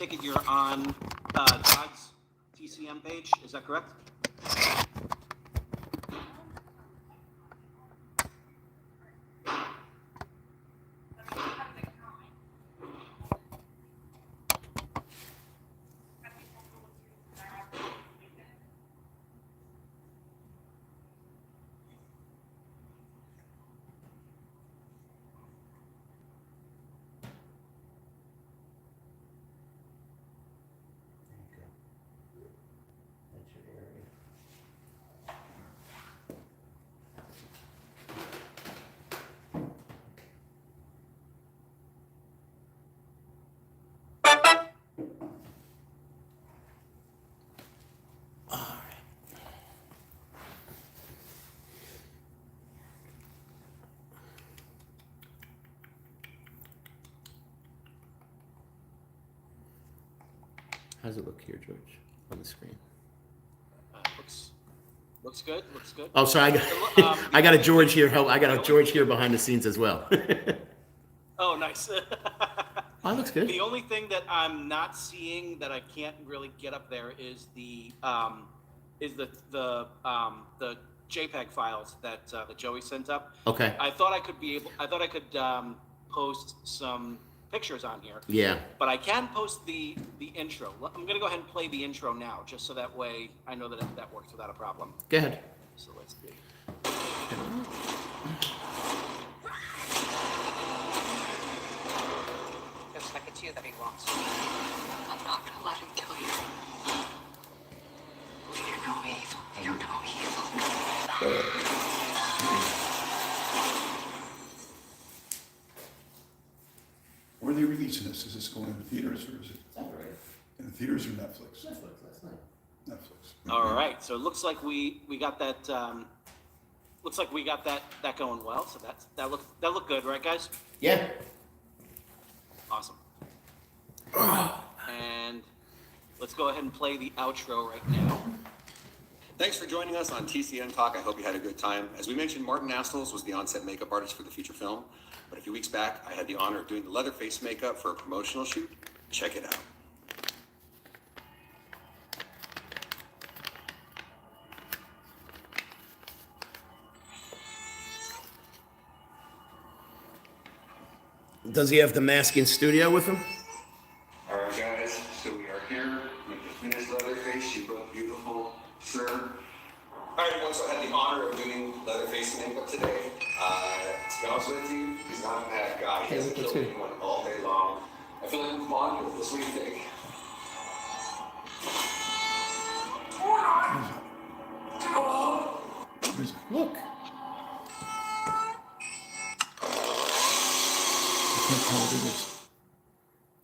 take it you're on Todd's TCM page. Is that correct? How's it look here, George, on the screen? Looks good. Looks good. Oh, sorry, I got a George here. I got a George here behind the scenes as well. Oh, nice. Oh, looks good. The only thing that I'm not seeing that I can't really get up there is the JPEG files that Joey sent up. Okay. I thought I could post some pictures on here. Yeah. But I can post the intro. I'm gonna go ahead and play the intro now, just so that way I know that that works without a problem. Go ahead. So let's see. Looks like it's you that he wants. I'm not gonna let him kill you. You know evil. You know evil. Where are they releasing this? Is this going in the theaters or is it in the theaters or Netflix? Netflix last night. Netflix. All right. So it looks like we got that. Looks like we got that going well. So that looked good, right, guys? Yeah. Awesome. And let's go ahead and play the outro right now. Thanks for joining us on Tcmtalk. I hope you had a good time. As we mentioned, Martin Nastles was the on-set makeup artist for the feature film. But a few weeks back, I had the honor of doing the Leatherface makeup for a promotional shoot. Check it out. Does he have the mask in studio with him? All right, guys, so we are here with the finished Leatherface. You look beautiful, sir. All right, everyone, so I had the honor of doing Leatherface makeup today. To be honest with you, he's not a bad guy. He hasn't killed anyone all day long. I feel like we've bonded with this. What do you think? Look. I can't tell what it is.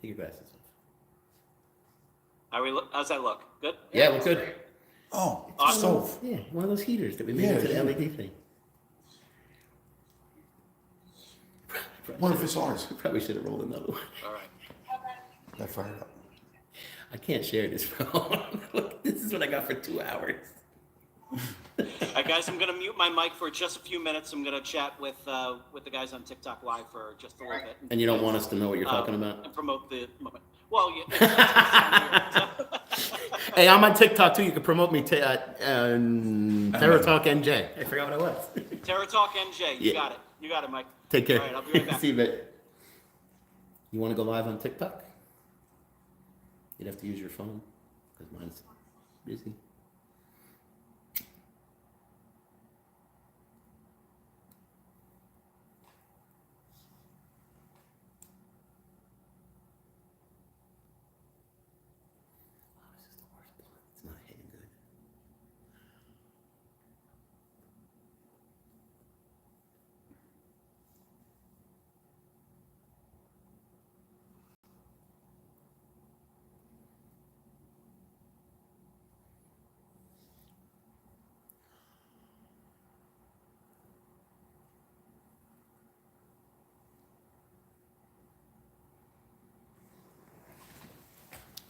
Take your glasses off. How's that look? Good? Yeah, look good. Oh, it's Awesome. a stove. Yeah, one of those heaters that we made Yeah, into the yeah. LED thing. What if it's ours? We probably should have rolled another one. All right. I fired up. I can't share this phone. Look, this is what I got for 2 hours. All right, guys, I'm going to mute my mic for just a few minutes. I'm going to chat with the guys on TikTok Live for just a little bit. And you don't want us to know what you're talking about? And promote the moment. Well, yeah. Hey, I'm on TikTok too. You can promote me. Tcmtalk NJ. I forgot what it was. Tcmtalk NJ. You Yeah. got it. You got it, Mike. Take care. All right, I'll be right back. See you, mate. You want to go live on TikTok? You'd have to use your phone because mine's busy. Wow, this is the worst blunt. It's not hitting good.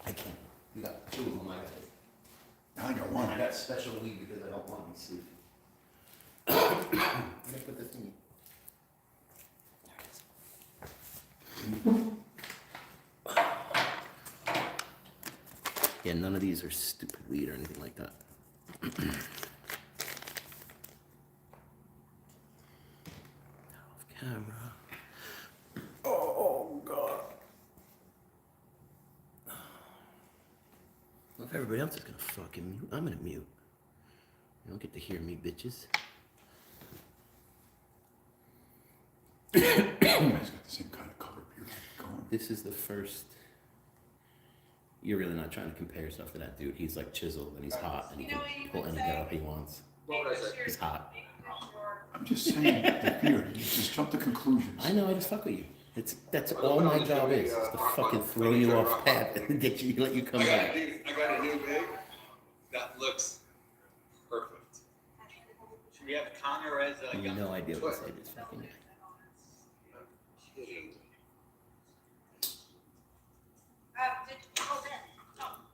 I can't. You got 2 of them. I got one. I got special weed because I don't want to sleep. I'm gonna put this in. There it is. Yeah, none of these are stupid weed or anything like that. Off camera. Oh, God. Well, if everybody else is gonna fucking mute, I'm gonna mute. You don't get to hear me, bitches. He's got the same kind of color beard going. This is the first. You're really not trying to compare yourself to that dude. He's like chiseled and he's hot and he can pull any girl he wants. He's hot. I'm just saying, the beard, you just jump to conclusions. I know, I just fuck with you. That's all my job is to fucking throw you off path and get you, let you come back. I got a new bag that looks perfect. Should we have Connor as I have no idea what to say to this fucking guy. Kidding.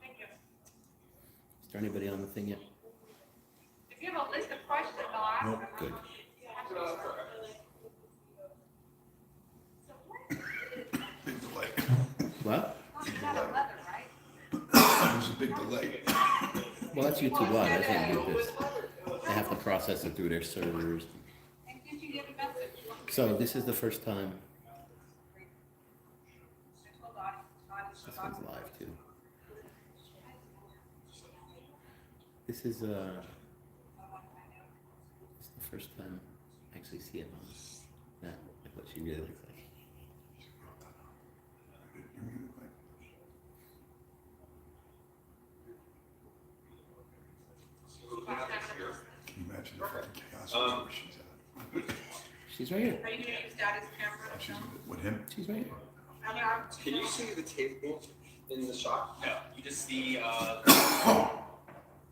Thank you. Is there anybody on the thing yet? If you have a list of questions, I'll ask. Nope. Good. Big delay. What? It's not a leather, right? There's a big delay. Well, that's YouTube Live. I can't do this. They have to process it through their servers. And did you get a message? So this is the first time. I told Todd. This one's live too. This is the first time I actually see it on that, like what she really looks like. Can you imagine the fucking chaos where she's at? She's right here. Are you gonna use Daddy's camera? She's with him? She's right here. I mean, Can you see the table in the shot? No, you just see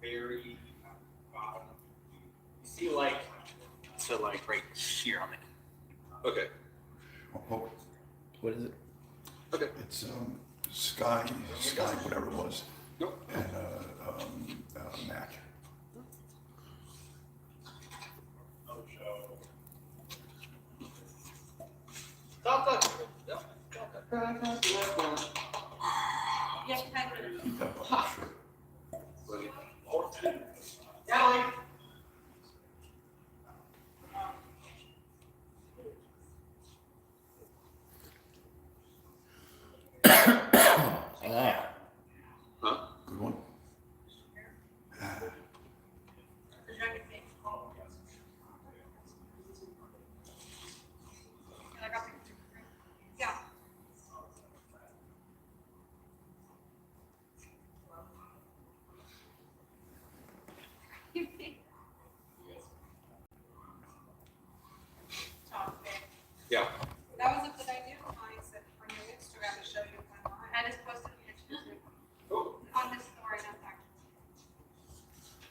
very bottom. You see like right here on it. Okay. Oh, What is it? Okay. it's Sky, whatever it was, Nope. and Mac. yeah, 10 minutes. Keep that button short. Ellie. Ah, Huh? Good one. The dragon thing. And I got the yeah. Tom, Yeah. that was a good idea. I said on your Instagram to show you my line. I just posted pictures Cool. on this story, not that.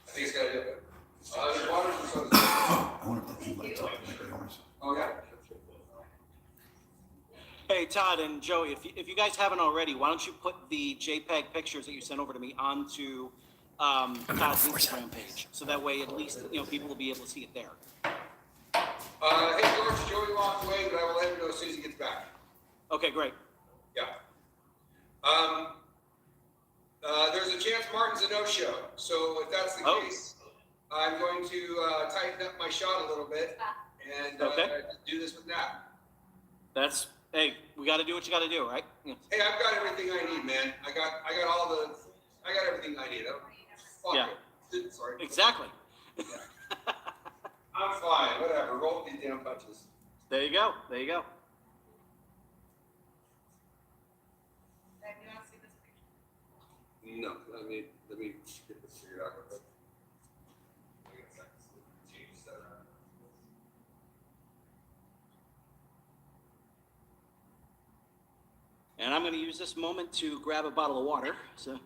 I think it's got to do it. There's water and soda. I wonder if the lights up to make the owners. Oh, yeah. Hey, Todd and Joey, if you guys haven't already, why don't you put the JPEG pictures that you sent over to me onto Todd's Instagram page, so that way at least people will be able to see it there. Hey, George, Joey walked away, but I will let him know as soon as he gets back. Okay, great. Yeah. There's a chance Martin's a no-show. So if that's the Oh. case, I'm going to tighten up my shot a little bit and Okay. do this with Nat. Hey, we got to do what you got to do, right? Yeah. Hey, I've got everything I need, man. I got everything I need. Fuck Yeah. it. Sorry. Exactly. I'm fine. Whatever. Roll these damn punches. There you go. There you go. Dad, you want to see this picture? No, let me get this figured out real quick. Change that around. And I'm going to use this moment to grab a bottle of water. So.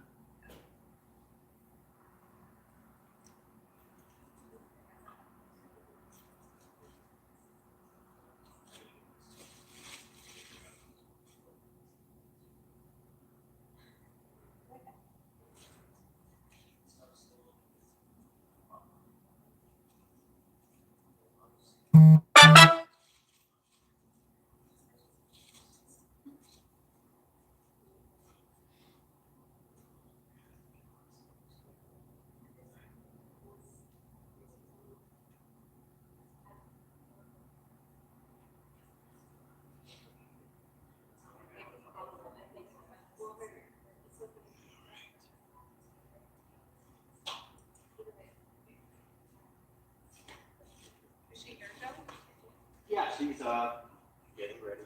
Getting ready.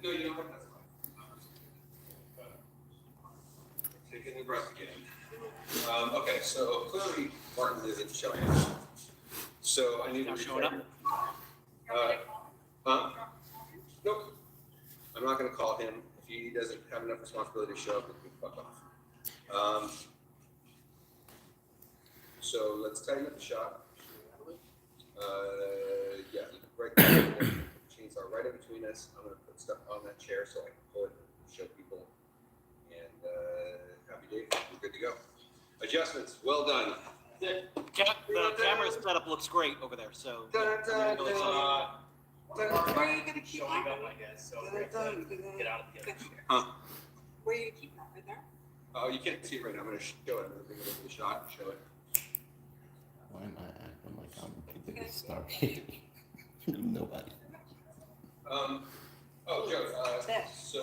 No, you don't have that. Taking the breath again. Okay, so clearly Martin isn't showing up. So I need to Not showing up? Huh? Nope. I'm not gonna call him. If he doesn't have enough responsibility to show up, then we can fuck off. So let's tighten up the shot. Yeah, right there. Chainsaw right in between us. I'm gonna put stuff on that chair so I can pull it and show people. And happy day, we're good to go. Adjustments, well done. The camera setup looks great over there, so. Where are you gonna keep Showing that? up, I guess, so we have to get out of the other chair. Huh? Where are you gonna keep that, right there? Oh, you can't see it right now. I'm gonna show it. I'm gonna bring it over the shot and show it. Why am I acting like I'm the biggest star? Nobody. Oh, Joe, There. so,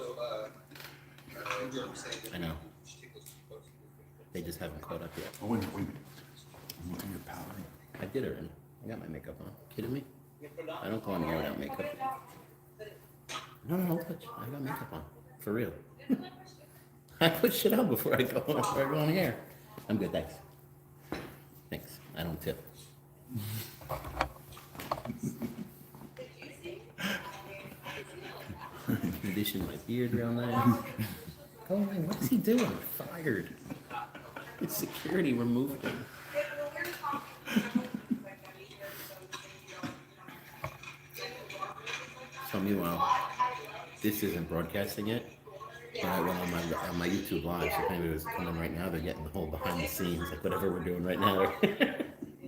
Joe, I'm saying that I know. you should take those photos. They just haven't caught up yet. Oh, wait a minute, wait a minute. I'm looking at your powdering. I did already. I got my makeup on. Kidding me? I don't go on here without makeup. No, don't touch. I got makeup on. For real. I put shit on before I go on here. I'm good, thanks. Thanks. I don't tip. Condition my beard real nice. Oh man, what is he doing? Fired. Security removed him. So meanwhile, this isn't broadcasting yet. But I went on my YouTube live, so if anybody was coming right now, they're getting the whole behind the scenes, like whatever we're doing right now.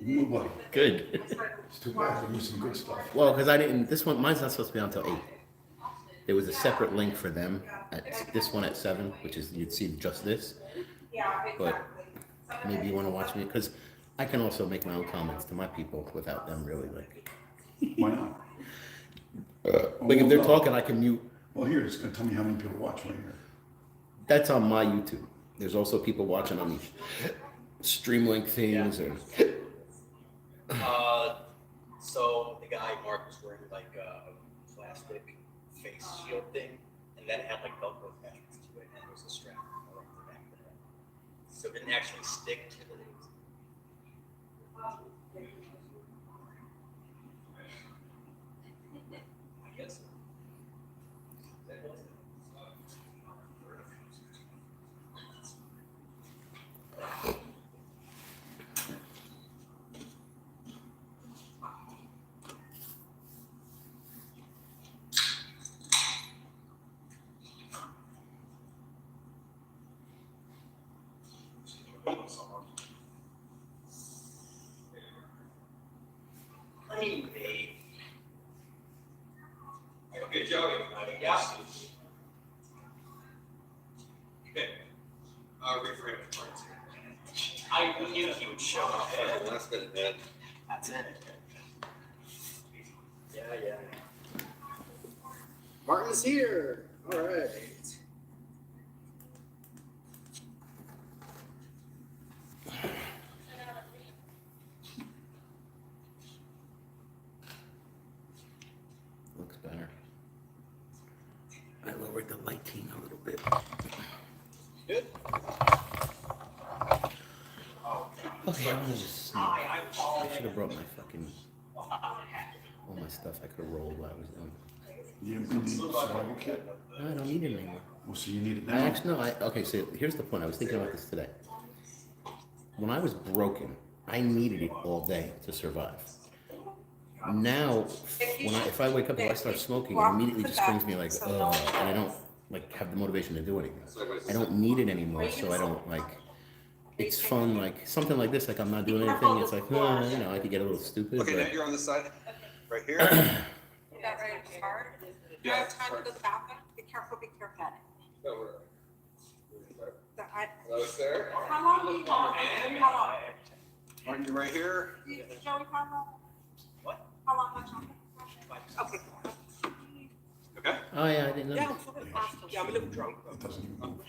Nobody. Good. It's too bad. There's some good stuff. Well, because I didn't. This one, mine's not supposed to be on until 8. There was a separate link for them. This one at 7, which is you'd see just this. But maybe you want to watch me because I can also make my own comments to my people without them really like. Why not? Like if they're talking, I can mute. Well, here, it's gonna tell me how many people watch right here. That's on my YouTube. There's also people watching on these Streamlink things or. So the guy Mark was wearing like a plastic face shield thing, and then it had like Velcro attachments to it, and there was a strap around the back of it. So it didn't actually stick to the legs. I guess. I mean, maybe. Okay, Joey. Yeah. Okay. Reframe the parts here. I knew he would show up. Last minute, man. That's it. Yeah. Martin's here. All right. Looks better. I lowered the lighting a little bit. Good. Okay, I want to just sneak. I should have brought my fucking all my stuff I could roll while I was doing. You need a survival kit? No, I don't need it anymore. Well, so you need it I now? actually no. Okay. So here's the point. I was thinking about this today. When I was broken, I needed it all day to survive. Now, if I wake up and I start smoking, it immediately just brings me like, ugh, and I don't like have the motivation to do anything. I don't need it anymore, so I don't like. it's fun, like something like this, like I'm not doing anything. It's like, you know, I could get a little stupid. Okay, now But you're on this side, right here. You got ready to start? You have time to go to the bathroom? Be careful, Patty. Hello, sir. How long will you want? How long? Martin, you right here. Joey, how long? What? How long much longer? Okay. Okay. oh yeah, I didn't know. Yeah, I'm a little drunk. That doesn't even.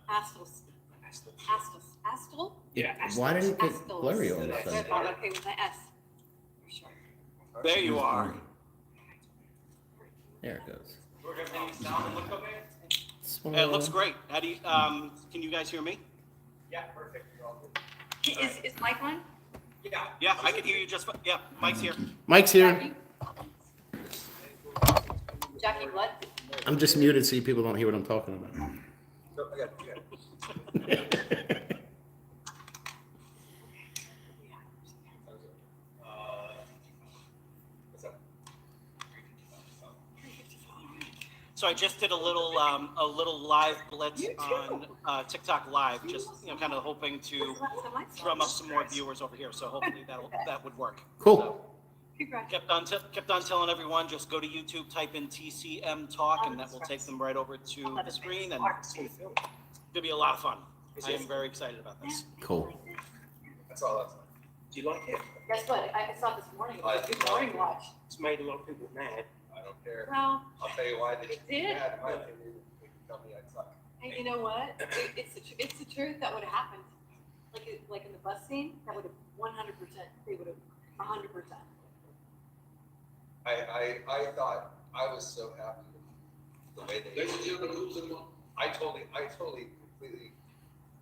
Astles. Astle? Yeah. Why did it get Astles. blurry all of a sudden? Oh, okay, with the S. Sure. There you are. There it goes. It looks great. How do you, can you guys hear me? Yeah, perfect. You're all good. Is Mike on? Yeah. Yeah, I can hear you just, yeah, Mike's here. Mike's here. Jackie, what? I'm just muted so you people don't hear what I'm talking about. No, I got it. What's up? So I just did a little live blitz on TikTok Live, just kind of hoping to drum up some more viewers over here. So hopefully that would work. Cool. Congratulations. Kept on telling everyone, just go to YouTube, type in Tcmtalk, and that will take them right over to the screen, and it's gonna be a lot of fun. I am very excited about this. Cool. That's all that's. Do you like it? Guess what? I saw this morning. It was a good morning watch. It's made a lot of people mad. I don't care. Well, I'll tell you why. it did. Yeah, in my opinion, you can tell me I suck. and you know what? It's the truth that would have happened. Like in the bus scene, that would have 100%. They would have 100%. I thought I was so happy with the way they. I totally, completely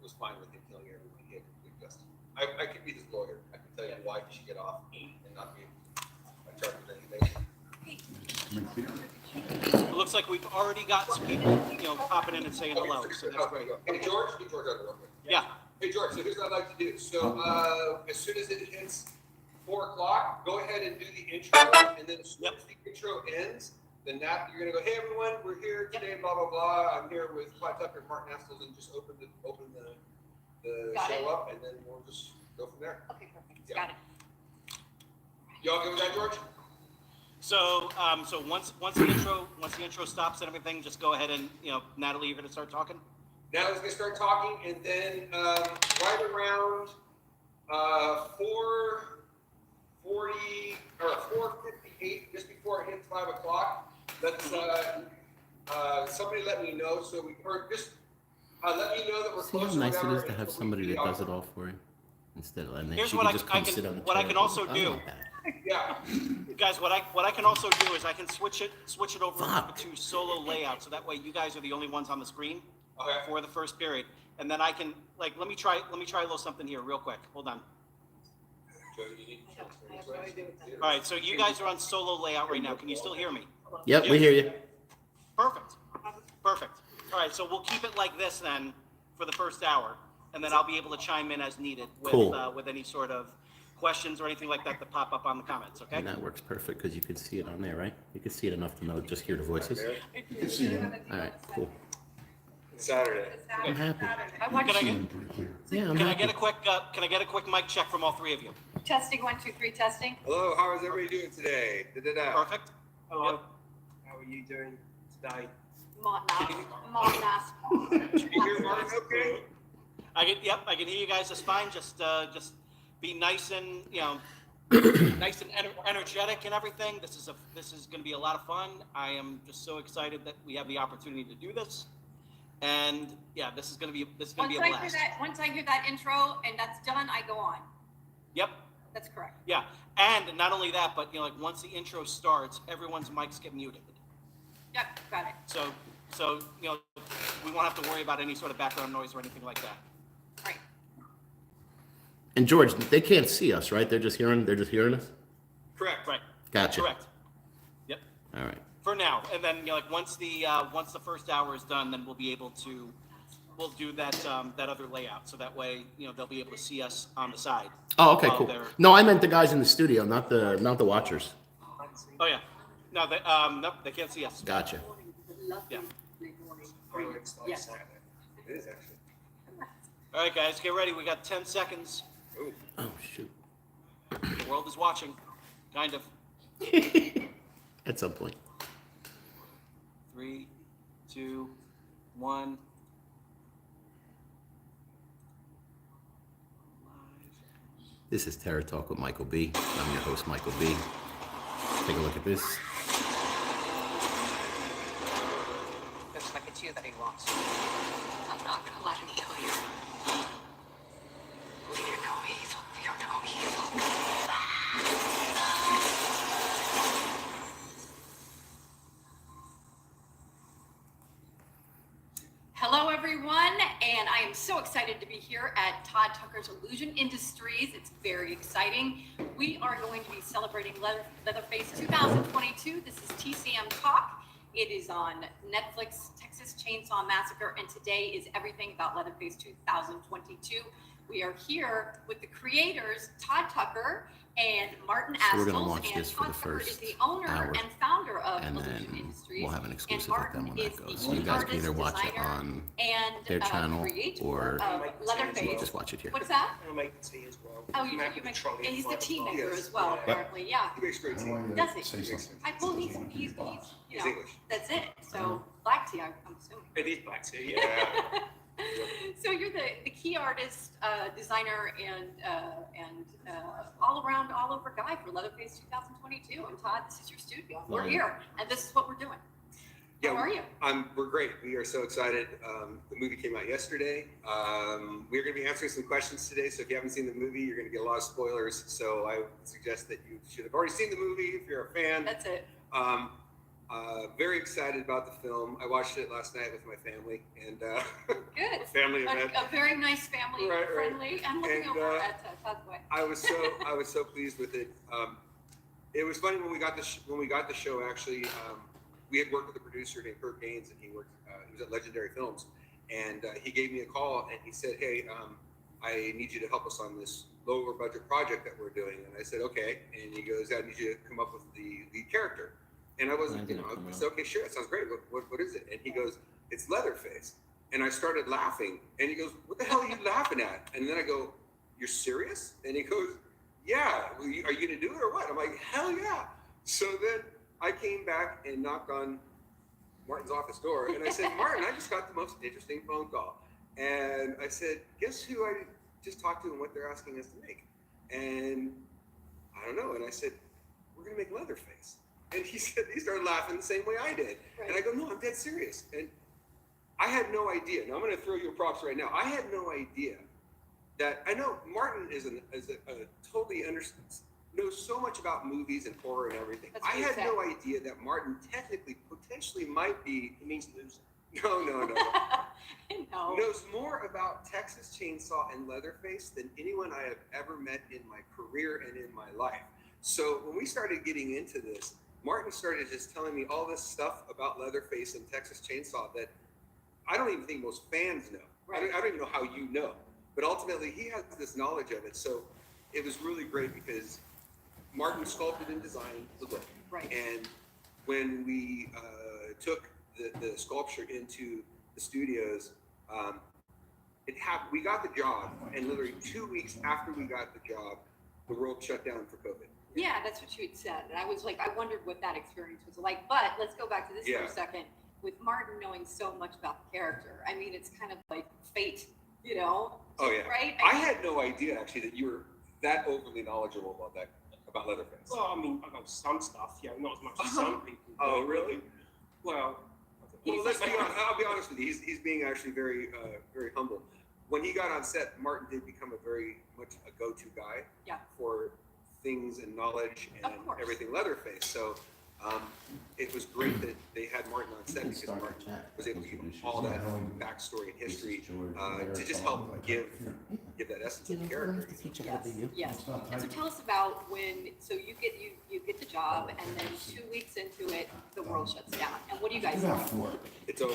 was fine with him killing everyone. He had complete justice. I could be his lawyer. I can tell you why he should get off and not be a charge of anything. It looks like we've already got some people, popping in and saying hello, so that's great. Hey George, get George out of the room. Yeah. Hey George, so here's what I'd like to do. So as soon as it hits 4 o'clock, go ahead and do the intro, and then as soon as the intro ends, then you're gonna go, hey everyone, we're here today, blah blah blah. I'm here with Todd Tucker and Martin Astles, and just open the Got show it. up, and then we'll just go from there. Okay, perfect. Yeah. Got it. Y'all good with that, George? So, so once the intro stops and everything, just go ahead and, Natalie, you're gonna start talking? Now let's start talking, and then right around 4:40 or 4:58, just before it hits 5 o'clock, let's somebody let me know so we or just let me know that we're See how close. or nice it whatever, is to and have so we somebody can that be does it off. all for you instead of and then Here's she what can I- just come I can- sit on the what I chair. can also I do. want that. Yeah. Guys, what I can also do is I can switch it over Fuck. to solo layout, so that way you guys are the only ones on the screen Okay. for the first period, and then I can let me try a little something here real quick. Hold on. Joe, you need I have no idea what that is. All right, so you guys are on solo layout right now. Can you still hear me? Yep, we hear you. Perfect. Perfect. All right, so we'll keep it like this then for the first hour, and then I'll be able to chime in as needed with Cool. With any sort of questions or anything like that pop up on the comments. Okay. And that works perfect because you can see it on there, right? You can see it enough to know, just hear the voices. You can see him. All right, cool. Saturday. I'm happy. I watched Can I Seeing pretty clear. Yeah, I'm Can I get happy. a quick mic check from all three of you? testing 1, 2, 3 testing. Hello, how is everybody doing today? Perfect. Hello. How are you doing today? Mont Mass. Can you hear Martin okay? I can hear you guys just fine. Just be nice and nice and energetic and everything. This is going to be a lot of fun. I am just so excited that we have the opportunity to do this, and yeah, this is going to be a blast. Once I hear that intro and that's done, I go on. Yep. That's correct. Yeah, and not only that, but once the intro starts, everyone's mics get muted. Yep, got it. So we won't have to worry about any sort of background noise or anything like that. Right. And George, they can't see us, right? They're just hearing us? Correct. Right. Gotcha. Correct. Yep. All right. For now, and then once the first hour is done, then we'll do that other layout, so that way they'll be able to see us on the side. Oh, okay, while cool. they're- No, I meant the guys in the studio, not the watchers. Oh yeah. No, nope, they can't see us. Gotcha. Yeah. Yes. It is actually. All All right, guys, get ready. We got 10 seconds. Oh, shoot. The world is watching. Kind of. At some point. 3, 2, 1. This is Terror Talk with Michael B. I'm your host, Michael B. Take a look at this. Looks like it's you that he wants. I'm not gonna let him kill you. Fear no evil, fear no evil. Hello, everyone, and I am so excited to be here at Todd Tucker's Illusion Industries. It's very exciting. We are going to be celebrating Leatherface 2022. This is Tcmtalk. It is on Netflix, Texas Chainsaw Massacre, and today is everything about Leatherface 2022. We are here with the creators, Todd Tucker and Martin Astles. So we're going to watch and this for Todd the Tucker first is the owner hour, and founder of and Illusion then Industries. we'll have an And exclusive with them Martin when that is goes. the You guys can artist, either watch it designer, on and their channel creator or of Leatherface. just watch it here. What's that? I'll make tea as well. Oh, you make, and he's the tea maker as well, Yes. apparently, yeah. He makes great I tea. want you Does to he? say something. Well, Just he's, one you box. He's know, English. that's it. So black tea, I'm assuming. It is black tea, yeah. So you're the key artist, designer, and all over guy for Leatherface 2022. And Todd, this is your studio. We're Right. here, and this is what we're doing. Yeah, How are you? We're great. We are so excited. The movie came out yesterday. We're going to be answering some questions today. So if you haven't seen the movie, you're going to get a lot of spoilers. So I would suggest that you should have already seen the movie if you're a fan. That's it. Very excited about the film. I watched it last night with my family and Good. a family event. A very nice family Right. friendly. I'm looking And, over at Todd's way. I was so pleased with it. It was funny when we got the show. Actually, we had worked with a producer named Kurt Gaines, and he was at Legendary Films, and he gave me a call and he said, "Hey, I need you to help us on this lower budget project that we're doing." And I said, "Okay." And he goes, "I need you to come up with the lead character." And I wasn't, I said, "Okay, sure, that sounds great. What is it?" And he goes, "It's Leatherface." And I started laughing, and he goes, "What the hell are you laughing at?" And then I go, "You're serious?" And he goes, "Yeah, are you going to do it or what?" I'm like, "Hell yeah." So then I came back and knocked on Martin's office door, and I said, "Martin, I just got the most interesting phone call." And I said, "Guess who I just talked to and what they're asking us to make?" And I don't know. And I said, "We're going to make Leatherface." And he started laughing the same way I did. Right. And I go, "No, I'm dead serious." And I had no idea. Now I'm going to throw you props right now. I had no idea that I know Martin is a totally knows so much about movies and horror and everything. That's what I he had said. no idea that Martin potentially might be. It means losing. No. No. Knows more about Texas Chainsaw and Leatherface than anyone I have ever met in my career and in my life. So when we started getting into this, Martin started just telling me all this stuff about Leatherface and Texas Chainsaw that I don't even think most fans know. Right. I don't even know how you know. But ultimately, he has this knowledge of it. So it was really great because Martin sculpted and designed the look. Right. And when we took the sculpture into the studios, we got the job, and literally 2 weeks after we got the job, the world shut down for COVID. Yeah, that's what you had said. And I was like, I wondered what that experience was like. But let's go back to this for Yeah. a second. With Martin knowing so much about the character, I mean, it's kind of like fate, you know? Oh yeah. Right? I had no idea actually that you were that overly knowledgeable about Leatherface. Well, I mean, I know some stuff, yeah, not as much as some people. Oh, but- really? Well, Well, let's be honest. I'll be honest with you. He's being actually very very humble. When he got on set, Martin did become a very much a go-to guy Yeah. for things and knowledge and Of course. everything Leatherface. So it was great that they had Martin on set because Martin was able to give all that backstory and history to just help give that essence of the character. Yes. And so tell us about so you get the job, and then 2 weeks into it, the world shuts down. And what do you guys You do? got 4. It's over.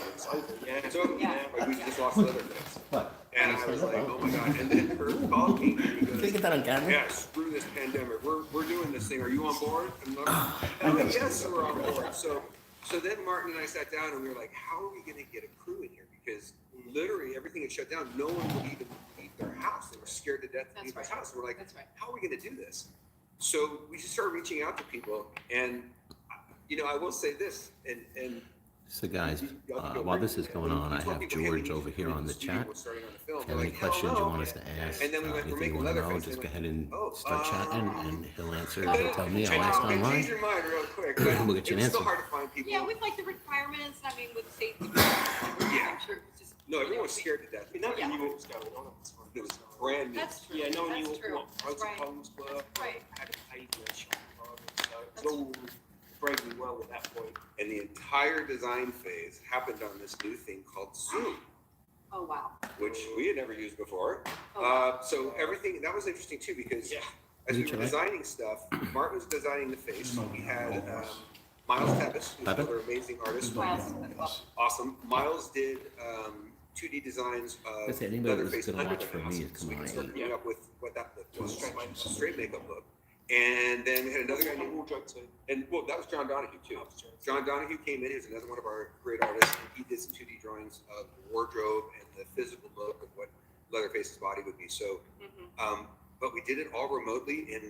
Yeah. It's over. Yeah. Like, we just lost Leatherface. What? And I was like, oh my God. And then Kurt called me and he Can you goes, get that on camera? yeah, screw this pandemic. We're doing this thing. Are you on board? And I'm like, yes, we're on board. So So then Martin and I sat down and we were like, how are we going to get a crew in here? Because literally everything had shut down. No one would even leave their house. They were scared to death to leave their house. And we're like, how are we going to do this? So we just started reaching out to people. And, you know, I will say this, and So guys, while this is going on, I have George over here on the chat. If you have any questions you want us to ask, anything you want to know, just go ahead and start chatting, and he'll answer. He'll tell me, I'll ask online. We'll get you an answer. Yeah, with like the requirements, I mean, with safety. Yeah. I'm sure it was just. No, everyone was scared to death. I mean, nobody knew what was going on at the time. It was brand new. That's true. Yeah, no one knew That's true. what protocols were. Right. How to pay for the shop. So it's all bravely well at that point. And the entire design phase happened on this new thing called Zoom, Oh, wow. which we had never used before. Oh, So everything, that was interesting too, because as we were designing stuff, Martin was designing the face. We had Miles Tevis, who's another amazing artist. Awesome. Miles did 2D designs of Leatherface under the mask, so we could start coming up with what that look was, straight makeup look. And then we had another guy named Wardrobe too. And well, that was John Donahue too. John Donahue came in. He was another one of our great artists. And he did some 2D drawings of the wardrobe and the physical look of what Leatherface's body would be. So, but we did it all remotely, and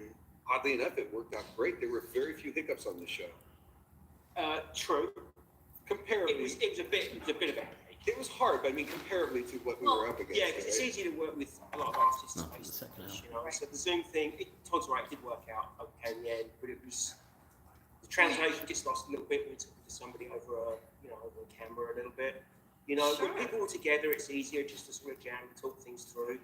oddly enough, it worked out great. There were very few hiccups on this show. True. Comparably, It was a bit of a headache. it was hard, but I mean, comparatively to what we were up against. Yeah, because it's easy to work with a lot of artists face to face, you know. So the Zoom thing, Todd's right, it did work out okay in the end, but it was the translation just lost a little bit when we took it to somebody over a camera a little bit. You know, when people are together, it's easier just to sort of jam and talk things through.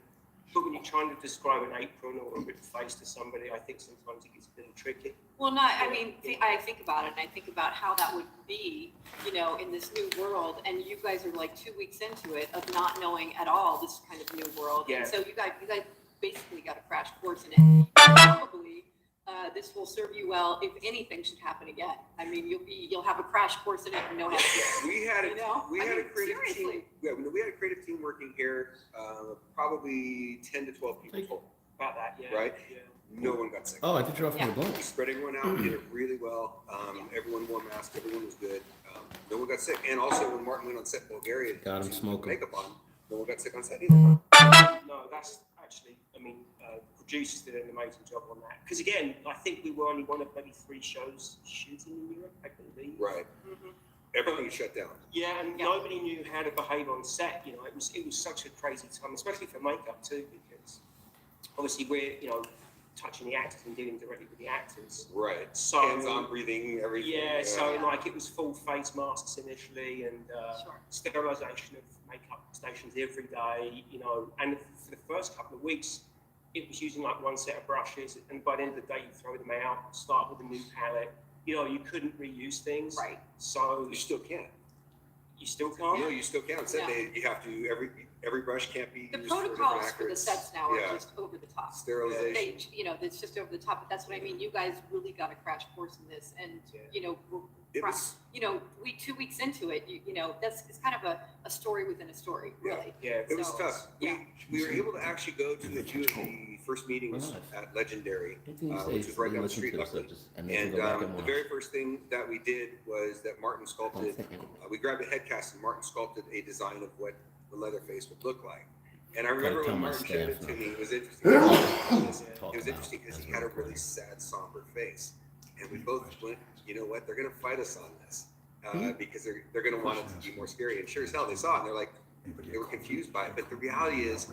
But when you're trying to describe an apron or a written face to somebody, I think sometimes it gets a little tricky. Well, I mean, I think about it, and I think about how that would be, you know, in this new world, and you guys are like 2 weeks into it of not knowing at all this kind of new world. Yeah. And so you guys basically got a crash course in it. Probably this will serve you well if anything should happen again. I mean, you'll have a crash course in it and know how to do it. We had a creative seriously. team. Yeah, we had a creative team working here, probably 10 to 12 people total. About that, yeah. Right? Yeah. No one got sick. Oh, I did you off from the We bone. spread everyone out. We did it really well. Everyone wore masks. Everyone was good. No one got sick. And also, when Martin went on set in Bulgaria, Got him to smoking. put makeup on, no one got sick on set either. No, that's actually, I mean, producers did an amazing job on that. Because again, I think we were only one of maybe 3 shows shooting in Europe, I believe. Right. Everything was shut down. Yeah, and nobody knew how to behave on set. You know, it was such a crazy time, especially for makeup too, because obviously we're touching the actors and dealing directly with the actors. Right. So hands-on breathing, everything. Yeah, so like it was full face masks initially, and sterilization of makeup stations every day. You know, and for the first couple of weeks, it was using like one set of brushes, and by the end of the day, you throw them out, start with a new palette. You know, you couldn't reuse things. Right. So You still can't. you still can't. You still can't. Set day, you have to, every brush can't be The used for different protocols for the actors. sets now are Yeah. just over the top. Sterilization. It's just over the top, but that's what I mean. You guys really got a crash course in this, and It was, 2 weeks into it, it's kind of a story within a story, really. Yeah. it was So, tough. yeah. We were able to actually go to a few of the first meetings at Legendary, Anything you which say, was right down the listen street, to us, luckily. and then And go back and the watch. very first thing that we did was that Martin Don't sculpted, think anything. we grabbed a head cast and Martin sculpted a design of what the Leatherface would look like. And I remember tell when my Martin showed it staff to now. me, it was interesting. It was Talk interesting about because as he we're had a really recording. sad, somber face. And we both went, you know what, they're gonna fight us on this. Because they're gonna want it to be more scary. And sure as hell, they saw it and they're like, they were confused by it. But the reality is,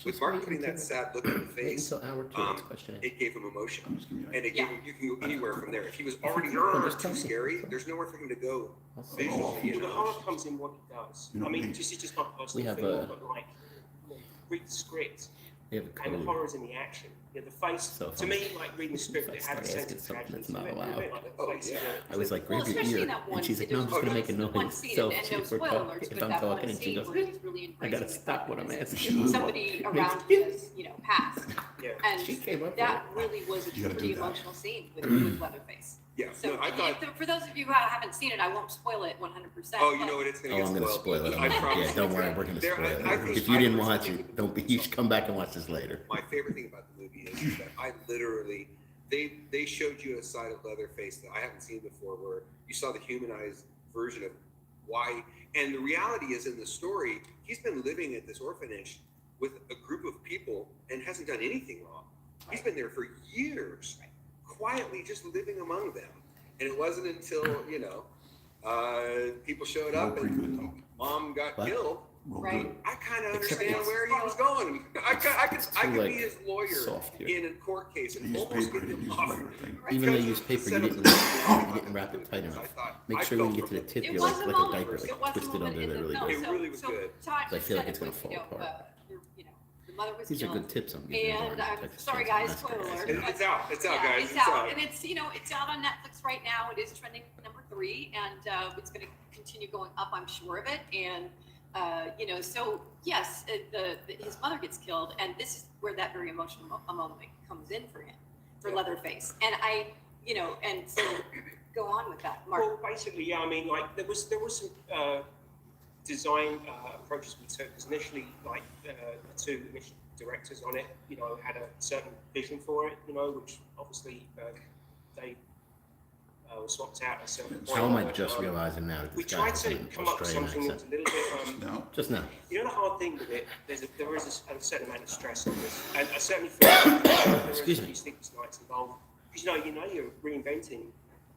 with Martin putting that sad look on the Wait face, until hour 2, it's question it gave him emotion. And it Yeah. gave him, you can go anywhere from there. If he was already Just tell too me. scary, there's nowhere for him to go visually. Well, You the know? horror comes in what it does. I mean, this is just my personal We have feeling, a- but like, read the script, We have a and the code. horror's in the action. Yeah, the face, So if to I'm- me, like reading the script, if I it had a start sense asking of something tragedy that's to not it. allowed. Like the Oh, face yeah. of it. I was like, Well, grab your especially in ear. that one And she's like, scene, no, I'm just there's gonna make a one noise. scene, So and she no spoiler forgot alerts, if but I'm that one talking and she scene goes, where he's really I gotta embracing stop what I'm the fact asking. that somebody around him has, passed. Yeah. And She came up that really was a You gotta pretty do that. emotional scene with Leatherface. Yeah, So no, I thought, for those of you who haven't seen it, I won't spoil it 100%. oh, you know what, it's Oh, gonna get I'm gonna spoiled. spoil it. I promise. Yeah, don't worry, we're gonna There- spoil I it. think- If you I didn't personally watch think it, don't be, you should come back and watch this later. My favorite thing about the movie is that I literally, they showed you a side of Leatherface that I haven't seen before, where you saw the humanized version of why. And the reality is, in the story, he's been living at this orphanage with a group of people and hasn't done anything wrong. He's been there for years, quietly just living among them. And it wasn't until, people showed up and mom got killed. Right. I kind of Except understand it's where he was going. I could like, be his lawyer soft here. in a court case and Use almost paper, get him use off. everything. Even though you use paper, you didn't wrap it tight enough. Make sure when you get to the tip, It you're was like a a moment. diaper, It like was a twisted moment under in there the really film. good. It really was good. Todd, I feel like said it's gonna it was, fall apart. the mother was These are killed. good tips I'm giving. And I'm sorry, guys, spoiler alert. It's out, Yeah, guys. it's out, and it's out on Netflix right now. It is trending number 3, and it's going to continue going up. I'm sure of it. And so yes, his mother gets killed, and this is where that very emotional moment comes in for him, for Leatherface. And and so go on with that, Mark. Well, basically, yeah. I mean, like there was some design approaches we took. Because initially, like the 2 initial directors on it, had a certain vision for it, which obviously they were swapped out at a certain point. How am I just realizing now that We this guy tried has to an come up with Australian something that was accent? a little bit. No? Just now. The hard thing with it, there is a certain amount of stress on this, and I certainly feel like there Excuse is a me. few sleepless nights involved. Because you're reinventing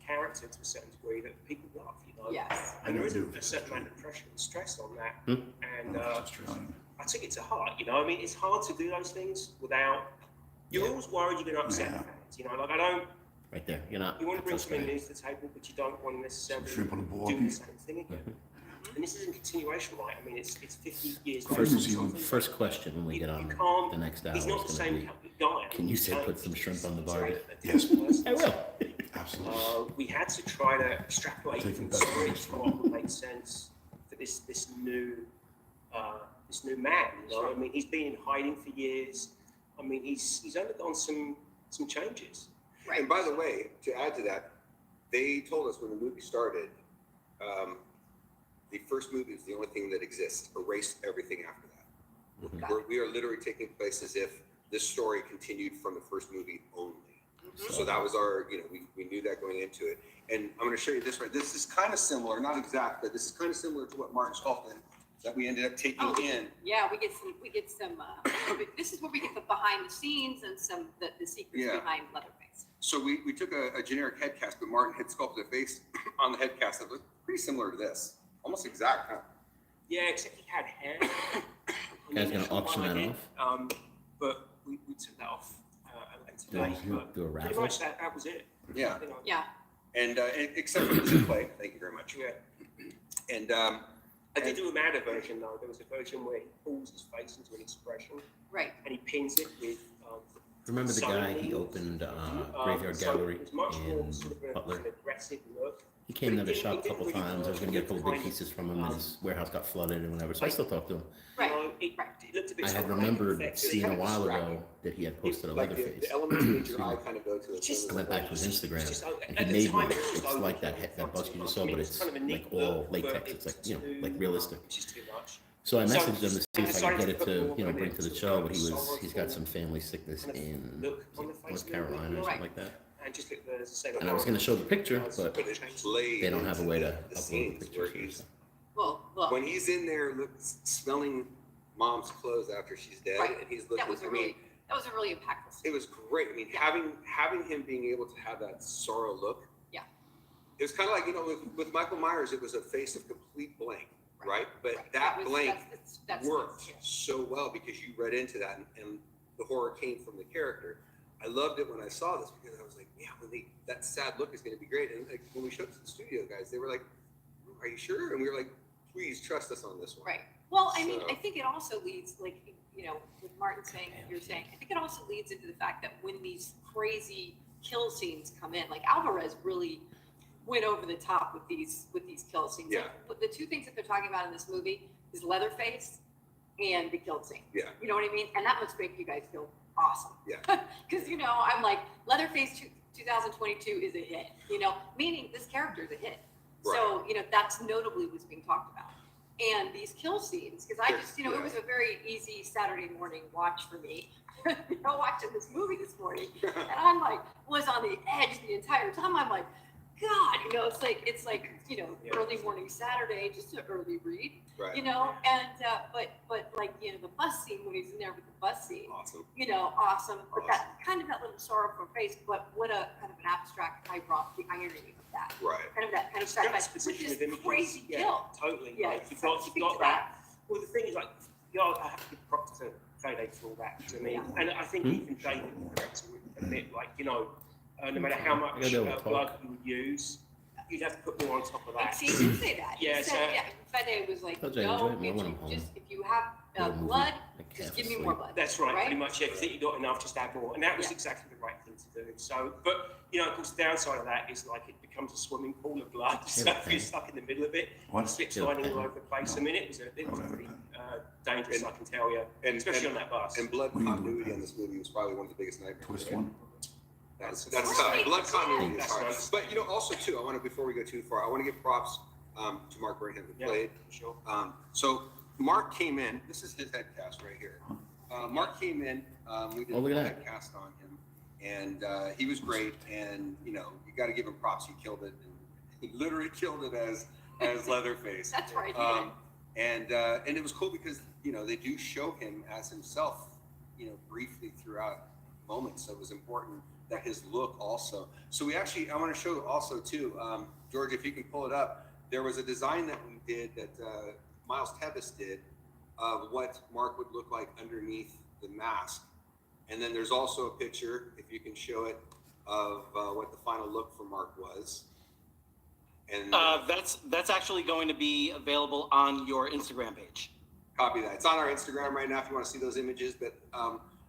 character to a certain degree that people love. Yes. And there is a certain amount of pressure and stress on that, Hmm? and Australian. I took it to heart. I mean, it's hard to do those things without. You're always worried you're going to upset Yeah. fans. Like I don't. Right there. You're not. You want to bring that's something Australian. new to the table, but you don't want to necessarily Shrimp on a board. do the same thing again. And this is a continuation, right? I mean, it's 50 years From later. New Zealand. First question when we get on can't- the next hour He's not the is going same to be, guy. can you say put some shrimp on the barbie? Yes. I will. Absolutely. We had to try to extrapolate Taking from the best story pictures to what would make sense for this new man. I mean, he's been in hiding for years. I mean, he's undergone some changes. Right. And by the way, to add to that, they told us when the movie started, the first movie is the only thing that exists. Erase everything after that. Got We are literally taking place as if this story continued from the first movie only. So that was our, we knew that going into it. And I'm going to show you this right. This is kind of similar, not exact, but this is kind of similar to what Martin Sculpin that we ended up taking in. Yeah, we get some. This is where we get the behind the scenes and some the secrets Yeah. behind Leatherface. So we took a generic head cast, but Martin had sculpted a face on the head cast that was pretty similar to this, almost exact. Huh? Yeah, except he had hair. Guys gonna auction that off? But we took that off today. But Do a pretty raffle? much that was it. Yeah. Yeah. And except for the display, thank you very much. Yeah. And I did do a madder version though. There was a version where he pulls his face into an expression Right. and he pins it with. Remember the guy he opened Graveyard Gallery it's much more in sort of Butler? an aggressive look. He came But to the it shop a didn't couple really times. I was work. going to get a couple big Kind of, pieces from him, and his warehouse got flooded and whatever. So I still talked to him. Right. It looked a bit I sort had of remembered effective. seeing a kind of while ago distracting. that he had posted a like Leatherface. the elements that make your eye kind of go to it. Just- I went back to his It's Instagram, just- and at he the made time one. it was It's like that bust you just saw, but it's kind of a neat like all look, but latex. It's like, too- like realistic. Which is too much. So I So messaged him to see if I decided could get to it put to, more bring to the of show, but a he's got some family sickness kind of in look on the face North movement. Carolina or Right. something like that. And just get the same. And I was going to show the picture, but But it played they don't have a way to into the upload the scenes where picture. he's, Well, look. when he's in there smelling mom's clothes after she's dead, Right. and he's looking. That was a really impactful It scene. was great. I mean, having him being able to have that sorrow look. Yeah. It was kind of like, with Michael Myers, it was a face of complete blank, right? But Right. that was- blank that's worked yeah. so well because you read into that, and the horror came from the character. I loved it when I saw this because I was like, yeah, that sad look is going to be great. And like, when we showed it to the studio guys, they were like, "Are you sure?" And we were like, "Please trust us on this one." Right. Well, I mean, So- I think it also leads, like, with Martin saying, you're saying, I think it also leads into the fact that when these crazy kill scenes come in, like Alvarez really went over the top with these kill scenes. Yeah. Like, but the two things that they're talking about in this movie is Leatherface and the kill scene. Yeah. You know what I mean? And that must make you guys feel awesome. Yeah. Because, I'm like, Leatherface 2022 is a hit, meaning this character is a hit. So, that's notably what's being talked about. And these kill scenes, because I just, it was a very easy Saturday morning watch for me. watching this movie this morning, and I'm like, was on the edge the entire time. I'm like, God, it's like early morning Saturday, just an early read, Right. and but like the bus scene when he's in there with the bus scene, Awesome. awesome. But that kind of that little sorrowful face, but what a kind of an abstract type rock, the irony of that, Right. kind of that kind of sci-fi, which is crazy kill. Totally. Yeah, Like, you've got that. Well, the thing is, like, I have to give props to Payday for all that. To me, and I think even David corrects it a bit. Like, no matter how much blood you would use, you'd have to put more on top of that. He did say that. Yeah, He said, Fede was like, no, if you have blood, just give me more blood. That's right, pretty much. Yeah, if you think you got enough, just add more. And that was exactly the right thing to do. So, but of course, the downside of that is like it becomes a swimming pool of blood. So if you're stuck in the middle of it, slip sliding all over the place. I mean, it was pretty dangerous, I can tell you, and especially on that bus. And blood continuity on this movie was probably one of the biggest nightmares. Twist one. That's tough. Blood continuity is hard. But also too, I want to, before we go too far, I want to give props to Mark Burnham who played. Sure. So Mark came in. This is his head cast right here. Mark came in. We did a head cast on him, and he was great. And you got to give him props. He killed it. And he literally killed it as Leatherface. That's right. And it was cool because they do show him as himself, briefly throughout moments. So it was important that his look also. So I want to show also too, George, if you can pull it up. There was a design that we did that Miles Tevis did of what Mark would look like underneath the mask. And then there's also a picture, if you can show it, of what the final look for Mark was. And that's actually going to be available on your Instagram page. Copy that. It's on our Instagram right now if you want to see those images. But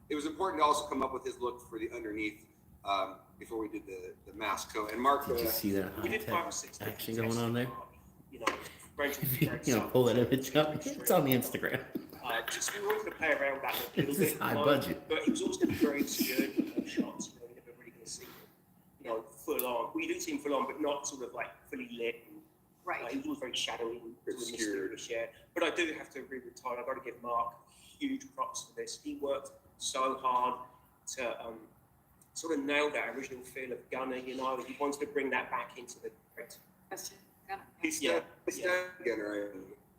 it was important to also come up with his look for the underneath before we did the mask. So, and Mark, did you see that high-tech action going on there? Pull that image up. It's on the Instagram. Just we wanted to play around with that a little This bit. is high budget. But it was always going to be very obscured shots. You're never really going to see him, full on. Well, you do see him full on, but not sort of like fully lit. And, right. He was always very shadowy and obscured. Yeah. But I do have to agree with Todd. I've got to give Mark huge props for this. He worked so hard to sort of nail that original feel of Gunner. He wanted to bring that back into the script. He's Gunner.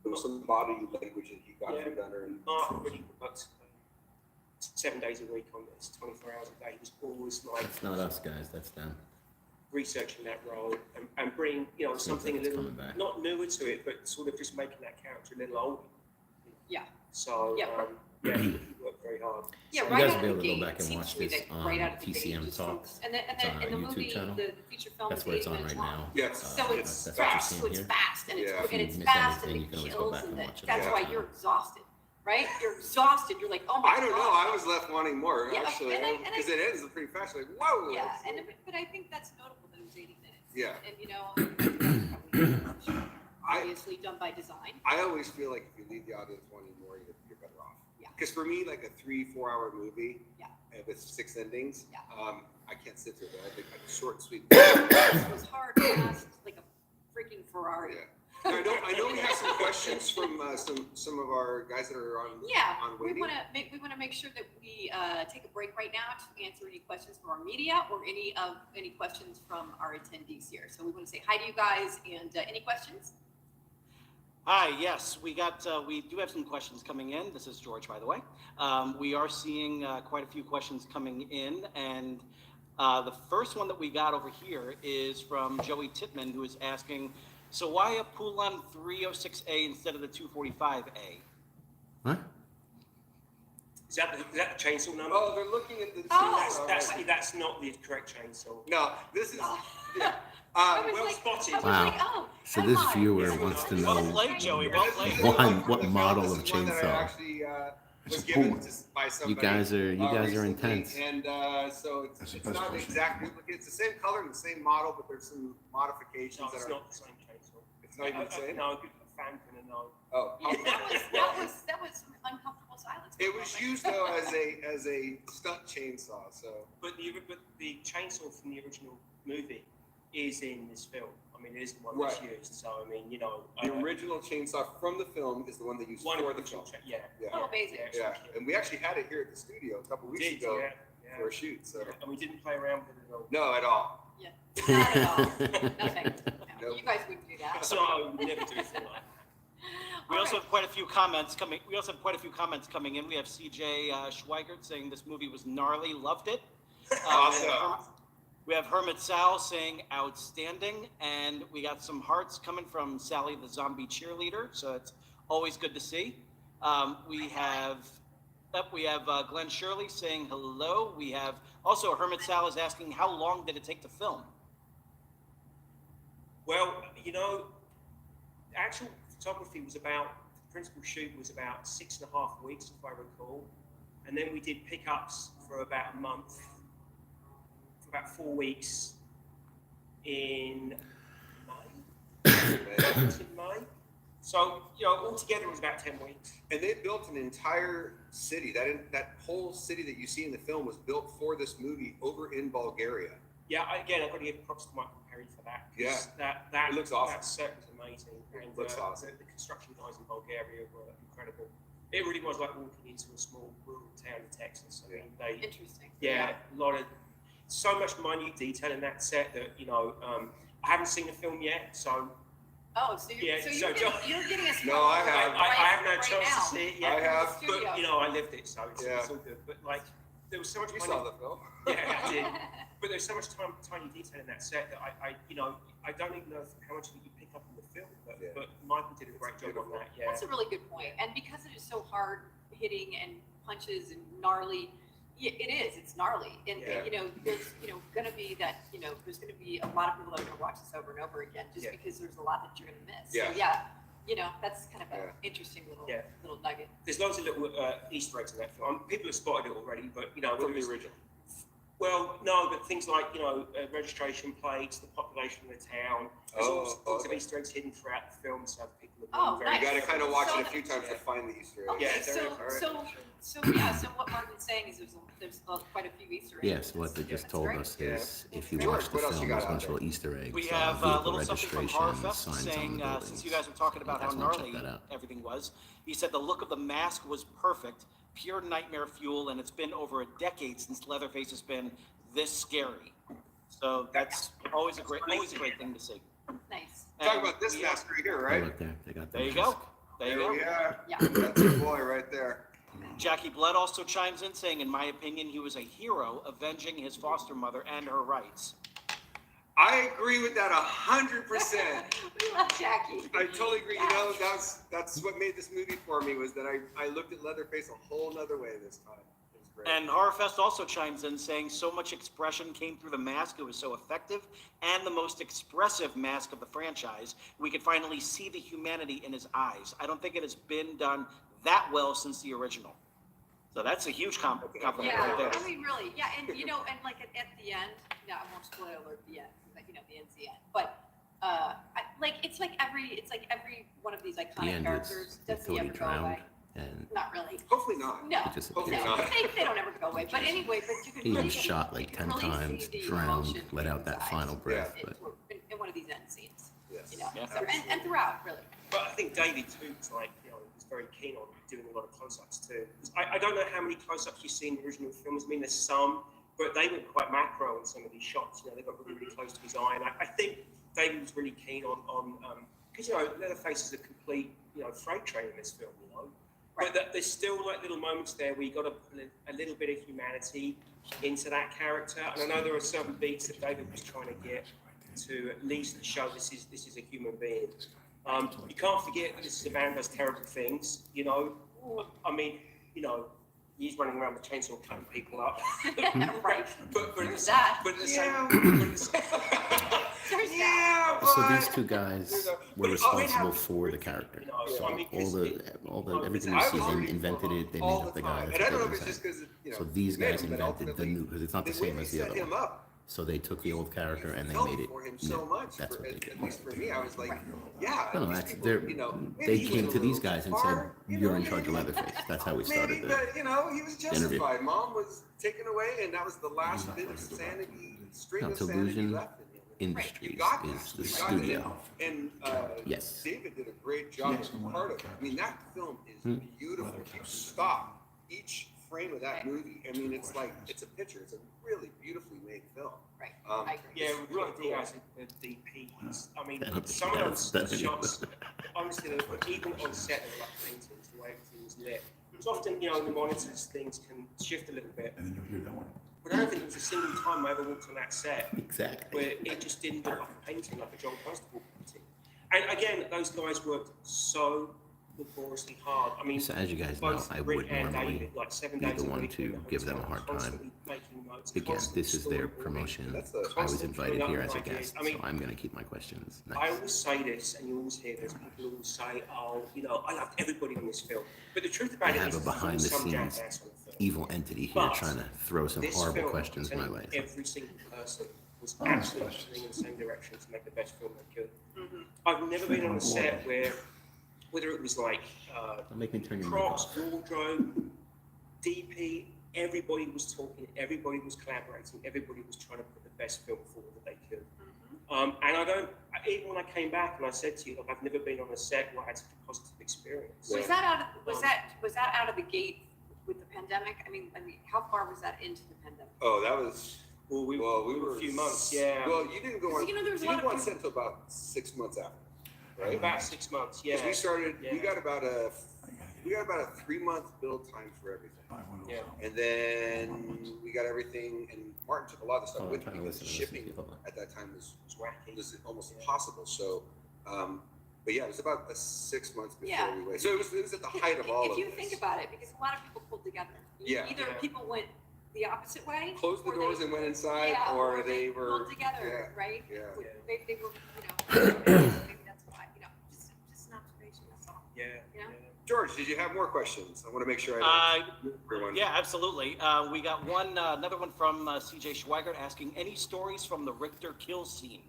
There was some body language that he got from Gunner. And Mark really worked 7 days a week on this, 24 hours a day. He was always like... It's not us, guys. That's them. Researching that role and bring, something a little, not newer to it, but sort of just making that character a little older. Yeah. So, he worked very hard. Yeah, you right guys out will of be the able to go gate, back and watch this on Tcmtalk. And then It's on our in the YouTube movie, channel. the feature film That's is where it's 8 on right minutes now. long. Yes. So it's that's what you're fast, seeing so it's here. fast, and Yeah. it's If you fast, miss and anything, it you can always go kills, back and and watch it. that's Yeah. why you're exhausted, right? You're exhausted. You're like, oh my God. I don't know. I was left wanting more, Yeah, actually, and I- because it ends pretty fast. Like, whoa. Yeah, but I think that's notable that it was 80 minutes. Yeah. And obviously done by design. I always feel like if you leave the audience wanting more, you're better off. Yeah. Because for me, like a 3-4 hour movie with 6 endings, Yeah. I can't sit through that. I think like short and sweet. It was hard fast, like a freaking Ferrari. Yeah. Now, I know we have some questions from some of our guys that are on. Yeah, on we waiting. want to make sure that we take a break right now to answer any questions from our media or any questions from our attendees here. So we want to say hi to you guys and any questions? Hi, yes, we do have some questions coming in. This is George, by the way. We are seeing quite a few questions coming in, and the first one that we got over here is from Joey Titman, who is asking, so why a Poulan 306A instead of the 245A? What? Is that the chainsaw number? Oh, they're looking at the. Oh. That's not the correct chainsaw. No, this is. Yeah. Well spotted. Wow. So this viewer wants to know Well played, Joey, well played. what model of This is one that I chainsaw. actually was given by somebody. You guys are recently, intense. And so it's not an exact duplicate. It's the same color and the same model, but there's some modifications No, that it's are. not the same chainsaw. It's not even the same. No, a fan can know. Oh. That was uncomfortable silence. It was used though as a stunt chainsaw. So. But the chainsaw from the original movie is in this film. I mean, it isn't one Right. that's used. So I mean, you know, The original chainsaw from the film is the one they used one for of the the film. yeah. Oh, amazing. Yeah, and we actually had it here at the studio a couple weeks Did, ago yeah. for a shoot. So And we didn't play around with it at all. no, at all. Yeah. Not at all. Nothing. No, Nope. you guys wouldn't do that. So I would never do anything like that. We All also right. have quite a few comments coming. We also have quite a few comments coming in. We have CJ Schweigert saying this movie was gnarly, loved it. Awesome. We have Hermit Sal saying outstanding, and we got some hearts coming from Sally the zombie cheerleader. So it's always good to see. We have Glenn Shirley saying hello. We have also Hermit Sal is asking how long did it take to film? Well, you know, actual photography was about, the principal shoot was about 6.5 weeks, if I recall. And then we did pickups for about a month, for about 4 weeks in May. In May. So, you know, altogether it was about 10 weeks. And they built an entire city. That whole city that you see in the film was built for this movie over in Bulgaria. Yeah, again, I've got to give props to Michael Perry for that. 'Cause Yeah. that It looks awesome. That set was amazing. And Looks awesome. The construction guys in Bulgaria were incredible. It really was like walking into a small rural town in Texas. I mean, they, Interesting. yeah, a lot of, so much minute detail in that set that, you know, I haven't seen the film yet, so Oh, so you're, Yeah, so so you're getting us. No, I have. I haven't had a chance to see it I yet. have. But, you know, I lived it, so Yeah. it's all good. But, like, there was so much You money. saw the film. Yeah, I did. But there's so much tiny detail in that set that I you know, I don't even know how much of it you pick up in the film, Yeah. but Michael did a great job on that. Yeah. That's a really good point. And because it is so hard hitting and punches and gnarly, it is. It's gnarly. And, Yeah. you know, there's, you know, going to be that, you know, there's going to be a lot of people that are going to watch this over and over again just Yeah. because there's a lot that you're going to miss. Yeah. So, yeah, you know, that's kind of an Yeah. interesting little Yeah. little nugget. There's loads of little Easter eggs in that film. People have spotted it already, but, you know, From whether the it's- original. Well, no, but things like, you know, registration plates, the population of the town. There's all sorts of Easter eggs hidden throughout the film, so people have been Oh, very nice. You got to kind of watch So- it a few times to find the Easter eggs. Okay, Yeah, so, all right. so what Martin's saying is there's quite a few Easter eggs. Yes, what they just That's told great. us is if you George, watch the what else you film, got there's a out bunch of there? little Easter eggs, We have a vehicle little something from registration, Horrorfest signs on the saying, buildings. since you guys were talking about how You guys wanna check gnarly that out. everything was, he said the look of the mask was perfect, pure nightmare fuel, and it's been over a decade since Leatherface has been this scary. So that's always a great thing to see. Nice. Talk And about this we- mask right here, Oh, right? look there, they got the There you mask. go. There you There go. we are. Yeah. That's your boy right there. Jackie Blood also chimes in saying, in my opinion, he was a hero avenging his foster mother and her rights. I agree with that 100%. We love Jackie. I totally agree. You know, that's what made this movie for me was that I looked at Leatherface a whole nother way this time. It was great. And Horrorfest also chimes in saying, so much expression came through the mask. It was so effective and the most expressive mask of the franchise. We could finally see the humanity in his eyes. I don't think it has been done that well since the original. So that's a huge compliment Yeah, right there. I mean, really, yeah, and you know, and like at the end, no, I won't spoil alert the end, because you know the end's the end. But it's like every one of these The iconic end characters. is Does he totally ever go drowned, away? and Not really. Hopefully not. No, It just Hopefully appears. no, not. they don't ever go away. But anyway, but you can he really was shot like you 10 can really times, see the drowned, emotion let in out his that eyes. final breath. But in one of these end scenes, Yes. you know. Yeah. So, and throughout, really. But I think David too was like, you know, was very keen on doing a lot of close-ups too. I don't know how many close-ups you see in the original films. I mean, there's some, but they were quite macro in some of these shots. You know, they got really, really close to his eye, and I think David was really keen on because you know, Leatherface is a complete, you know, freight train in this film. You know, Right. but there's still like little moments there where you got to put a little bit of humanity into that character. And I know there are certain beats that David was trying to get to at least show this is a human being. You can't forget that this is a man who does terrible things, you know. I mean, you know, he's running around with a chainsaw cutting people up. Right. But at the There's same, that. but at the same, There's that. so these two guys were responsible for the character. So all the everything you see, they invented it. They made All up the the guy. time. That's And I what don't know they if it's were just saying. because, you know, So these guys made him, but invented the ultimately, new, because it's not the the way same they as the set other him one. up, So they took the old character and they felt made it. for him so much. That's For, what they did. at least for me, I was like, yeah. No, these that's people, they're, you know, maybe they he came was to a these little guys and far, said, you "You're know, in charge of Leatherface." That's how we started maybe, the but you know, he was interview. justified. Mom was taken away, and that was the last bit of sanity, string No, of sanity delusion. left in him. Industries got is the that. You got it. studio. And Yes. David did a great job Yes, as the one part on of it. the I mean, that film is Hmm. beautiful. You stop each frame of that movie. I mean, it's like, it's a picture. It's a really beautifully made film. Right. Um, I agree. Yeah, It's we've got really the cool. DPs. I mean, I don't think some of that's those done shots, anymore. honestly, even on set, they were like paintings, the way everything was lit. Because often, you know, the monitors, things can shift a little bit. And then you'll hear that one. But I don't think there was a single time I ever walked on that set Exactly. where it just didn't look like a painting, like a John Constable painting. And again, those guys worked so laboriously hard. I mean, So as you guys know, both I Rick would and normally David, like 7 be days the a one week to in the give them a hotel, hard time. constantly making notes, Again, constantly this is their storyboarding. promotion. That's the- I was constantly invited coming here up as a with ideas. guest, I mean, so I'm going to keep my questions I nice. always say this, and you always hear this, people always say, oh, you know, I loved everybody in this film. But the truth I about it have is a there's always some behind-the-scenes jackass on the film. evil entity here But trying to throw some This horrible film, questions my and way. every single person was Oh, absolutely questions. pulling in the same direction to make the best film they could. Mhm. I've never been on a set where, whether it was like Don't make me turn your mic props, off. wardrobe, DP, everybody was talking, everybody was collaborating, everybody was trying to put the best film forward that they could. And I don't, even when I came back and I said to you, look, I've never been on a set where I had such a positive experience. Was that out of, was that out of the gate with the pandemic? I mean, how far was that into the pandemic? Oh, that was, Well, we were a few months, yeah. Well, you didn't go on, You know, there was a you lot didn't go of on set until about 6 months after, right? About 6 months, yeah. Because we started, we Yeah. got about a 3-month build time for everything. Yeah. And then we got everything, and Martin took a lot of the stuff Oh, I'm with trying to because listen to this. shipping Hold on. at that time was wacky. almost impossible. So, but yeah, it was about 6 months before Yeah. we went. So it was at the height of all of If this. you think about it, because a lot of people pulled together. Yeah. Either Yeah. people went the opposite way. Closed the or doors they- and went inside, yeah, or they were pulled together, right? Yeah. They were, maybe that's why, just an observation, that's all. Yeah. You know? George, did you have more questions? I want to make sure I everyone. Yeah, absolutely. We got one, another one from CJ Schweigert asking, any stories from the Richter kill scene?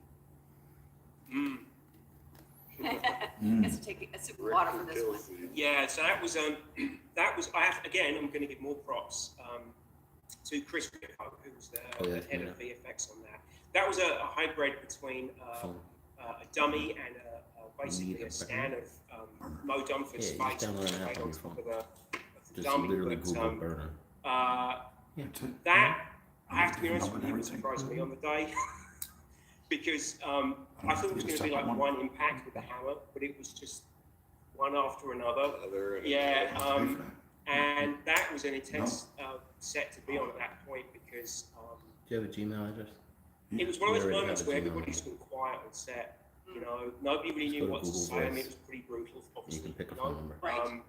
Has to take a sip of water for this one. Yeah, so that was I have again. I'm going to give more props to Chris Ricco, who was the head of VFX on that. That was a hybrid between a dummy and basically a scan of Mo Dunford's Yeah, face just download an right app on on your top phone. of the Just dummy. literally But, Google burner. that I have to be honest with you, it surprised me on the day because I thought it was going to be like one impact with the hammer, but it was just one after another. Yeah, and that was an intense set to be on at that point because Do you have a Gmail address? it was one of those We already moments have a where Gmail everybody's address. gone quiet on set. You know, nobody really Just knew go to what to Google say. I mean, Voice. it was pretty brutal, You obviously. can pick a you phone know. number. Right.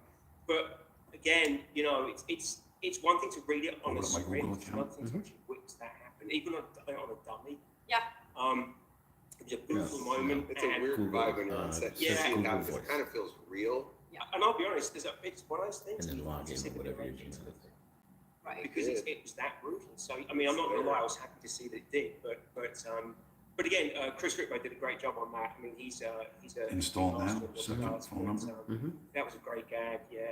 But again, you know, it's one thing to read it on a Open up my screen. Google It's account. another thing to actually witness that happen, even on a dummy. Yeah. It was a brutal Yes. moment. It's a and- weird Google, vibe when you're on set. You yeah. see it Google happen, 'cause Voice. it kind of feels real. And I'll be honest, it's one of those things. And then you log in just or whatever your sit Gmail there is. Right. because it was that brutal. So I mean, I'm not gonna lie, I was happy to see that it did, but again, Chris Ricco did a great job on that. I mean, he's a Install now, master of the second arts, phone but, number. that was a great gag. Yeah.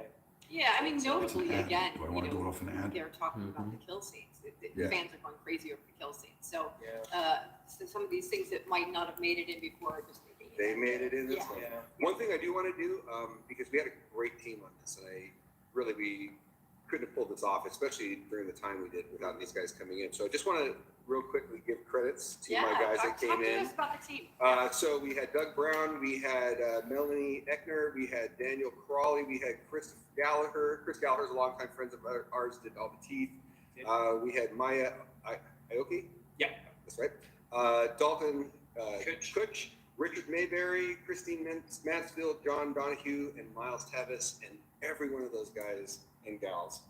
Yeah, I mean, notably, ad. again, Do I want to do it off an ad? they're talking about the kill scenes. The Yeah. fans are going crazy over the kill scenes. So, Yeah. so some of these things that might not have made it in before are just making it. They made it in this Yeah. one. Yeah. One thing I do want to do, because we had a great team on this, and we couldn't have pulled this off, especially during the time we did without these guys coming in. So I just want to real quickly give credits to my guys that talk came to in. us about the team. So we had Doug Brown, we had Melanie Eckner, we had Daniel Crawley, we had Chris Gallagher. Chris Gallagher's a longtime friend of ours, did all the teeth. We had Maya Aoki. Yeah. That's right. Dalton Kutch, Richard Mayberry, Christine Mansfield, John Donahue, and Miles Tevis, and every one of those guys and gals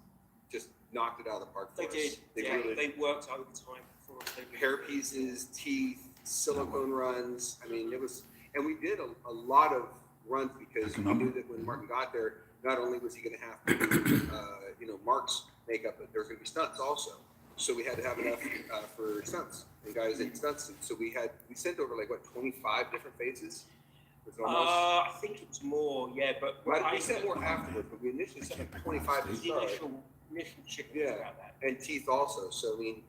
just knocked it out of the park for They us. did. They Yeah, really they worked overtime for us. They really hair did. pieces, teeth, silicone runs. I mean, it was, and we did a lot of runs because we knew that when Martin got there, not only was he going to have to do, Mark's makeup, but there was going to be stunts also. So we had to have enough for stunts and guys in stunts. And so we sent over 25 different faces. It was almost, I think it was more, yeah, but we sent more afterwards, but we initially sent 25 to the start. initial chicken Yeah. about that. And teeth also. So I mean,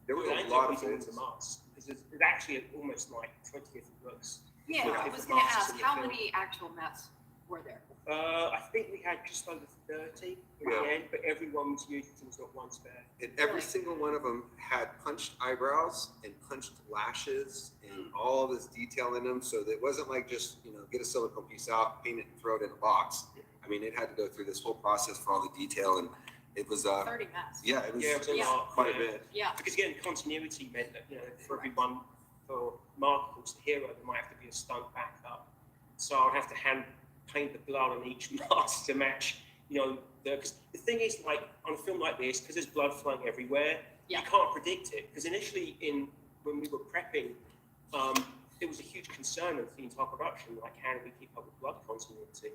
There was Well, a and lot of everything fans. was a mask because there's actually almost like 20 different looks. Yeah, with I different was gonna masks ask, in the how film. many actual masks were there? I think we had just over 30 at Yeah. the end, but everyone was used. There was not one spare. And every Really? single one of them had punched eyebrows and punched lashes and all this detail in them. So that it wasn't like just, get a silicone piece out, paint it and throw it in a box. I mean, it had to go through this whole process for all the detail, and it was, 30 masks. yeah, it was, Yeah, it was a Yeah. lot. quite a yeah. bit. Yeah, Because again, continuity meant that, for everyone, for Mark, of course, the hero, there might have to be a stunt backup. So I'd have to hand paint the blood on each mask to match, because the thing is, like, on a film like this, because there's blood flowing everywhere, Yeah. you can't predict it. Because initially, when we were prepping, it was a huge concern of the entire production, like, how do we keep up with blood continuity?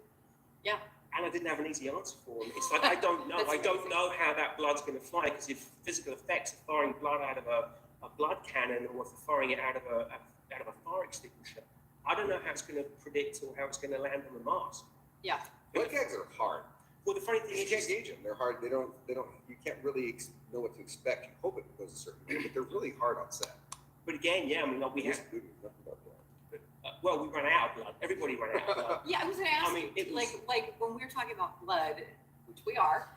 yeah. And I didn't have an easy answer for them. It's like, I don't know. That's I don't amazing. know how that blood's going to fly, because if physical effects are firing blood out of a blood cannon, or if they're firing it out of a fire extinguisher, I don't know how it's going to predict or how it's going to land on the mask. Yeah. Blood gags are hard. Well, the funny thing You is, can't gauge them. They're hard. They don't, you can't really know what to expect. You hope it goes a certain way, but they're really hard on set. but again, yeah, I mean, like, we had, This movie is nothing but blood. well, we ran out of blood. Everybody ran out of blood. Yeah, I was gonna ask, I mean, it was- like when we were talking about blood, which we are,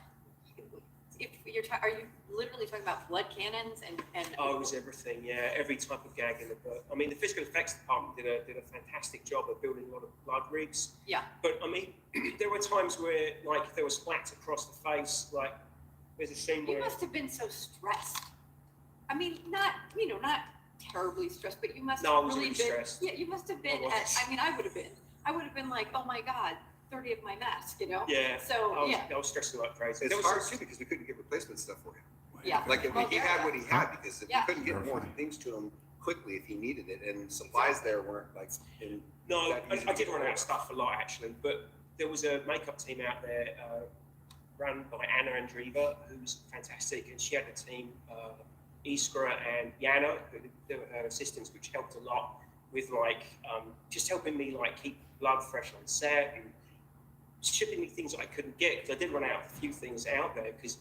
if are you literally talking about blood cannons and? Oh, it was everything, yeah, every type of gag in the book. I mean, the physical effects department did a fantastic job of building a lot of blood rigs. Yeah. But I mean, there were times where, like, if there was splats across the face, like, there's a scene You where. must have been so stressed. I mean, not terribly stressed, but you must No, I have was really really been. stressed. Yeah, you must have been. I was. I mean, I would have been like, oh my God, 30 of my mask, Yeah. So I was stressing like crazy. It's There was hard some- too because we couldn't get replacement stuff for him. Yeah. Like if Well, he yeah. had what he had, because if Yeah. we couldn't get more Verifying. things to him quickly if he needed it, and supplies there weren't like. No, that easy I to did get run out hold of stuff a lot actually, but there was a makeup team out there run by Anna Andreeva, who's fantastic, and she had a team, Iskra and Yana, who were her assistants, which helped a lot with just helping me keep blood fresh on set and shipping me things that I couldn't get, because I did run out of a few things out there, because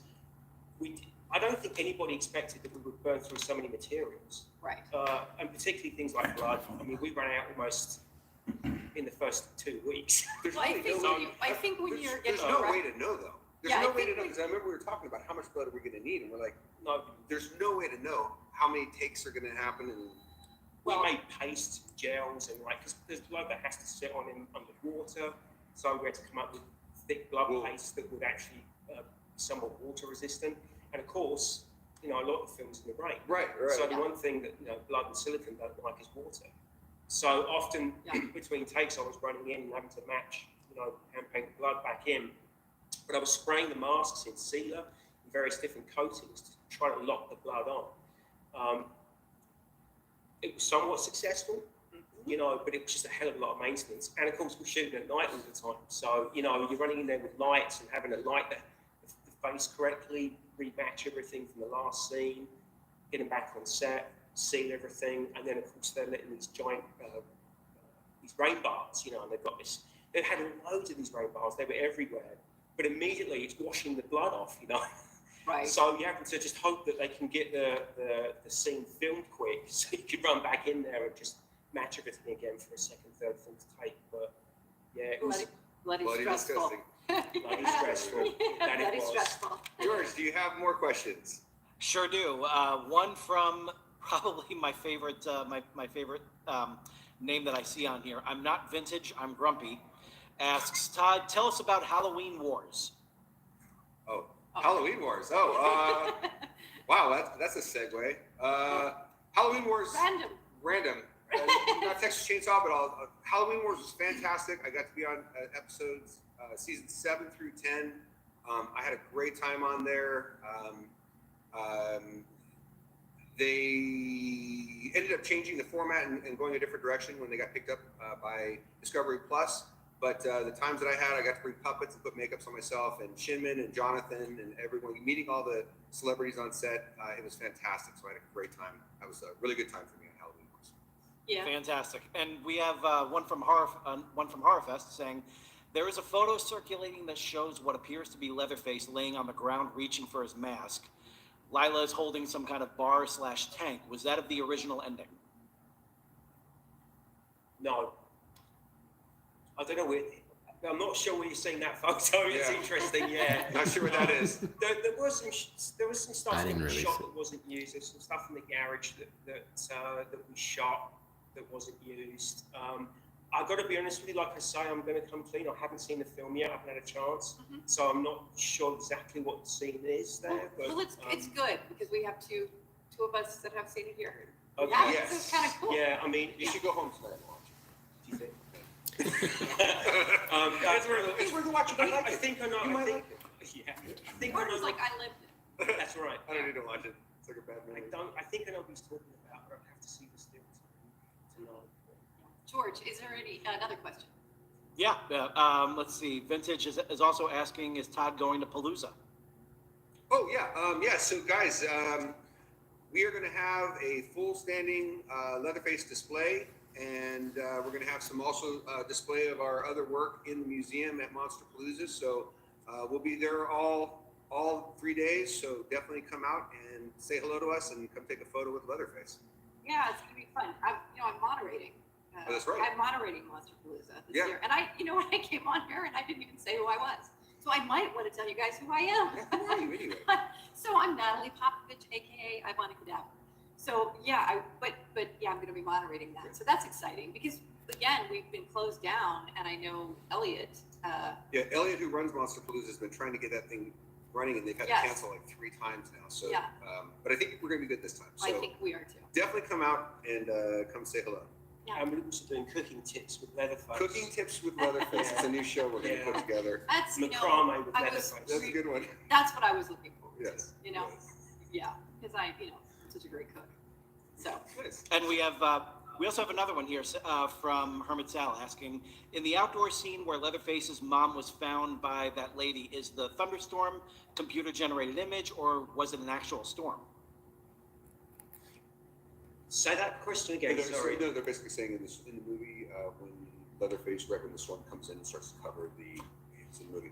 I don't think anybody expected that we would burn through so many materials. right. And particularly things like blood. I mean, we ran out almost in the first 2 weeks. There's Well, I really think no- when you're There's getting no a way to know though. There's Yeah, no I way to think know, we- because I remember we were talking about how much blood are we gonna need, and we're like, No, there's no way to know how many takes are gonna happen, and we Well- made paste, gels, and because there's blood that has to sit on in underwater, so we had to come up with thick blood Well- paste that would actually be somewhat water resistant. And of course, a lot of films in the brain. right. So the Yeah. one thing that blood and silicone don't like is water. So often Yeah. between takes, I was running in and having to match, hand paint the blood back in. But I was spraying the masks in sealer and various different coatings to try to lock the blood on. It was somewhat successful, but it was just a hell of a lot of maintenance. And of course, we're shooting at night all the time. So, you're running in there with lights and having to light the face correctly, rematch everything from the last scene, get them back on set, seal everything. And then, of course, they're letting these giant, these rain bars, and they've got this, they've had loads of these rain bars, they were everywhere. But immediately it's washing the blood off, right. So you have to just hope that they can get the scene filmed quick, so you can run back in there and just match everything again for a second, third, fourth take. But yeah, it was bloody Bloody stressful. disgusting. bloody stressful. That it Bloody was. stressful. George, do you have more questions? Sure do. One from probably my favorite, my favorite name that I see on here. I'm not vintage. I'm grumpy. Asks Todd, tell us about Halloween Wars. Oh, Halloween Wars. Oh, wow, that's a segue. Halloween Wars. Random. Not Texas Chainsaw, but Halloween Wars was fantastic. I got to be on episodes season 7 through 10. I had a great time on there. They ended up changing the format and going a different direction when they got picked up by Discovery Plus. But the times that I had, I got to bring puppets and put makeups on myself, and Shinman and Jonathan and everyone, meeting all the celebrities on set. It was fantastic. So I had a great time. That was a really good time for me on Halloween Wars. Yeah. Fantastic. And we have one from Horrorfest saying, there is a photo circulating that shows what appears to be Leatherface laying on the ground reaching for his mask. Lila is holding some kind of bar/tank. Was that of the original ending? No. I don't know where, I'm not sure where you're seeing that photo. It's interesting, yeah. Not sure what that is. There was some stuff I that didn't we release shot it. that wasn't used. There's some stuff in the garage that we shot that wasn't used. I got to be honest with you. Like I say, I'm going to come clean. I haven't seen the film yet. I haven't had a chance, so I'm not sure exactly what the scene is there. Well, it's good because we have two of us that have seen it here. Okay. Yeah, Yes. this is kind of cool. Yeah, I mean, You should go home tonight and watch. do you think? It's worth watching. I think I know. You might I think, like yeah. I think I Mark know. was like, I lived it. That's right. I don't need to watch it. It's like a bad movie. I think I know what he's talking about, but I have to see the still to know. George, is there another question? Yeah. Let's see. Vintage is also asking, is Todd going to Palooza? Oh yeah, so guys, we are going to have a full standing Leatherface display, and we're going to have some also display of our other work in the museum at Monsterpalooza. So we'll be there all 3 days. So definitely come out and say hello to us and come take a photo with Leatherface. Yeah, it's gonna be fun. I'm moderating. Oh, that's right. I'm moderating Monsterpalooza this Yeah. year, and when I came on here and I didn't even say who I was, so I might want to tell you guys who I am. Who are you anyway? So I'm Natalie Popovich, aka Ivonna Cadaver. So yeah, but yeah, I'm going to be moderating that. So that's exciting because again, we've been closed down, and I know Elliot. Yeah, Elliot, who runs Monsterpalooza, has been trying to get that thing running, and they've had Yes. to cancel like 3 times now. So, Yeah. But I think we're going to be good this time. So I think we are too. definitely come out and come say hello. Yeah. And we're also doing cooking tips with Leatherface. Cooking tips with Leatherface. It's a new show we're going to put together. That's Macrame with I Leatherface. That's a good one. That's what I was looking for. Yes. Yeah, because I'm such a great cook. So Nice. And we also have another one here from Hermit Sal asking, in the outdoor scene where Leatherface's mom was found by that lady, is the thunderstorm computer-generated image, or was it an actual storm? Say that question again. Sorry. They're basically saying in the movie when Leatherface, right when the storm comes in and starts to cover it's in the movie.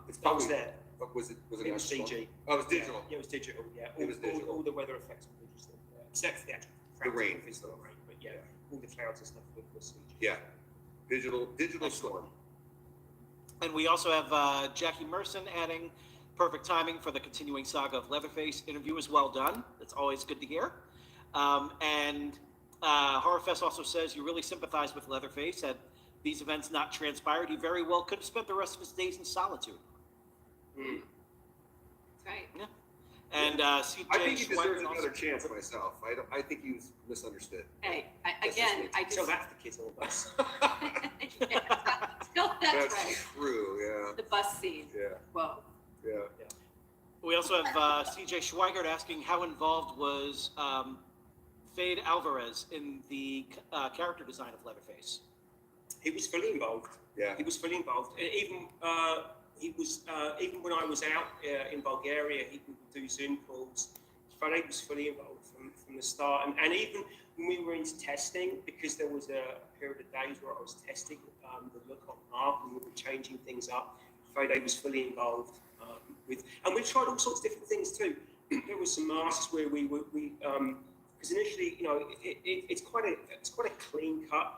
It's That probably was there. Was it It was actual CG. storm? Oh, it was digital. Yeah, it was digital. Yeah, It was digital. All the weather effects were digital, except for the actual The rain. physical rain. But yeah, all the clouds and stuff were CG. Yeah, digital storm. And we also have Jackie Merson adding, perfect timing for the continuing saga of Leatherface. Interview is well done. That's always good to hear. And Horrorfest also says you really sympathize with Leatherface. Had these events not transpired, he very well could have spent the rest of his days in solitude. that's right. Yeah. And CJ I think he deserves Schweiger also- another chance myself. I think he was misunderstood. Hey, I just So that's the kids on the bus. Still, that's right. True. Yeah. The bus scene. Yeah. Whoa. Yeah. We also have CJ Schweigert asking how involved was Fade Alvarez in the character design of Leatherface. He was fully involved. Yeah. He was fully involved. Even even when I was out in Bulgaria, he would do Zoom calls. Fade was fully involved from the start, and even when we were into testing, because there was a period of days where I was testing the look on Mark and we were changing things up. Fade was fully involved and we tried all sorts of different things too. There was some masks where we because initially, it's quite a clean cut,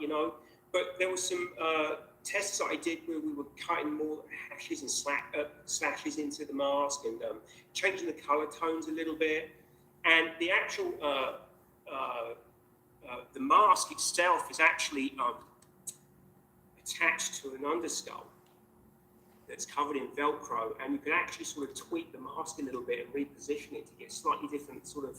but there was some tests that I did where we were cutting more hashes and slashes into the mask and changing the color tones a little bit, and the actual the mask itself is actually attached to an underskull that's covered in Velcro, and you can actually sort of tweak the mask a little bit and reposition it to get slightly different sort of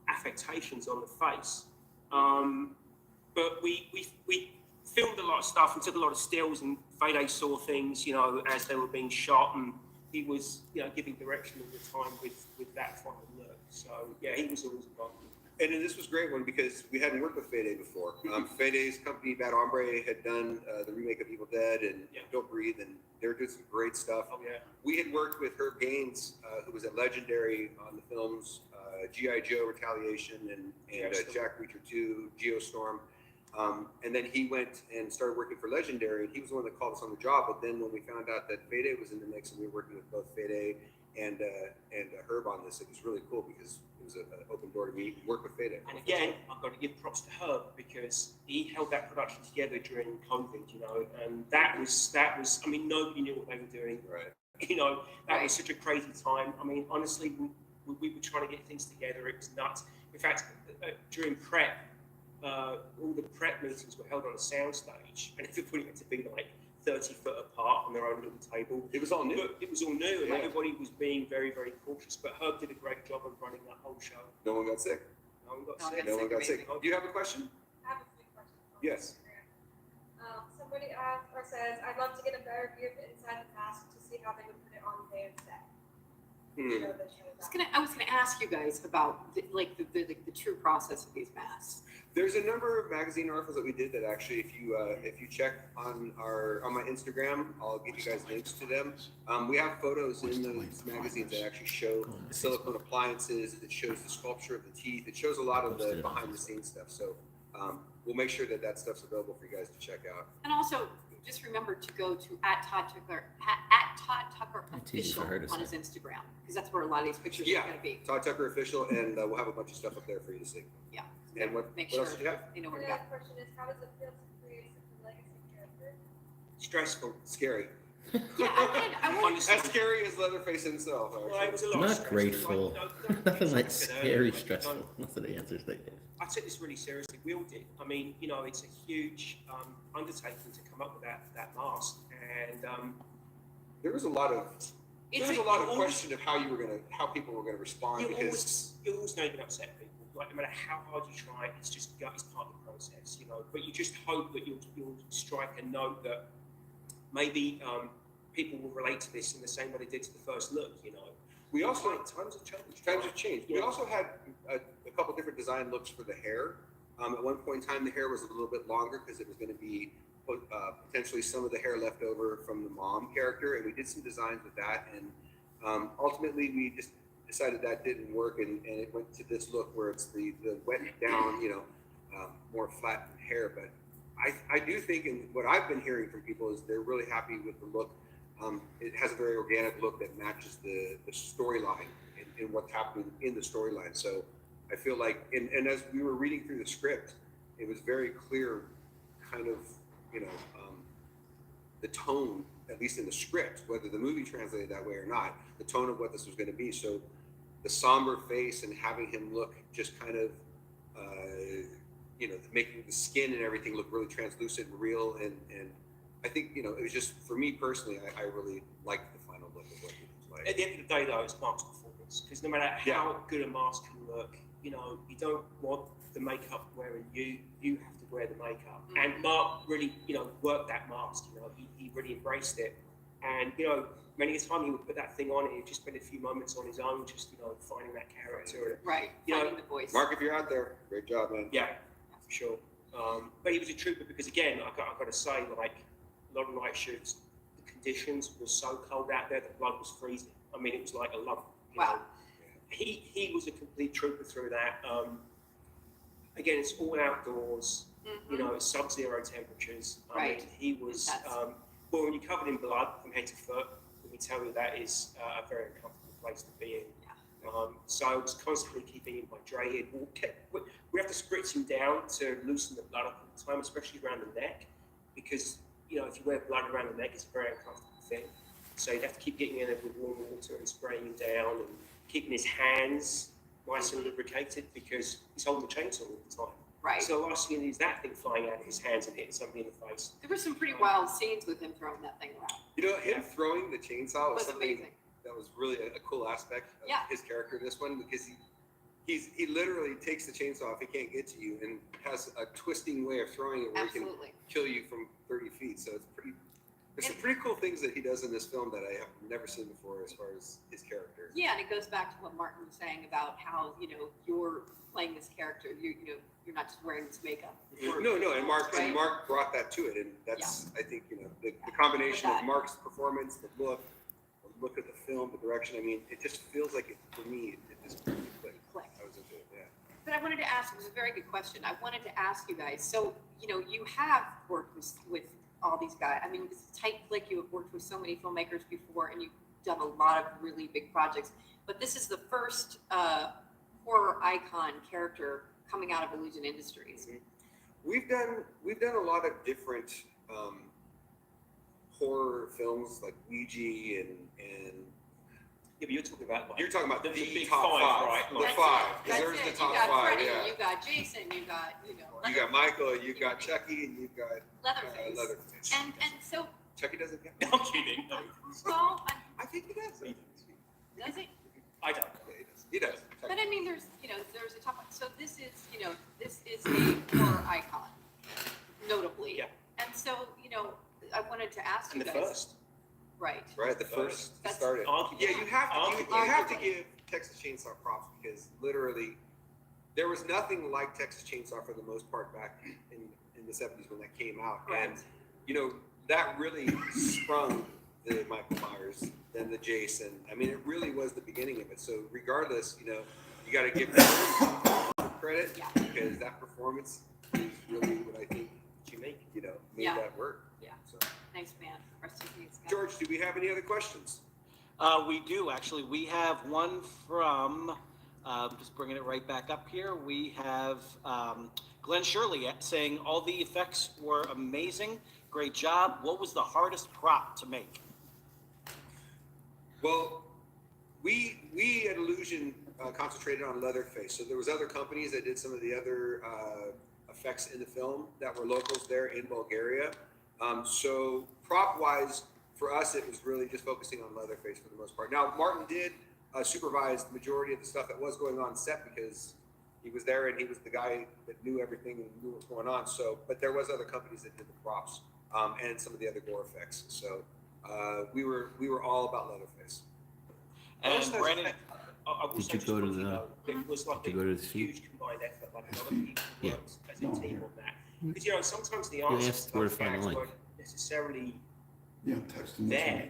affectations on the face. But we filmed a lot of stuff and took a lot of stills, and Fede saw things, as they were being shot, and he was, giving direction all the time with that final look. So yeah, he was always involved. And then this was a great one because we hadn't worked with Fede before. Fede's company, Bad Hombre, had done the remake of Evil Dead and Don't Breathe, and they were doing some great stuff. Oh yeah. We had worked with Herb Gaines, who was at Legendary on the films G.I. Joe Retaliation and Jack Reacher 2, Geostorm. And then he went and started working for Legendary, and he was the one that called us on the job. But then when we found out that Fede was in the mix, and we were working with both Fede and Herb on this. It was really cool because it was an open door to me, work with Fede. And again, I've got to give props to Herb because he held that production together during COVID, you know, and that was, I mean, nobody knew what they were doing. Right. You know, that was such a crazy time. I mean, honestly, we were trying to get things together. It was nuts. In fact, during prep, all the prep meetings were held on a sound stage, and everybody had to be like 30 foot apart on their own little table. It was all new. It was all new, and everybody was being very, very cautious. But Herb did a great job of running that whole show. No one got sick. No one got No one sick. No one got sick. Do you have a question? I have a few questions. Yes. Somebody asked or says, I'd love to get a better view of inside the mask to see how they would put it on their set. Show the show I was gonna ask you guys about the true process of these masks. There's a number of magazine articles that we did that actually, if you check on my Instagram, I'll give you guys links to them. We have photos in those magazines that actually show the silicone appliances. It shows the sculpture of the teeth. It shows a lot of the behind the scenes stuff. So we'll make sure that stuff's available for you guys to check out. And also, just remember to go to @Todd Tucker official on his Instagram, because that's where a lot of these pictures are going to be. Todd Tucker official, and we'll have a bunch of stuff up there for you to see. Yeah. And what else did you have? You know where The to go. other question is, how does it feel to create such a legacy character? Stressful. Scary. Yeah, I want As scary as Leatherface himself. Well, it was a lot of Not stress. grateful. Like, Nothing like I said scary, earlier, stressful. don't- Most of the answers they gave. I took this really seriously. We all did. I mean, you know, it's a huge undertaking to come up with that mask, and There was a lot of question of how people were gonna respond because you're always going to upset people. Like no matter how hard you try, it's part of the process, you know. But you just hope that you'll strike a note that maybe people will relate to this in the same way they did to the first look, you know. we also Times have changed. times have changed. We Yeah. also had a couple different design looks for the hair. At one point in time, the hair was a little bit longer because it was going to be potentially some of the hair left over from the mom character, and we did some designs with that. And ultimately, we just decided that didn't work, and it went to this look where it's the wet down, you know, more flat hair. But I do think, and what I've been hearing from people is they're really happy with the look. It has a very organic look that matches the storyline and what's happening in the storyline. So I feel like, and as we were reading through the script, it was very clear, kind of, you know, the tone, at least in the script, whether the movie translated that way or not, the tone of what this was going to be. So the somber face and having him look just kind of, you know, making the skin and everything look really translucent and real. And I think, you know, it was just, for me personally, I really liked the final look of what he was like. At the end of the day, though, it's Mark's performance. Because no matter how good a mask can look, you know, you don't want the makeup wearing you. You have to wear the makeup. Mm-hmm. And Mark really, you know, worked that mask. You know, he really embraced it. And, you know, many a time he would put that thing on and he'd just spend a few moments on his own, just, you know, finding that character. Right, you finding know, the voice. Mark, if you're out there, great job, man. Yeah, for sure. But he was a trooper because, again, I've got to say, like, a lot of night shoots, the conditions were so cold out there, the blood was freezing. I mean, it was like a lump. Wow. He was a complete trooper through that. Again, it's all outdoors. Mm-hmm. You know, it's sub-zero temperatures. I mean, he was, Intense. well, when you're covered in blood from head to foot, let me tell you, that is a very uncomfortable place to be in. So I was constantly keeping him hydrated. We have to spritz him down to loosen the blood up all the time, especially around the neck, because, you know, if you wear blood around the neck, it's a very uncomfortable thing. So you have to keep getting in there with warm water and spraying him down and keeping his hands nice and lubricated because he's holding the chainsaw all the time. Right. So the last thing is that thing flying out of his hands and hitting somebody in the face. There were some pretty wild scenes with him throwing that thing around. You know, him throwing the chainsaw was Was something amazing. that was really a cool aspect of Yeah. his character in this one, because he literally takes the chainsaw if he can't get to you and has a twisting way of throwing it where Absolutely. he can kill you from 30 feet. So it's pretty. There's some pretty cool things that he does in this film that I have never seen before as far as his character. Yeah, and it goes back to what Martin was saying about how, you know, you're playing this character. You know, you're not just wearing this makeup. No, and Mark Right. brought that to it, and that's I think, you know, the combination of Mark's performance, the look of the film, the direction. I mean, it just feels like for me, it just clicked. I was into it, yeah. But I wanted to ask, it was a very good question. I wanted to ask you guys, so, you know, you have worked with all these guys. I mean, it's a tight clique. You have worked with so many filmmakers before, and you done a lot of really big projects, but this is the first horror icon character coming out of Illusion Industries. We've done a lot of different horror films like Ouija and Yeah, but you're talking about like, you're talking about the big top five, right? the Like, five. That's There's it. the You top got five. Freddy, Yeah. you got Jason, you got You got Michael, you got Chucky, and you got Leatherface. Leatherface. And so, Chucky doesn't count. No, I'm kidding. No. well, I think he does. does it? I don't. Yeah, he does. He does. But I mean, there's a top one. So this is a horror icon, notably. Yeah. And so, I wanted to ask And you the guys. first. Right. Right, the first That's- started. Arguably. Yeah, you have to Arguably. give Texas Chainsaw props because literally there was nothing like Texas Chainsaw for the most part back in the 70s when that came out. Right. And that really sprung the Michael Myers, then the Jason. I mean, it really was the beginning of it. So regardless, you got to give them credit Yeah. because that performance is really what I think made Yeah. that work. Yeah. So, Thanks, man. Rest in peace, guys. George, do we have any other questions? We do, actually. We have one from, just bringing it right back up here. We have Glenn Shirley saying, all the effects were amazing. Great job. What was the hardest prop to make? Well, we at Illusion concentrated on Leatherface. So there was other companies that did some of the other effects in the film that were locals there in Bulgaria. So prop-wise, for us, it was really just focusing on Leatherface for the most part. Now, Martin did supervise the majority of the stuff that was going on set because he was there and he was the guy that knew everything and knew what was going on. So, but there was other companies that did the props and some of the other gore effects. So we were all about Leatherface. And Brandon, Did you go to the? It was like Did you go to the huge seat? combined effort, like a lot of people Yeah. worked as a team on that. Because sometimes the answers asked to where those to find the gags link. weren't necessarily Yeah, text them. there.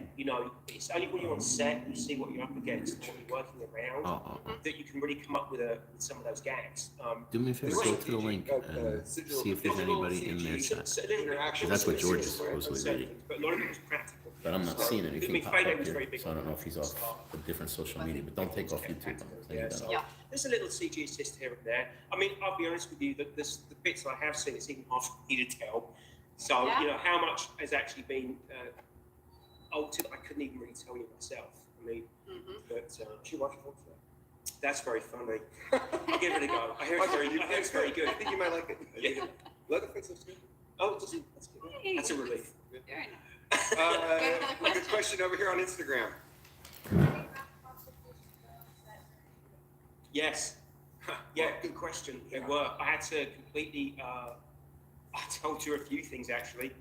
It's only when you're on set and you see what you're up against and what you're working around that you can really come up with some of those gags. Do me a favor, go to the link and see if there's anybody in their chat. Interaction. That's what George is supposedly reading. But a lot of it was practical. But I'm not So, seeing I anything mean, pop Friday up was very here, big so I don't know if he's off a different social media, but don't take off YouTube. I'm saying Yeah, that. so Yeah. there's a little CG assist here and there. I mean, I'll be honest with you, the bits that I have seen, it's even hard for me to tell. So, Yeah. how much has actually been altered, I couldn't even really tell you myself. I mean, but she watched it. That's very funny. I'll give it a go. I hear it's very good. I think you might like it. Yeah. Leatherface looks good. Oh, does it? That's good. Hey. That's a relief. Very nice. Another question. question over here on Instagram. Yes. Yeah, good question. They were. I had to completely, I told you a few things actually.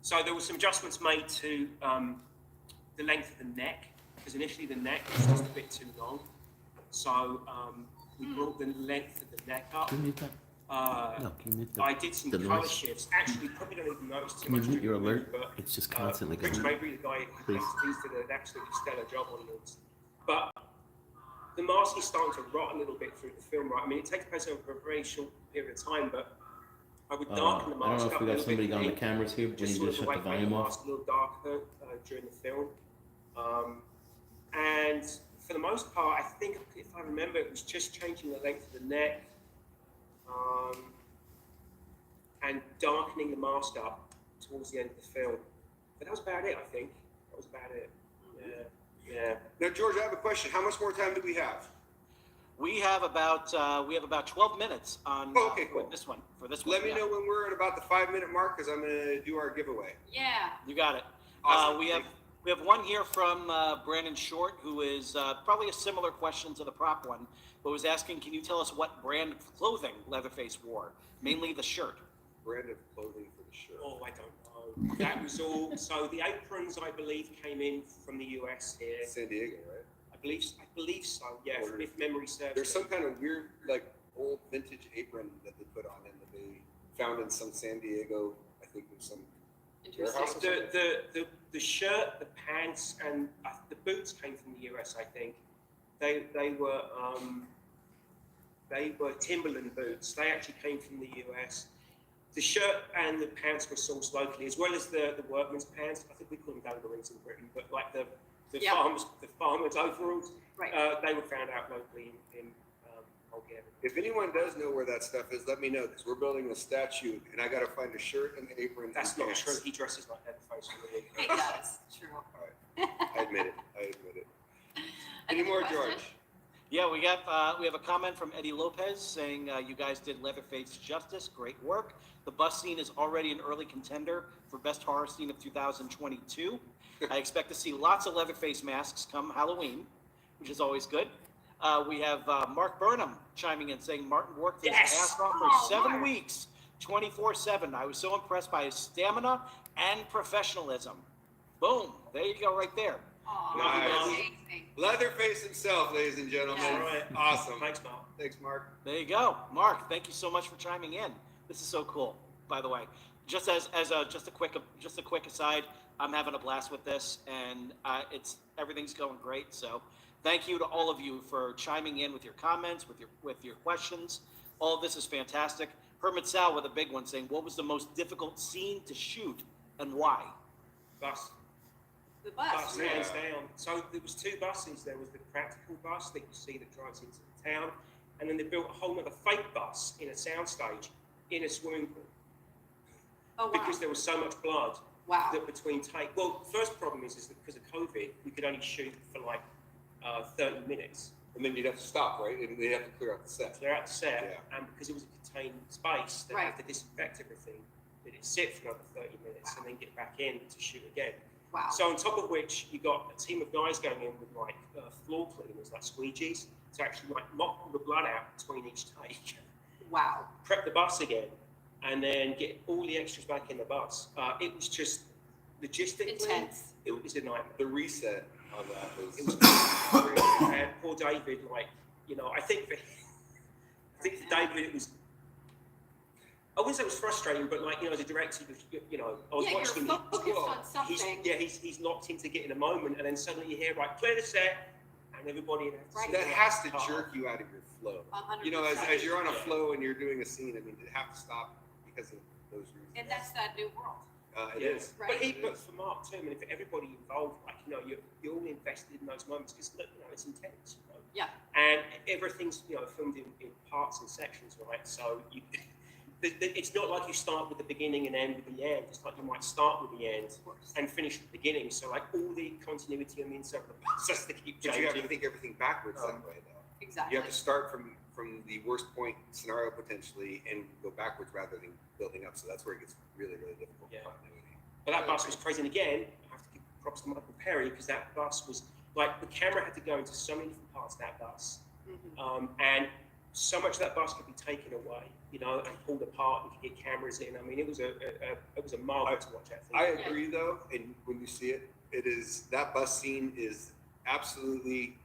So there were some adjustments made to the length of the neck, because initially the neck was just a bit too long. So we brought the length of the neck up. Can you mute that? No, can you mute I did some the color noise? shifts. Actually, you probably don't even notice too Can you much. mute your during the alert? movie, but, It's just constantly Rich going. Mabry, the guy who Please. he's did an absolutely stellar job on this. But the mask is starting to rot a little bit through the film, right? I mean, it takes place over a very short period of time, but I would darken the I don't mask know if up we a got little somebody bit. on the cameras here, but we Just need to sort of shut the like make volume the off. mask a little darker during the film. And for the most part, I think if I remember, it was just changing the length of the neck and darkening the mask up towards the end of the film. But that was about it, I think. That was about it. Yeah. Now, George, I have a question. How much more time do we have? We have about 12 minutes on Oh, okay, cool. for this one. Let me know when we're at about the 5-minute mark because I'm going to do our giveaway. Yeah. You got it. Awesome. We have one here from Brandon Short, who is probably a similar question to the prop one, but was asking, can you tell us what brand of clothing Leatherface wore? Mainly the shirt. Brand of clothing for the shirt. Oh, I don't know. That was all. So the aprons, I believe, came in from the US here. San Diego, right? I believe so. Yeah, if memory serves. There's some kind of weird, like, old vintage apron that they put on and that they found in some San Diego, I think there's some warehouse or something. The shirt, the pants, and the boots came from the US. I think they were Timberland boots. They actually came from the US. The shirt and the pants were sourced locally, as well as the workman's pants. I think we call them dungarees in Britain, but like the the Yeah. farmers overalls. Right. They were found out locally in Bulgaria. If anyone does know where that stuff is, let me know, because we're building a statue, and I gotta find a shirt and apron That's and not pants. true. He dresses like Leatherface. Really. It does, true. I admit it. Any Another more, question? George? Yeah, we have a comment from Eddie Lopez saying you guys did Leatherface justice. Great work. The bus scene is already an early contender for best horror scene of 2022. I expect to see lots of Leatherface masks come Halloween, which is always good. We have Mark Burnham chiming in saying Martin worked his ass off for 7 Mark. weeks, 24/7. I was so impressed by his stamina and professionalism. Boom. There you go right there. Aw, Nice. amazing. Leatherface himself, ladies and gentlemen. Yes. Right. Awesome. Thanks, Mark. Thanks, Mark. There you go. Mark, thank you so much for chiming in. This is so cool, by the way. Just a quick aside, I'm having a blast with this, and everything's going great. So thank you to all of you for chiming in with your comments, with your questions. All of this is fantastic. Hermit Sal with a big one saying, what was the most difficult scene to shoot and why? Bus. The bus. Hands down. So there was 2 buses. There was the practical bus that you see that drives into the town, and then they built a whole other fake bus in a soundstage in a swimming pool Oh, wow. because there was so much blood Wow. that between take. Well, first problem is that because of COVID, we could only shoot for like 30 minutes. And then you'd have to stop, right? And they'd have to clear out the set. They're out the set, Yeah. and because it was a contained space, they Right. have to disinfect everything. Let it sit for another 30 minutes, and then get back in to shoot again. Wow. So on top of which, you got a team of guys going in with like floor cleaners, like squeegees, to actually like mop all the blood out between each take, Wow. prep the bus again, and then get all the extras back in the bus. It was just logistically Intense. It was a nightmare. The reset on that was. It was and poor David, like, you know, I think for David it was. I wouldn't say it was frustrating, but like, you know, as a director, you know, I was Yeah, watching you're him. focused on something. He's locked into getting a moment, and then suddenly you hear, right, clear the set, and everybody in Right. That has to jerk you out of your flow. 100%. You know, as you're on a flow and you're doing a scene, I mean, you have to stop because of those reasons. And that's that new world. It Yeah. is. Right. But for Mark too, I mean, for everybody involved, like, you know, you're all invested in those moments because, you know, it's intense, you know. Yeah. And everything's, you know, filmed in parts and sections, right? So it's not like you start with the beginning and end with the end. It's like you might start with the end Of course. and finish at the beginning. So like all the continuity on the inside of the process to keep But you have to changing. think everything backwards that way, though. Exactly. You have to start from the worst point scenario potentially and go backwards rather than building up. So that's where it gets really, really difficult. Yeah. for continuity. But that bus was crazy. And again, I have to give props to Michael Perry because that bus was like the camera had to go into so many different parts of that bus. Mhm. And so much of that bus could be taken away, you know, and pulled apart. You could get cameras in. I mean, it was a marvel to watch that thing. I agree, though, and when you see it, that bus scene is absolutely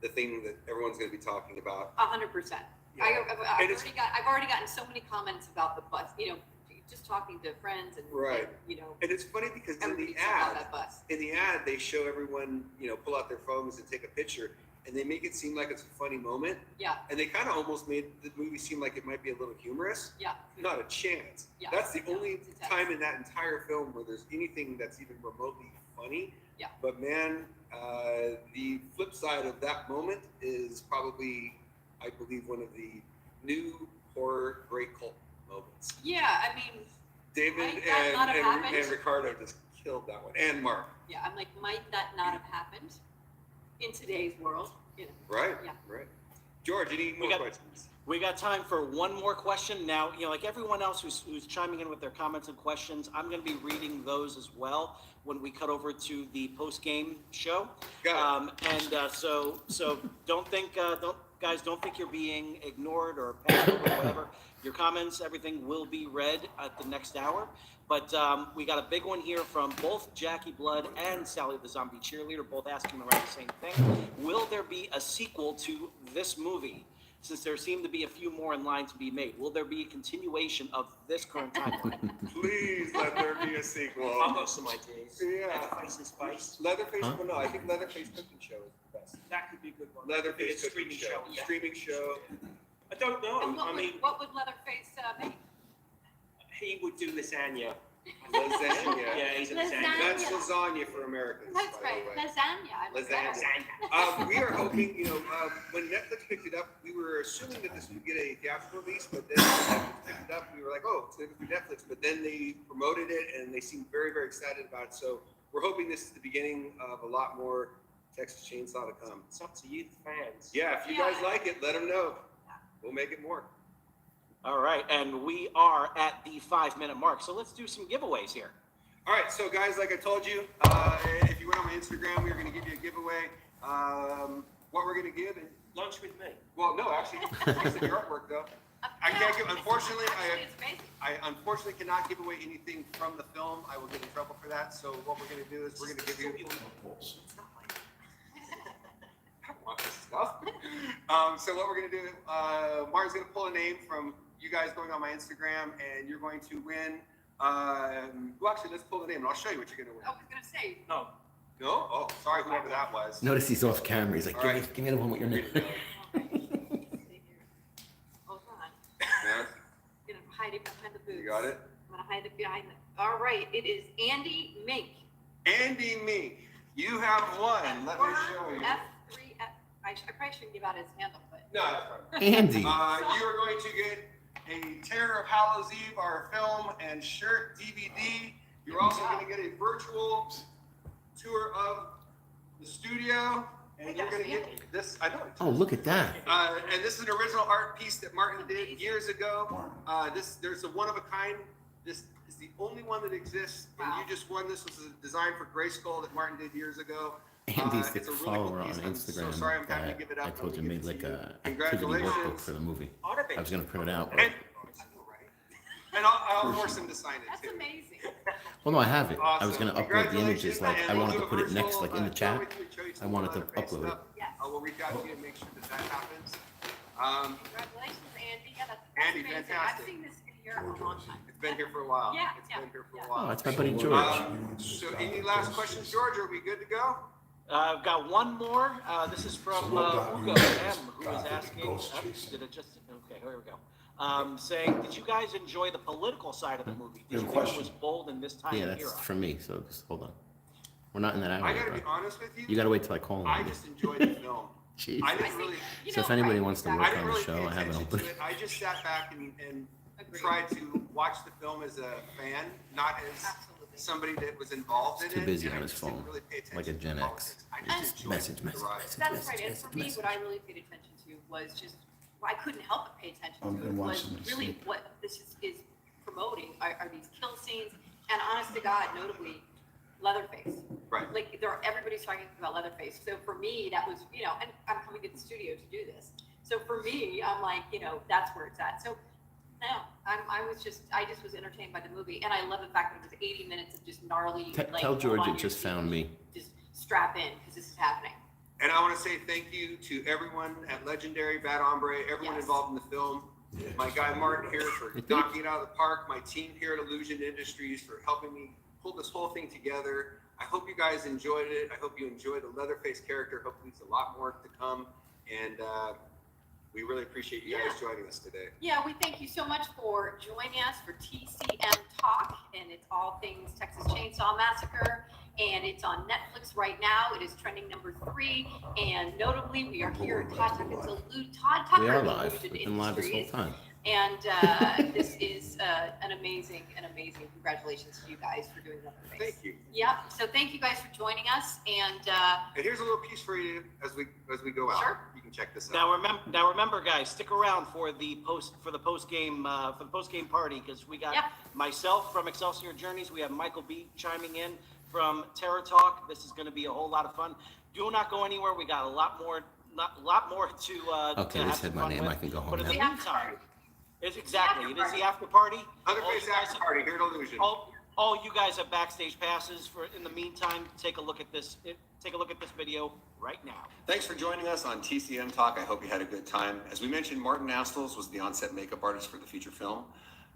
the thing that everyone's going to be talking about. 100%. Yeah. I've already gotten so many comments about the bus. You know, just talking to friends and Right. and, you know, And it's funny because in everybody the talking about ad, that bus. they show everyone, you know, pull out their phones and take a picture, and they make it seem like it's a funny moment. Yeah. And they kind of almost made the movie seem like it might be a little humorous. Yeah. Not a chance. Yeah. That's the No, only it's intense. time in that entire film where there's anything that's even remotely funny. Yeah. But man, the flip side of that moment is probably, I believe, one of the new horror great cult moments. Yeah, I mean, David Might that not have happened? and Ricardo just killed that one, and Mark. yeah, I'm like, might that not have happened in today's world? You know, Right. Yeah. Right. George, any more questions? We got time for one more question. Now, you know, like everyone else who's chiming in with their comments and questions, I'm going to be reading those as well when we cut over to the post-game show. Got So don't think you're being ignored or passed over or whatever. Your comments, everything will be read at the next hour. But we got a big one here from both Jackie Blood and Sally the Zombie Cheerleader, both asking around the same thing. Will there be a sequel to this movie? Since there seem to be a few more in line to be made, will there be a continuation of this current timeline? Please let there be a sequel. I've got some ideas. Yeah. Leatherface in space. Leatherface, Huh? well, no, I think Leatherface Cooking Show is the best. That could be a good one. Leatherface Be a Cooking streaming Show. yeah. Streaming show. I don't know. and I mean, what would Leatherface make? he would do lasagna. Lasagna. Yeah, mayonnaise and lasagna. That's lasagna for Americans. That's by right, the way. lasagna. I was Lasagna. We are hoping, when Netflix picked it up, we were assuming that this would get a theatrical release, but then when Netflix picked it up, we were like, oh, it's going to go through Netflix. But then they promoted it, and they seemed very, very excited about it. So we're hoping this is the beginning of a lot more Texas Chainsaw to come. It's up to you, the fans. Yeah, if you guys like it, let them know. We'll make it more. All right, and we are at the 5-minute mark, so let's do some giveaways here. All right, so guys, like I told you, if you went on my Instagram, we were going to give you a giveaway. What we're going to give, and Lunch with me. well, no, actually, it's in your artwork though. I can't give. Unfortunately, It's amazing. I unfortunately cannot give away anything from the film. I will get in trouble for that. So what we're going to do is we're going to give you. I don't want this stuff. So what we're going to do, Martin's going to pull a name from you guys going on my Instagram, and you're going to win. Well, actually, let's pull the name, and I'll show you what you're going to win. I was gonna say, No. No? Oh, sorry, whoever that was. Notice he's off camera. He's like, All give me, right. give me the one with your name. hold on. Yeah, I'm gonna hide it behind the booth. you got it? I'm gonna hide it behind the, all right, it is Andy Mink. Andy Mink, you have won. Let me show you. F3F, I probably shouldn't give out his handle, but. No, that's fine. Andy. You are going to get a Terror of Hallows Eve, our film and shirt DVD. You're also going to get a virtual tour of the studio, and you're going to get this. I know. Oh, look at that. And this is an original art piece that Martin did years ago. There's a one of a kind. This is the only one that exists, and you just won. This was a design for Grayskull that Martin did years ago. Andy's the it's a really follower cool on piece. I'm so Instagram sorry I'm having to that give it I up. told you Let me made give like it to a you. activity workbook Congratulations. for the movie. Automate. I was gonna print it out. And, and I'll force him to sign it That's too. amazing. Well, no, I have it. I was Awesome. gonna upload the images. Like Congratulations, I and wanted we'll to do put a it next, virtual, like in the can't chat. wait till we show you I some wanted to Leatherface upload it. stuff. Yes. I will reach out to you and make sure that happens. Congratulations, Andy. Yeah, that's Andy, amazing. fantastic. I've seen this in here a long time. It's been here for a while. Yeah, It's yeah, been here for a yeah. Oh, while. that's my buddy George. So any last questions, George? Are we good to go? I've got one more. This is from Hugo M, who is asking. Did it just? Okay, here we go. Saying, did you guys enjoy the political side of the movie? Did you think it was bold in this time Yeah, and that's era? for me. So just hold on. We're not in that hour I yet, gotta be bro. honest with you. You gotta wait till I call I him. just enjoyed the film. Jeez. I I didn't think, really. you So know, if anybody right, wants to exactly. work I didn't on the really show, pay I have it attention open. to it. I just sat back and Agreed. tried to watch the film as a fan, not as Absolutely. somebody that was involved in Too it. busy and on I his just didn't phone, really pay like a attention Gen to X. politics. I And- just enjoyed Message, the message, ride. message. That's right, and for me, message. what I really paid attention to was just, well, I couldn't help but pay attention I've to been it, was watching this really sleep. what this is promoting are these kill scenes, and honest to God, notably, Leatherface. Right. Like, everybody's talking about Leatherface, so for me, that was, and I'm coming to the studio to do this. So for me, I'm like, that's where it's at. So, no, I just was entertained by the movie, and I love the fact that it was 80 minutes of just gnarly, like, Tell George hold on it your just found me. Just strap in, because this is happening. And I want to say thank you to everyone at Legendary, Bad Hombre, everyone Yes. involved in the film. My guy Martin here for knocking it out of the park. My team here at Illusion Industries for helping me pull this whole thing together. I hope you guys enjoyed it. I hope you enjoyed the Leatherface character. Hopefully there's a lot more to come. And we really appreciate you guys joining us today. Yeah, we thank you so much for joining us for Tcmtalk, and it's all things Texas Chainsaw Massacre, and it's on Netflix right now. It is trending number 3, and notably, we are here at Todd Tucker's Todd Tucker We are live. Illusion We've been live this whole Industries. time. And this is an amazing congratulations to you guys for doing Leatherface. Thank you. Yeah, so thank you guys for joining us, and And here's a little piece for you as we go out. Sure. You can check this out. Now remember, guys, stick around for the post game party, because we got myself from Excelsior Journeys. We have Michael B chiming in from Tcmtalk. This is going to be a whole lot of fun. Do not go anywhere. We got a lot more to. Okay, to they have said some my fun name. with. I can go home But in the now. meantime, it is the after party. Leatherface after party here at Illusion. All you guys have backstage passes for. In the meantime, take a look at this. Take a look at this video right now. Thanks for joining us on TCM Talk. I hope you had a good time. As we mentioned, Martin Astles was the on-set makeup artist for the feature film.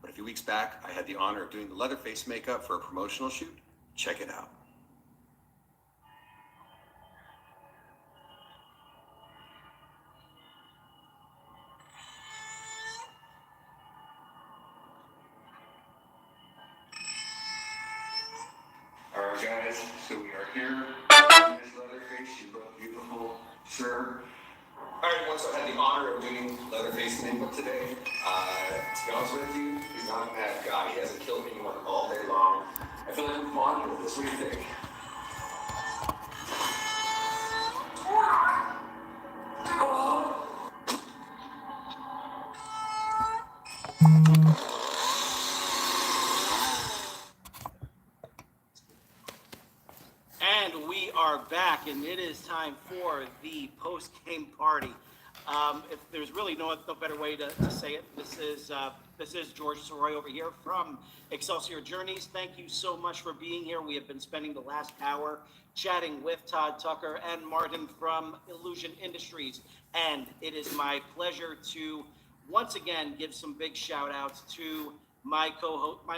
But a few weeks back, I had the honor of doing the Leatherface makeup for a promotional shoot. Check it out. guys, so we are here. Miss Leatherface, you look beautiful, sir. All right, once I had the honor of doing Leatherface makeup today, to be honest with you, he's not a bad guy. He hasn't killed anyone all day long. I feel like I'm bonding with this. What do you think? And we are back, and it is time for the post-game party. If there's really no better way to say it, this is George Soroy over here from Excelsior Journeys. Thank you so much for being here. We have been spending the last hour chatting with Todd Tucker and Martin from Illusion Industries, and it is my pleasure to once again give some big shout-outs to my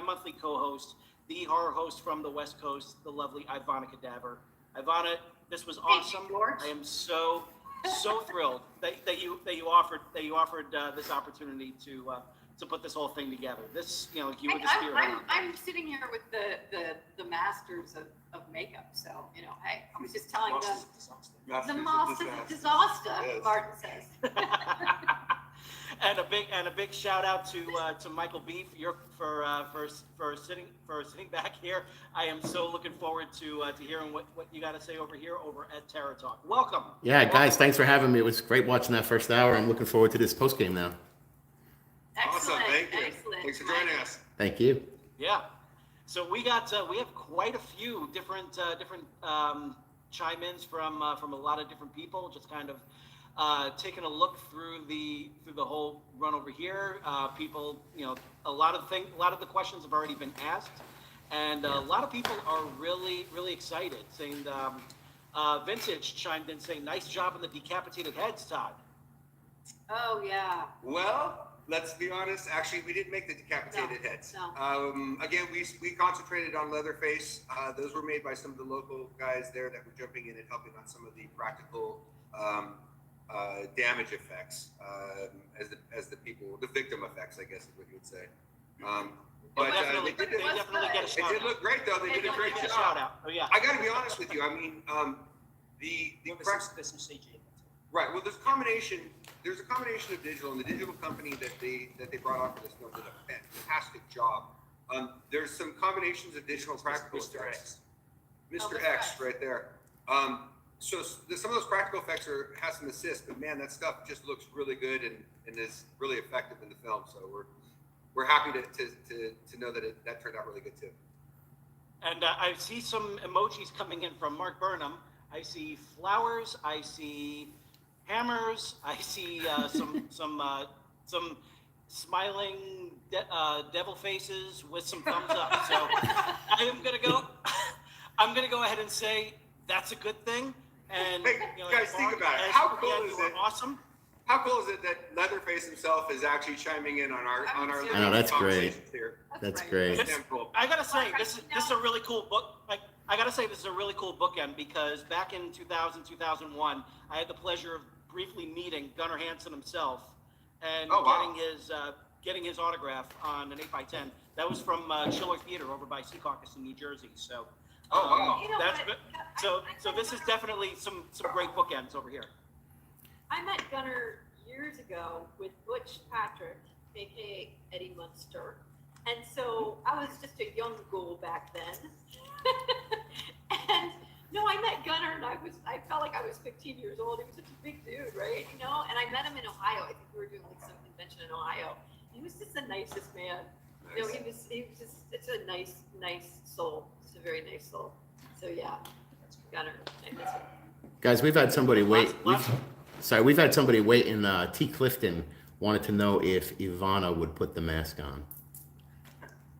monthly co-host, the horror host from the West Coast, the lovely Ivonna Cadaver. Ivonna, this was awesome. I am so thrilled that you offered this opportunity to put this whole thing together. This, you were the spirit. I'm sitting here with the masters of makeup, so hey, I was just telling them the masters of disaster. Yes. Martin says. And a big shout out to Michael Beef for sitting back here. I am so looking forward to hearing what you got to say over here over at Tcmtalk. Welcome. Yeah, guys, thanks for having me. It was great watching that first hour. I'm looking forward to this post game now. Excellent. Awesome, thank you. Excellent. Thanks for joining us. Thank you. Yeah. So we have quite a few different chime-ins from a lot of different people. Just kind of taking a look through the whole run over here. People, a lot of the questions have already been asked, and a lot of people are really excited. Saying Vintage chimed in saying, "Nice job on the decapitated heads, Todd." Oh yeah. Well, let's be honest. Actually, we didn't make the decapitated heads. No. Again, we concentrated on Leatherface. Those were made by some of the local guys there that were jumping in and helping on some of the practical damage effects, as the people, the victim effects, I guess is what you would say. But Definitely they get a it shout did out. look great though. They did a great Get a job. shout out. Oh yeah. I got to be honest with you. I mean, There's some CG. right. Well, there's a combination of digital, and the digital company that they brought on for this film did a fantastic job. There's some combinations of digital practical Mr. effects. Oh, Mr. Mr. X X. right there. So some of those practical effects has some assist, but man, that stuff just looks really good and is really effective in the film. So we're happy to know that that turned out really good too. And I see some emojis coming in from Mark Burnham. I see flowers. I see hammers. I see some smiling devil faces with some thumbs up. So I'm gonna go ahead and say that's a good thing. And Hey, guys, think about it. How cool is it? Awesome. How cool is it that Leatherface himself is actually chiming in on our I know, that's great. conversations here? That's great. That's damn cool. I gotta say this is a really cool book. I gotta say this is a really cool bookend because back in 2001, I had the pleasure of briefly meeting Gunnar Hansen himself and getting his autograph on an 8x10. That was from Chiller Theater over by Secaucus in New Jersey. So. Wow. That's good. So this is definitely some great bookends over here. I met Gunnar years ago with Butch Patrick, aka Eddie Munster, and so I was just a young girl back then. And no, I met Gunnar, and I felt like I was 15 years old. He was such a big dude, right? And I met him in Ohio. I think we were doing like some convention in Ohio. He was just the nicest man. Nice. He was just it's a nice soul. Just a very nice soul. So yeah, Gunnar, I miss him. Guys, we've had somebody wait. We've had somebody wait in T. Clifton wanted to know if Ivonna would put the mask on.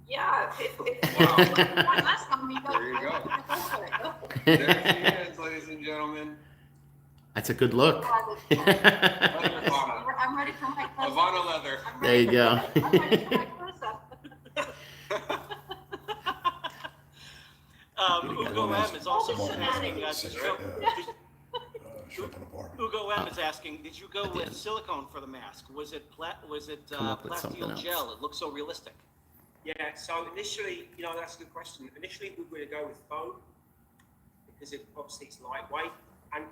Yeah, if last time we There you go. go for it. Go for it. There she is, ladies and gentlemen. That's a good look. I'm ready for my close-up. Ivonna Leather. There you go. I'm ready for my close-up. Ugo M is also asking. Ugo M is asking, did you go with silicone for the mask? Was it Come up with something plasteel else. gel? It looks so realistic. Yeah, so initially, that's a good question. Initially, we were going to go with foam, because obviously it's lightweight, and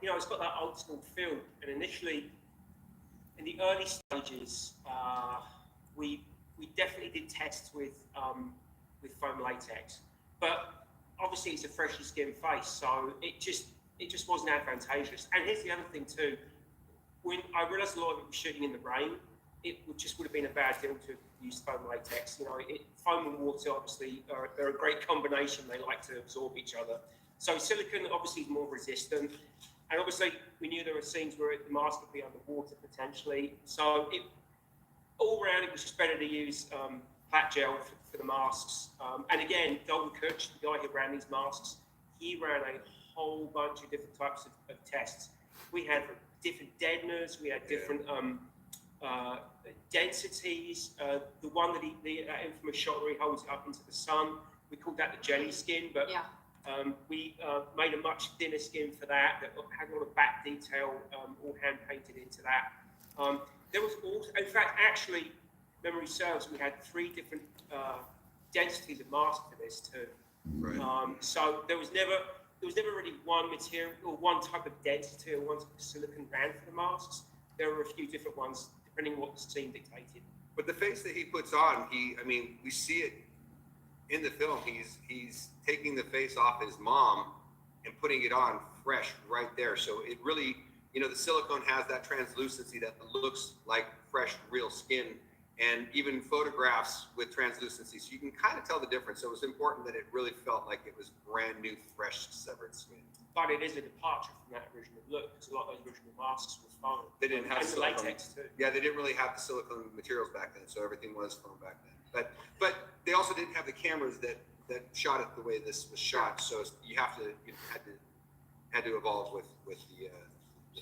you know it's got that old school feel. And initially, in the early stages, we definitely did tests with foam latex, but obviously it's a freshly skinned face, so it just wasn't advantageous. And here's the other thing too: when I realised a lot of it was shooting in the rain, it would have been a bad deal to use foam latex. You know, foam and water obviously they're a great combination. They like to absorb each other. So silicone obviously is more resistant, and obviously we knew there were scenes where the mask could be underwater potentially. So all around it was just better to use flat gel for the masks. And again, Dalton Kutch, the guy who ran these masks, he ran a whole bunch of different types of tests. We had different deadeners, we had different densities. The one that the infamous shot where he holds it up into the sun, we called that the jelly skin, but we made a much thinner skin for that had a lot of back detail, all hand painted into that. There was also, in fact, actually, memory serves, we had 3 different densities of mask for this too. Right. So there was never really one material or one type of density or one type of silicone ran for the masks. There were a few different ones depending on what the scene dictated. But the face that he puts on, we see it in the film. He's taking the face off his mom and putting it on fresh right there. So it really, the silicone has that translucency that looks like fresh, real skin, and even photographs with translucency. So you can kind of tell the difference. So it was important that it really felt like it was brand new, fresh, severed skin. But it is a departure from that original look, because a lot of those original masks were foam. They didn't have and latex too. Yeah, they didn't really have the silicone materials back then, so everything was foam back then. But they also didn't have the cameras that shot it the way this was shot. So you had to evolve with the.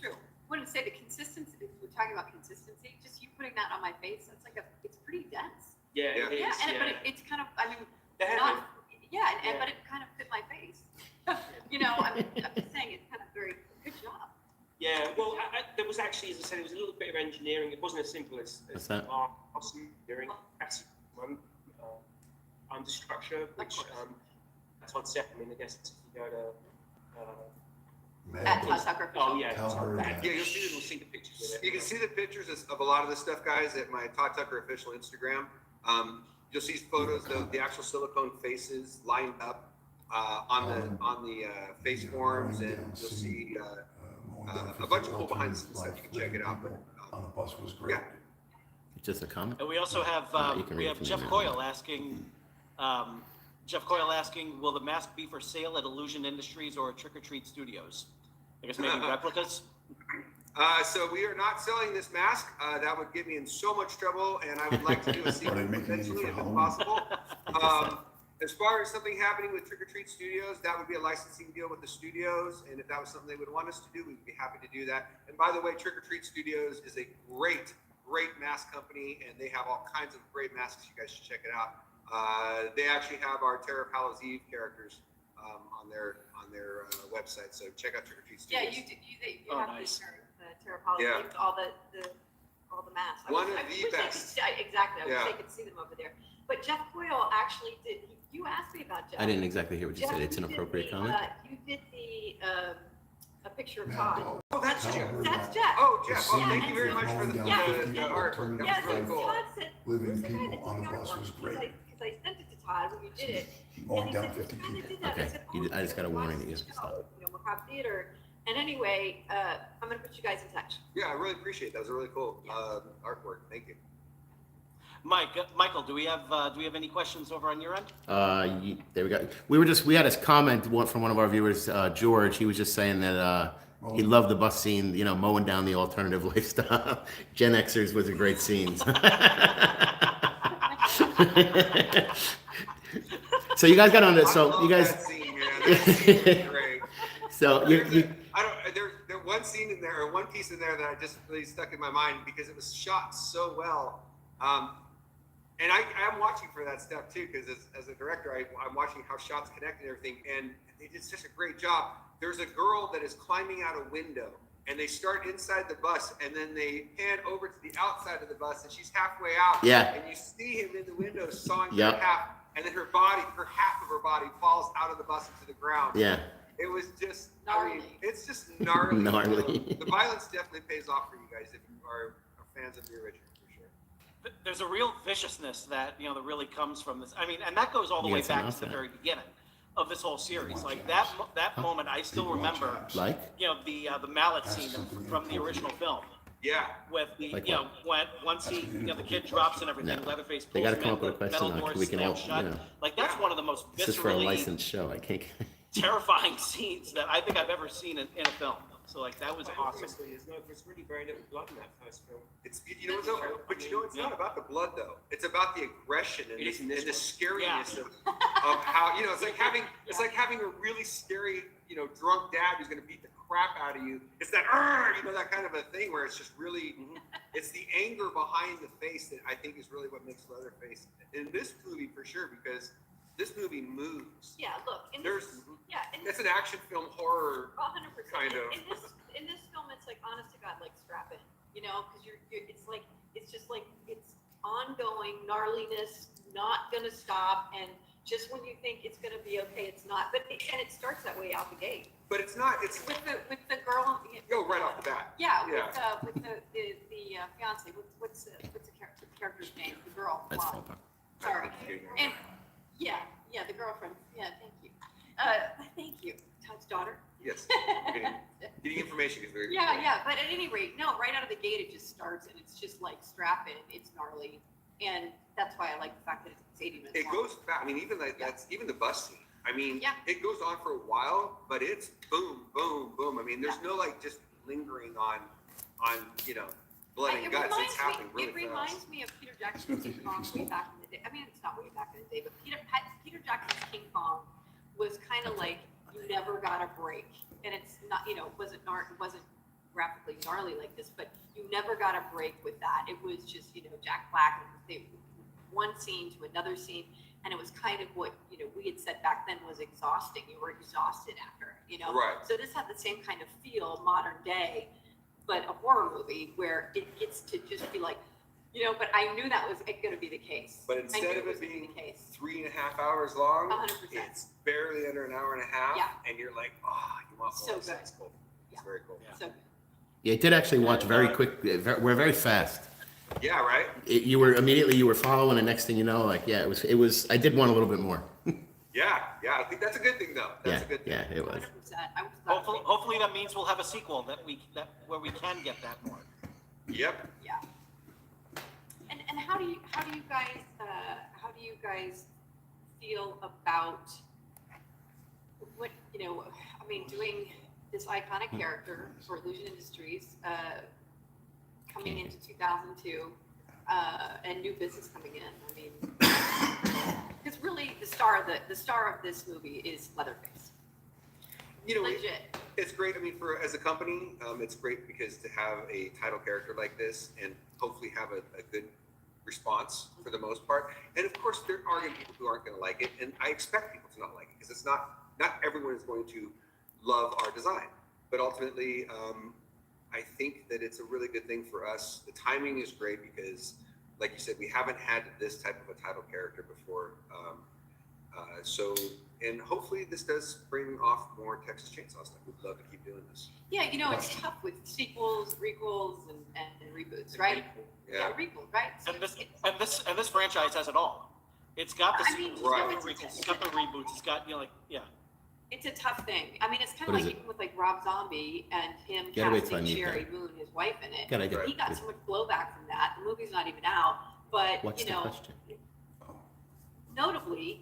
True. I wanted to say the consistency. If we're talking about consistency, just you putting that on my face, that's it's pretty dense. Yeah, it is. But it's kind of, I mean, They have not. But it kind of fit my face. I'm just saying it's kind of very good job. Yeah, well, there was actually, as I said, it was a little bit of engineering. It wasn't as simple as engineering. That's one under structure, which that's one step. I mean, I guess if you go to At Todd Tucker. oh yeah, You'll see the pictures with it. You can see the pictures of a lot of this stuff, guys, at my Todd Tucker official Instagram. You'll see photos of the actual silicone faces lined up on the face forms, and you'll see a bunch of cool behind the scenes stuff. You can check it out. But on the bus was great. Just a comment. And we also have Jeff Coyle asking. Jeff Coyle asking, will the mask be for sale at Illusion Industries or Trick or Treat Studios? I guess maybe replicas. So we are not selling this mask. That would get me in so much trouble, and I would like to do a sequel eventually if it's possible. As far as something happening with Trick or Treat Studios, that would be a licensing deal with the studios, and if that was something they would want us to do, we'd be happy to do that. And by the way, Trick or Treat Studios is a great mask company, and they have all kinds of great masks. You guys should check it out. They actually have our Terror of Hallows Eve characters on their website, so check out Trick or Treat Studios. Yeah, you have nice. the Terror of Hallows Eve, all the masks. One of the best. Exactly. I wish I could see them over there. But Jeff Coyle actually did. You asked me about Jeff. I didn't exactly hear what you said. It's an appropriate comment. You did a picture of Todd. Oh, that's Jeff. That's Jeff. Oh, Jeff. Oh, thank you very much for the art. That Yeah, was really cool. Todd said, Living "Who's the guy people that on did the the bus artwork?" was Because great. I sent it to Todd when you did it. Going And he down said, 50 "Who kind of people. did that?" Okay. I said, I just got a warning that you have to stop. Macabre Theater. And anyway, I'm going to put you guys in touch. Yeah, I really appreciate it. That was a really cool artwork. Thank you. Michael, do we have any questions over on your end? There we go. We had a comment from one of our viewers, George. He was just saying that he loved the bus scene, mowing down the alternative lifestyle. Gen Xers was a great scene. So you guys got on this. So you guys. That scene, man. That scene was great. So you There's one scene in there, or one piece in there that I just really stuck in my mind because it was shot so well. And I'm watching for that stuff too, because as a director, I'm watching how shots connect and everything, and they did such a great job. There's a girl that is climbing out a window, and they start inside the bus, and then they pan over to the outside of the bus, and she's halfway out. Yeah. And you see him in the window sawing Yep. her half, and then half of her body falls out of the bus into the ground. Yeah. it was just Gnarly. it's just gnarly. Gnarly. The violence definitely pays off for you guys if you are fans of the original, for sure. There's a real viciousness that that really comes from this. I mean, and that goes all the You way got some back else to the in it. very beginning of this whole series. Like that moment, I still remember. Like? The mallet scene from the original film. Yeah. With the Like once he the kid drops and everything, No. Leatherface They pulls gotta him come in, up with a the metal question doors we can slam all, shut. Like that's one of the most This is for a viscerally licensed show. I can't. terrifying scenes that I think I've ever seen in a film. So like that was awesome. There's really very little blood in that first film. It's it's not about the blood though. It's about the aggression and, the scariness of how it's like having a really scary drunk dad who's going to beat the crap out of you. It's that that kind of a thing where it's just really it's the anger behind the face that I think is really what makes Leatherface in this movie for sure, because this movie moves. Yeah, look, It's an action film horror 100%. kind of. In this film, it's like honest to God, like strap in, because it's just like it's ongoing gnarliness, not gonna stop, and just when you think it's gonna be okay, it's not. And it starts that way out the gate. But it's not. It's with the girl. Go right off the bat. Yeah, with the fiance. What's the character's name? The girl. That's Mom. Sorry. And the girlfriend. Yeah, thank you. Thank you. Todd's daughter. Yes. Getting information is very. Yeah. But at any rate, no. Right out of the gate, it just starts, and it's just like strap in. It's gnarly, and that's why I like the fact that it's 80 minutes. It long. goes back. I mean, even that's even the bus scene. I mean, Yeah. it goes on for a while, but it's boom, boom, boom. I mean, there's no like just lingering on blood and guts. It's happening really It fast. reminds me of Peter Jackson's King Kong way back in the day. I mean, it's not way back in the day, but Peter Jackson's King Kong was kind of like you never got a break, and it's not it wasn't graphically gnarly like this, but you never got a break with that. It was just Jack Black, one scene to another scene. And it was kind of what we had said back then was exhausting. You were exhausted after, Right. So this had the same kind of feel, modern day, but a horror movie where it gets to just be like, But I knew that was going to be the case. But instead of it being 3.5 hours long, 100%. it's barely under an hour and a half. Yeah. And you're like, you want more. So good. It's cool. Yeah. It's very cool. So good. Yeah, it did actually watch very quick. We're very fast. Yeah, right. You were following, and next thing you know, it was. I did want a little bit more. Yeah. I think that's a good thing, though. That's a good thing. Yeah, it was. 100%. Hopefully that means we'll have a sequel where we can get that more. Yep. Yeah. And how do you guys feel about what doing this iconic character for Illusion Industries coming into 2002 and new business coming in? I mean, because really the star of this movie is Leatherface. Legit. It's great. I mean, as a company, it's great because to have a title character like this and hopefully have a good response for the most part. And of course, there are going to be people who aren't going to like it, and I expect people to not like it because it's not everyone is going to love our design. But ultimately, I think that it's a really good thing for us. The timing is great because, like you said, we haven't had this type of a title character before. And hopefully this does bring off more Texas Chainsaw stuff. We'd love to keep doing this. Yeah, it's tough with sequels, requels, and reboots, right? Yeah. Requels, right? So And this franchise has it all. It's got the sequels, right. it's got the requels, it's got the reboots, it's got it's a tough thing. I mean, it's kind of What like is it? even with like Rob Zombie and him Gotta wait till I casting meet Sherry that. Moon, his wife, in it. Gotta get He got it. so much blowback from that. The movie's not even out, but What's the question, notably,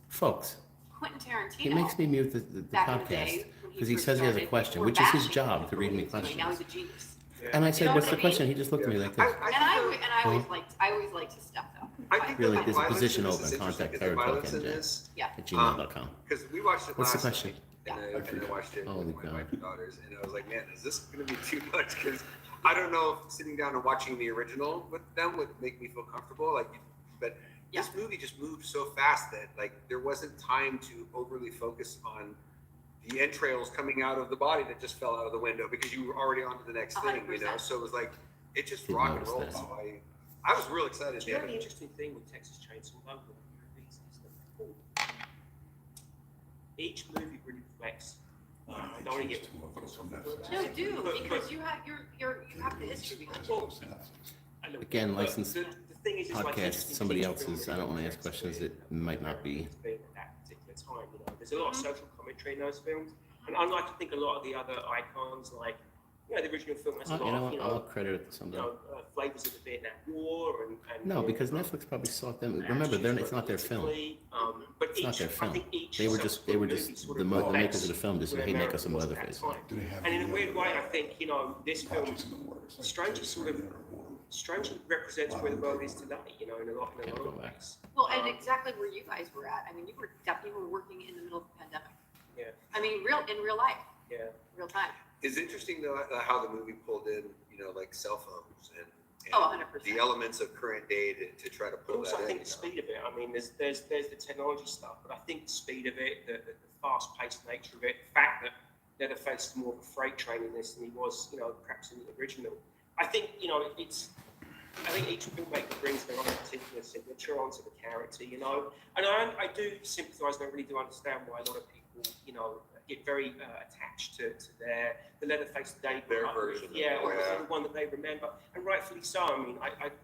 folks? Quentin Tarantino. He makes me mute the back in the podcast day, when because he first says he has a started, question, were which is his bashing job him to for read what me he was doing. Now questions. he's a genius. And I You said, know "What's what the I question?" mean? He just looked at me like this. I always like to step up. I think Really, that the there's a violence position in this open. is interesting Contact because the Third violence Talk in NJ this, Yeah. at gmail.com. because we watched it What's the last question? night, and I watched it Holy with my God. wife and daughters, and I was like, man, is this going to be too much? Because I don't know if sitting down and watching the original with them would make me feel comfortable. But this movie just moved so fast that there wasn't time to overly focus on the entrails coming out of the body that just fell out of the window because you were already on to the next thing, 100%. So it was it just Didn't rock and notice rolled. that. So I was real excited. Do you know the interesting thing with Texas Chainsaw Massacre is that each movie really reflects I don't want to get. No, do, because you have you have the history behind it. Again, licensed The thing is, it's like podcast, interesting somebody feature else's. film I don't want to ask questions that might not be. at that particular time, you know, there's a lot of social commentary in those films, and unlike I think a lot of the other icons, like you know, the original film has a lot You know of what? I'll credit it to somebody. flavors of the Vietnam War and No, because Netflix probably sought them. Remember, it's not their film. But It's not their I film. think each They were just movie sort of the makers reflects of the film just said, where hey, make America us some was at that Leatherface. time. Do they have And in a any weird other way, I think, you know, this film projects in the works? Like strangely sort of strangely represents where the world is today, you know, in a lot Can't of go back. ways. Well, and exactly where you guys were at. I mean, you were definitely working in the middle of the pandemic. Yeah. I mean, in real life, Yeah. real time. It's interesting though how the movie pulled in, you know, like cell phones and Oh, 100%. the elements of current day to try to But pull also, that I think in. the speed of it. I mean, there's the technology stuff, but I think the speed of it, the fast-paced nature of it, the fact that Leatherface is more of a freight train in this than he was, you know, perhaps in the original. I think, you know, I think each filmmaker brings their own particular signature onto the character, you know. And I do sympathise, and I really do understand why a lot of people, you know, get very attached to the Leatherface they Their version. yeah, or the one that they remember, and rightfully so. I mean,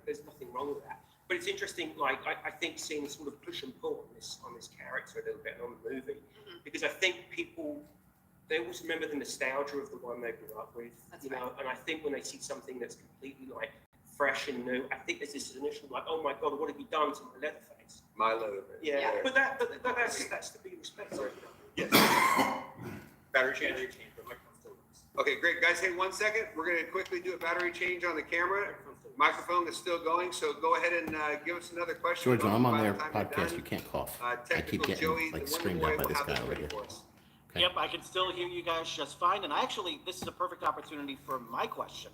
there's nothing wrong with that. But it's interesting, like I think seeing sort of push and pull on this character a little bit on the movie, because I think people they always remember the nostalgia of the one they grew up with, you know. And I think when they see something that's completely like fresh and new, I think there's this initial like, oh my god, what have you done to my Leatherface? My Leatherface. Yeah, but that's to be respected. Yes. Battery change. Okay, great. Guys, hey, 1 second. We're going to quickly do a battery change on the camera. Microphone is still going, so go ahead and give us another question. George, when I'm on By their the time you're podcast, done, you can't cough. I keep Technical getting Joey, like the screamed Wonder at by Boy, this will guy have over this here. ready for us. Okay. Yep, I can still hear you guys just fine. And this is a perfect opportunity for my question,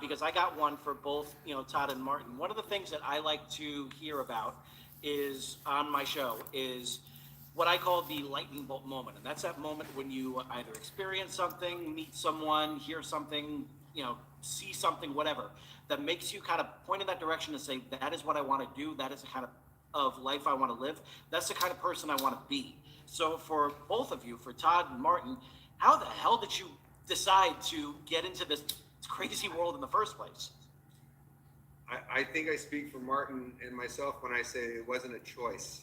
because I got one for both, you know, Todd and Martin. One of the things that I like to hear about is on my show is what I call the lightning bolt moment. And that's that moment when you either experience something, meet someone, hear something, you know, see something, whatever, that makes you kind of point in that direction and say, that is what I want to do. That is the kind of life I want to live. That's the kind of person I want to be. So for both of you, for Todd and Martin, how the hell did you decide to get into this crazy world in the first place? I think I speak for Martin and myself when I say it wasn't a choice.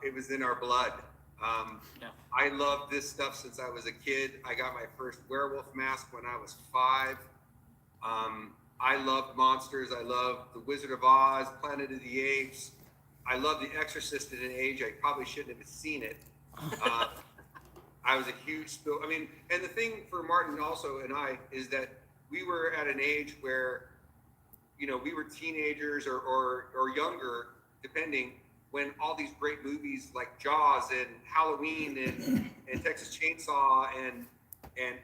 It was in our blood. I loved this stuff since I was a kid. I got my first werewolf mask when I was 5. I loved monsters. I loved The Wizard of Oz, Planet of the Apes. I loved The Exorcist at an age I probably shouldn't have seen it. I was a huge and the thing for Martin also and I is that we were at an age where, you know, we were teenagers or younger, depending, when all these great movies like Jaws and Halloween and Texas Chainsaw and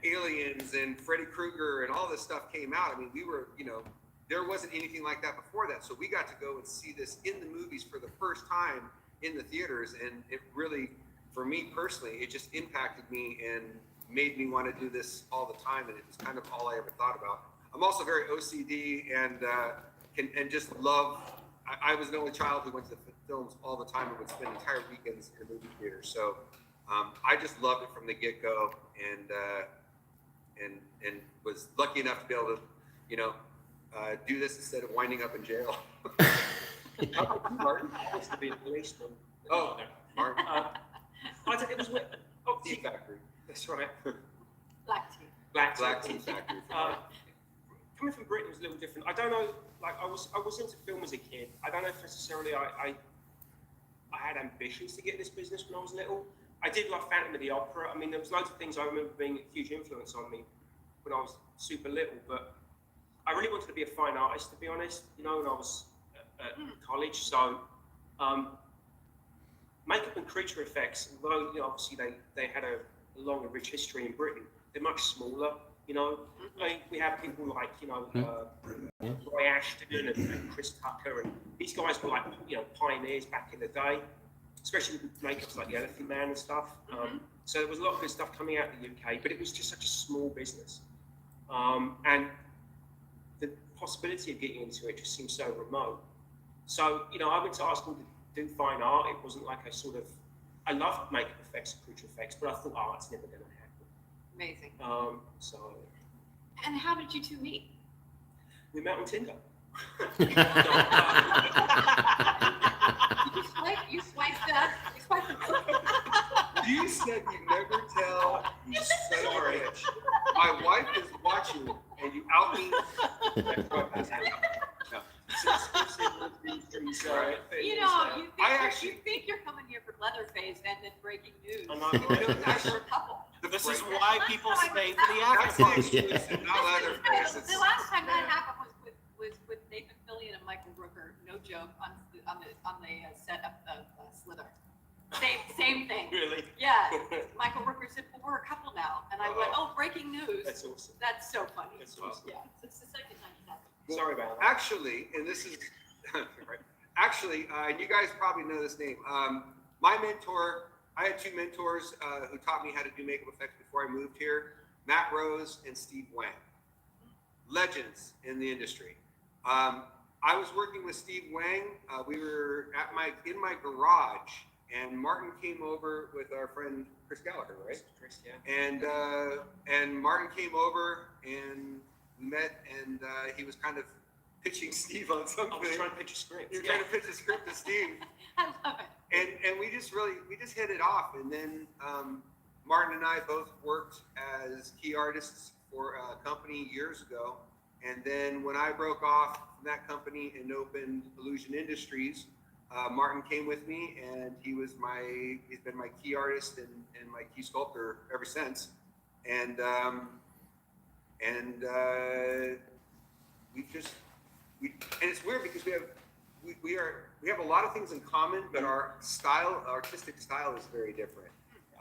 Aliens and Freddy Krueger and all this stuff came out. I mean, we were, you know, there wasn't anything like that before that. So we got to go and see this in the movies for the first time in the theaters. And it really, for me personally, it just impacted me and made me want to do this all the time. And it was kind of all I ever thought about. I'm also very OCD and just love, I was the only child who went to the films all the time and would spend entire weekends in a movie theater. So I just loved it from the get-go and was lucky enough to be able to, you know, do this instead of winding up in jail. Martin used to be a policeman. Oh, Martin. It was Tea Factory. That's right. Black tea. Black Tea Factory. Coming from Britain was a little different. I don't know, like I was into film as a kid. I don't know if necessarily I had ambitions to get in this business when I was little. I did love Phantom of the Opera. I mean, there was loads of things I remember being a huge influence on me when I was super little, but I really wanted to be a fine artist, to be honest, you know, when I was at college. So makeup and creature effects, although, you know, obviously they had a long and rich history in Britain, they're much smaller. You know, like we have people like, you know, Roy Ashton and Chris Tucker, and these guys were like, you know, pioneers back in the day, especially with makeups like the Elephant Man and stuff. So there was a lot of good stuff coming out of the UK, but it was just such a small business. And the possibility of getting into it just seemed so remote. So, you know, I went to art school to do fine art. It wasn't like a sort of I love makeup effects and creature effects, but I thought, oh, it's never going to happen. Amazing. So And how did you two meet? we met on Tinder. You swiped up. You swiped up. You said you never tell. You son of a bitch. My wife is watching, and you out me. You know, you think you're coming here for Leatherface and then breaking news. I'm not You going know, guys are a couple. This is why people stay for the That's the after. exclusive, not Leatherface. The last time that happened was with Nathan Fillion and Michael Rooker. No joke on the set of Slither. Same thing. Really? Yeah. Michael Rooker said, "Well, we're a couple now," and I went, "Oh, breaking news." That's awesome. That's so funny. That's awesome. Yeah, it's the second time it's happened. Sorry about that. Actually, and this is actually, and you guys probably know this name. My mentor, I had two mentors who taught me how to do makeup effects before I moved here: Matt Rose and Steve Wang. Legends in the industry. I was working with Steve Wang. We were in my garage, and Martin came over with our friend Chris Gallagher, right? Chris, yeah. And Martin came over and we met, and he was kind of pitching Steve on something. I was trying to pitch a script. You were trying to pitch a script to Steve. I love it. And we just hit it off. And then Martin and I both worked as key artists for a company years ago. And then when I broke off from that company and opened Illusion Industries, Martin came with me, and he's been my key artist and my key sculptor ever since. And it's weird because we have a lot of things in common, but our artistic style is very different.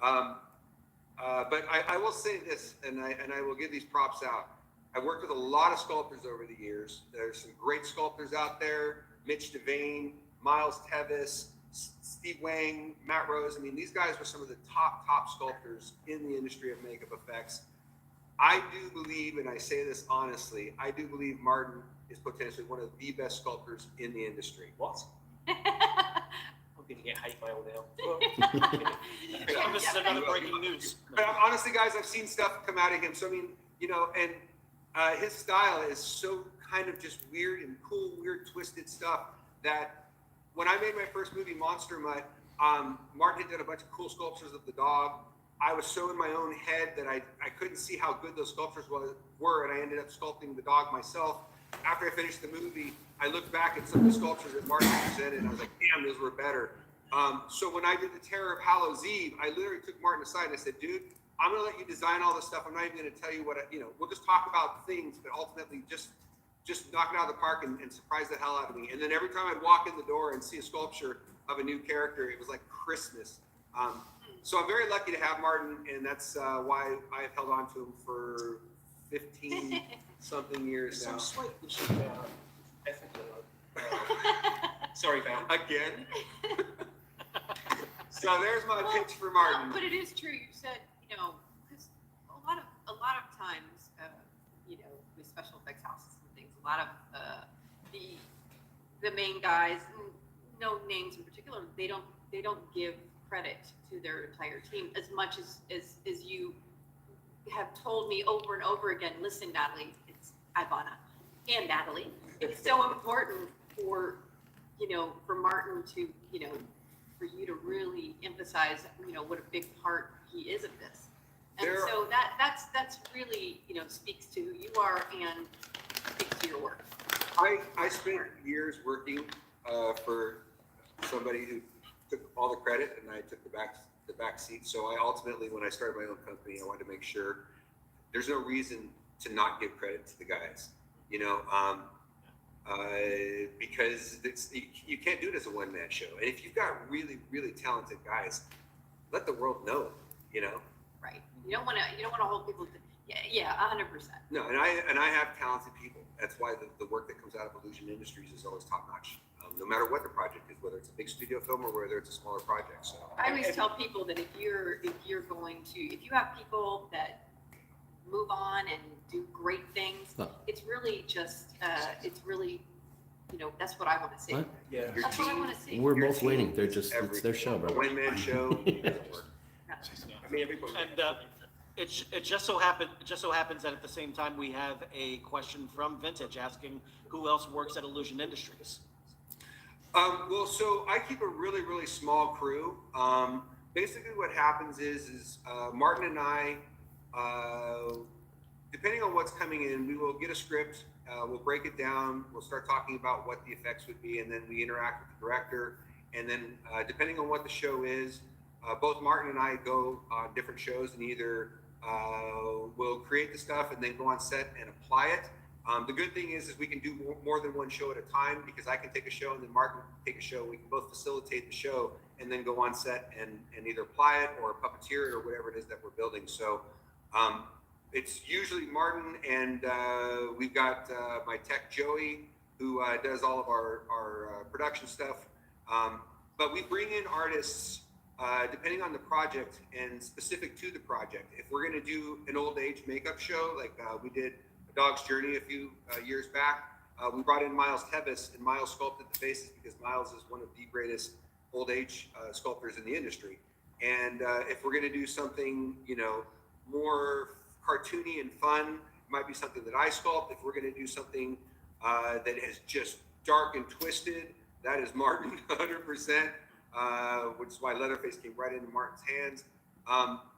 But I will say this, and I will give these props out. I've worked with a lot of sculptors over the years. There's some great sculptors out there: Mitch Devane, Miles Tevis, Steve Wang, Matt Rose. I mean, these guys were some of the top sculptors in the industry of makeup effects. I do believe, and I say this honestly, I do believe Martin is potentially one of the best sculptors in the industry. What? I'm going to get hate mail now. This is another breaking news. But honestly, guys, I've seen stuff come out of him. So, I mean, you know, and his style is so kind of just weird and cool, weird, twisted stuff that when I made my first movie, Monster Mutt, Martin had done a bunch of cool sculptures of the dog. I was so in my own head that I couldn't see how good those sculptures were, and I ended up sculpting the dog myself. After I finished the movie, I looked back at some of the sculptures that Martin presented, and I was like, damn, those were better. So when I did The Terror of Hallows Eve, I literally took Martin aside and I said, dude, I'm going to let you design all this stuff. I'm not even going to tell you we'll just talk about things, but ultimately just knock it out of the park and surprise the hell out of me. And then every time I'd walk in the door and see a sculpture of a new character, it was like Christmas. So I'm very lucky to have Martin, and that's why I've held on to him for 15 something years now. So sweet that she ethically. Sorry, Val. Again. So there's my pitch for Martin. But it is true. You said, because a lot of times, with special effects houses and things, a lot of the main guys, no names in particular, they don't give credit to their entire team as much as you have told me over and over again. Listen, Natalie, it's Ivonna and Natalie. It's so important for Martin to, for you to really emphasize, what a big part he is of this. And so that's really, speaks to who you are and speaks to your work. I spent years working for somebody who took all the credit, and I took the back seat. So I ultimately, when I started my own company, I wanted to make sure there's no reason to not give credit to the guys, because you can't do it as a one-man show. And if you've got really, really talented guys, let the world know, Right. You don't want to hold people to, yeah, 100%. No, and I have talented people. That's why the work that comes out of Illusion Industries is always top-notch. No matter what the project is, whether it's a big studio film or whether it's a smaller project. So I always tell people that if you have people that move on and do great things, it's really just that's what I want to see. What? Yeah. Your That's what I team- want to see. We're Your both team waiting. They're is just, it's their show, A bro. one-man show doesn't work. I mean, everybody. And it just so happens that at the same time we have a question from Vintage asking who else works at Illusion Industries. Well, so I keep a really, really small crew. Basically what happens is Martin and I, depending on what's coming in, we will get a script, we'll break it down, we'll start talking about what the effects would be, and then we interact with the director. And then depending on what the show is, both Martin and I go on different shows and either we'll create the stuff and then go on set and apply it. The good thing is we can do more than one show at a time, because I can take a show and then Martin can take a show. We can both facilitate the show and then go on set and either apply it or puppeteer it or whatever it is that we're building. So it's usually Martin, and we've got my tech Joey, who does all of our production stuff. But we bring in artists depending on the project and specific to the project. If we're going to do an old age makeup show, like we did A Dog's Journey a few years back, we brought in Miles Tevis, and Miles sculpted the faces because Miles is one of the greatest old age sculptors in the industry. And if we're going to do something, more cartoony and fun, it might be something that I sculpt. If we're going to do something that is just dark and twisted, that is Martin 100%, which is why Leatherface came right into Martin's hands.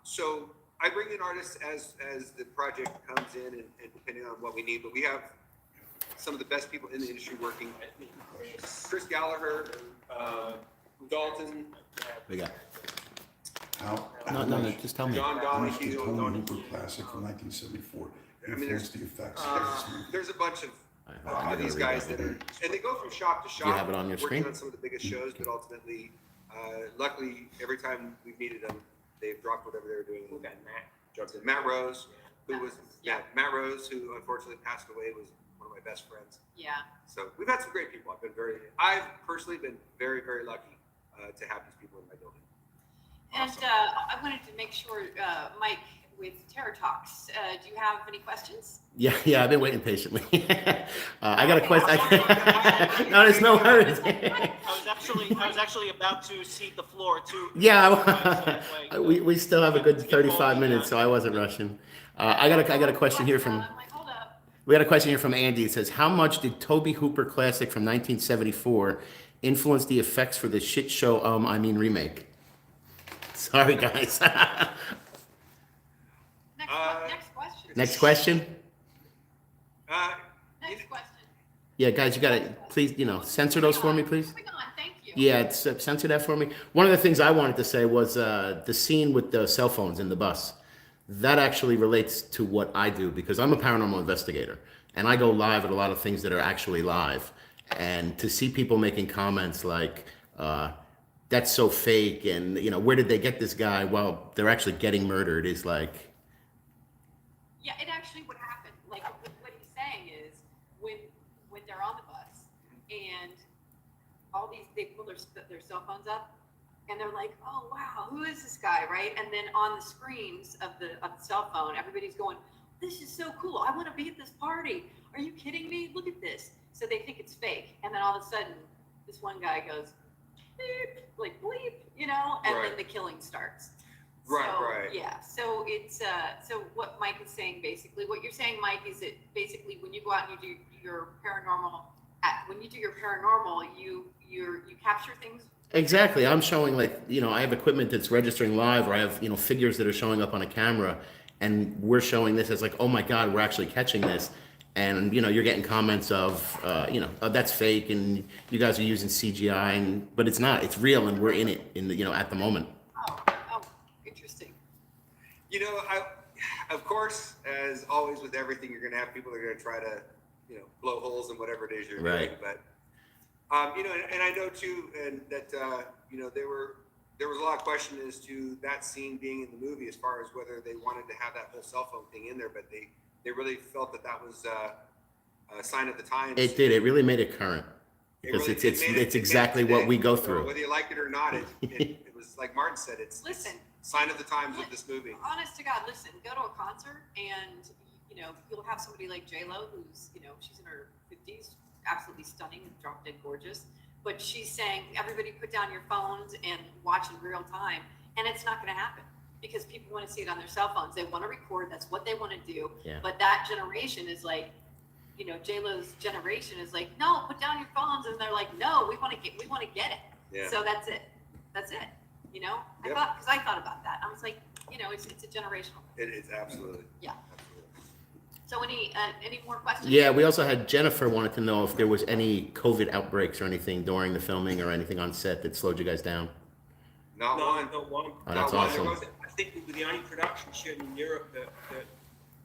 So I bring in artists as the project comes in and depending on what we need, but we have some of the best people in the industry working. Chris Gallagher, Dalton. We got. How Just tell me. John How much did Donahue. Tony Hooper Classic from 1974 I mean, influence the effects? There's a bunch of I these guys that are, and they go from shop to shop. Do you have it on your working screen? on some of the biggest shows, but ultimately, luckily, every time we've needed them, they've dropped whatever they were doing. We've got Matt. Matt Rose, who was Yeah. Matt Rose, who unfortunately passed away, was one of my best friends. Yeah. So we've had some great people. I've personally been very, very lucky to have these people in my building. And I wanted to make sure, Mike, with Terror Talks, do you have any questions? Yeah, I've been waiting patiently. I got a question. No, there's no hurry. I was actually about to cede the floor to. Yeah, we still have a good 35 minutes, so I wasn't rushing. I got a question here from. I'm like, hold up. We got a question here from Andy. It says, "How much did Toby Hooper Classic from 1974 influence the effects for the shit show? Remake." Sorry, guys. Next question. Next question. Next question. Yeah, guys, you gotta please, censor those for me, please. Moving on, thank you. Yeah, censor that for me. One of the things I wanted to say was the scene with the cell phones in the bus. That actually relates to what I do because I'm a paranormal investigator and I go live at a lot of things that are actually live. And to see people making comments like, that's so fake and, where did they get this guy? Well, they're actually getting murdered is like. Yeah, it actually would happen. Like what he's saying is when they're on the bus and all these, they pull their cell phones up and they're like, oh wow, who is this guy, right? And then on the screens of the cell phone, everybody's going, this is so cool. I want to be at this party. Are you kidding me? Look at this. So they think it's fake. And then all of a sudden, this one guy goes, beep, like bleep, and Right. then the killing starts. Right, So, right. Yeah, so it's so what Mike is saying basically, what you're saying, Mike, is that basically when you go out and you do your paranormal, you capture things. Exactly. I'm showing I have equipment that's registering live or I have, figures that are showing up on a camera and we're showing this as like, oh my God, we're actually catching this. And, you're getting comments of, oh, that's fake and you guys are using CGI but it's not, it's real and we're in it at the moment. Oh, interesting. Of course, as always with everything, you're going to have people that are going to try to, blow holes in whatever it is you're doing. But, and I know too, and that, there was a lot of question as to that scene being in the movie as far as whether they wanted to have that whole cell phone thing in there, but they really felt that was a sign of the times. It did. It really made it current because it's exactly what we go through. Whether you like it or not, it was like Martin said, it's sign of the times with this movie. Honest to God, listen, go to a concert and, you'll have somebody like J-Lo who's, she's in her 50s, absolutely stunning, drop dead gorgeous. But she's saying, everybody put down your phones and watch in real time. And it's not going to happen because people want to see it on their cell phones. They want to record. That's what they want to do. Yeah. But that generation is like, you know, J-Lo's generation is like, no, put down your phones. And they're like, no, we want to get it. Yeah. So that's it. You know, Yep. I thought about that. I was like, you know, it's a generational. It is absolutely. Yeah. Absolutely. So any more questions? Yeah, we also had Jennifer wanted to know if there was any COVID outbreaks or anything during the filming or anything on set that slowed you guys down. Not No, one. not one. Oh, that's Not one. awesome. I think we were the only production shooting in Europe that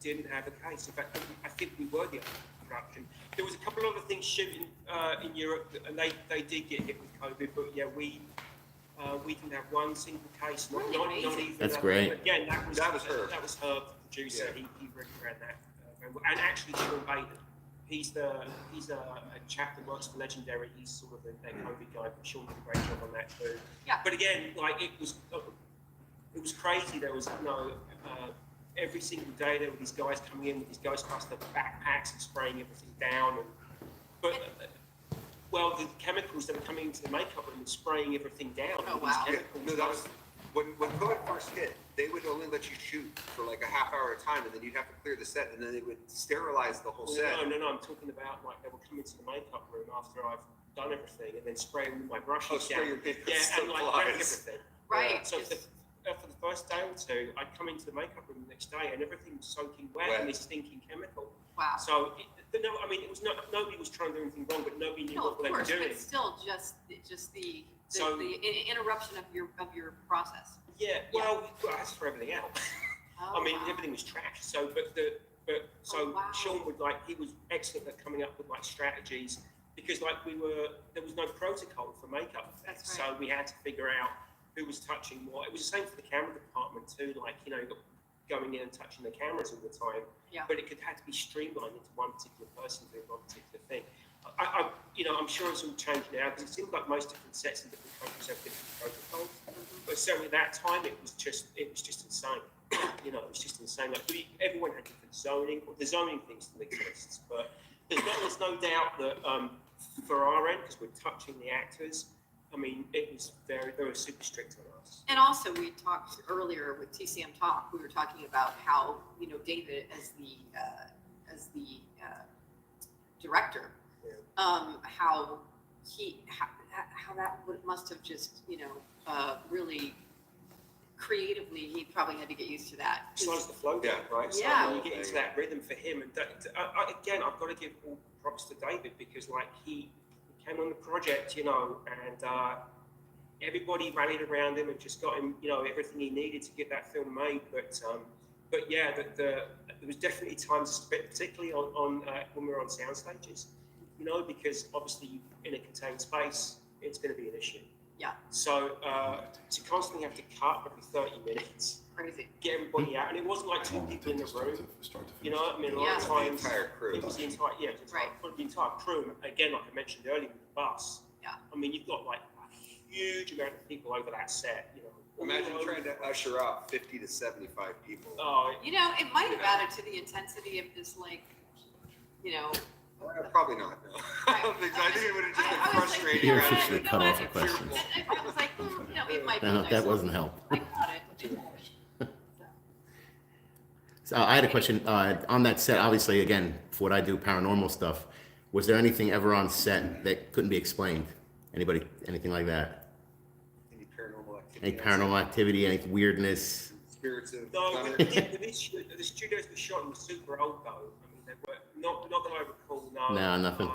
didn't have a case. In fact, I think we were the only production. There was a couple of other things shooting in Europe, and they did get hit with COVID. But yeah, we didn't have one single case. Not even. That's great. But again, that was Herb. That was Herb, the producer. Yeah. He really ran that very well. And actually, Sean Baden. He's a chap that works for Legendary. He's sort of their COVID guy, but Sean did a great job on that too. Yeah. But again, like it was crazy. There was every single day there were these guys coming in with these Ghostbuster backpacks and spraying everything down. Well, the chemicals that were coming into the makeup room and spraying everything down. Oh, these wow. Yeah, chemicals. no, that was when COVID first hit. They would only let you shoot for like a half hour at a time, and then you'd have to clear the set, and then they would sterilize the whole set. No. I'm talking about like they would come into the makeup room after I've done everything, and then spray all my brushes spray down. your makeup and like supplies. break everything. Right. So for the first day or two, I'd come into the makeup room the next day, and everything was soaking wet. Wet. And this stinking chemical. Wow. So it was not. Nobody was trying to do anything wrong, but nobody knew No, what of they were course, doing. but still, just the So- interruption of your process. Yeah. Well, that's for everything else. Oh, I mean, wow. everything was trash. So, Oh, wow. Sean would he was excellent at coming up with like strategies because there was no protocol for makeup effects. That's right. So we had to figure out who was touching what. It was the same for the camera department too. Like, you know, going in and touching the cameras all the time. Yeah. But it had to be streamlined into one particular person doing one particular thing. I'm sure it's all changed now because it seems like most different sets in different countries have different protocols. But certainly at that time, it was just insane. It was just insane. Like everyone had different zoning, or the zoning thing still exists. But there's no doubt that for our end, because we're touching the actors, I mean, they were super strict on us. And also, we talked earlier with Tcmtalk. We were talking about how David, as the director, how that must have just really creatively, he probably had to get used to that. Slows the flow down, right? So Yeah. you get into that rhythm for him. And again, I've got to give all props to David because he came on the project, and everybody rallied around him and just got him, everything he needed to get that film made. But yeah, there was definitely times, particularly on when we were on sound stages, because obviously in a contained space, it's going to be an issue. Yeah. So to constantly have to cut every 30 minutes, Crazy. get everybody out, and it wasn't like two people in the room. Start to You finish. know what I mean? A lot Yeah. of The times, entire crew. it was the entire, Right. the entire crew. Again, like I mentioned earlier with the bus. Yeah. I mean, you've got like a huge amount of people over that set. Imagine all over. trying to usher out 50 to 75 people. Oh, It might have added to the intensity of this, Probably not. No. I don't think so. I think it would have just been frustrating. You're rather than officially cut off the question. I was like, it might be No, nice. that wasn't help. I got it. So I had a question on that set. Obviously, again, for what I do, paranormal stuff. Was there anything ever on set that couldn't be explained? Anybody, anything like that? Any paranormal activity? Any paranormal activity? Any weirdness? Spirits of no, thunder? the studios we shot in were super old though. I mean, they were not that I recall. No. No, nothing.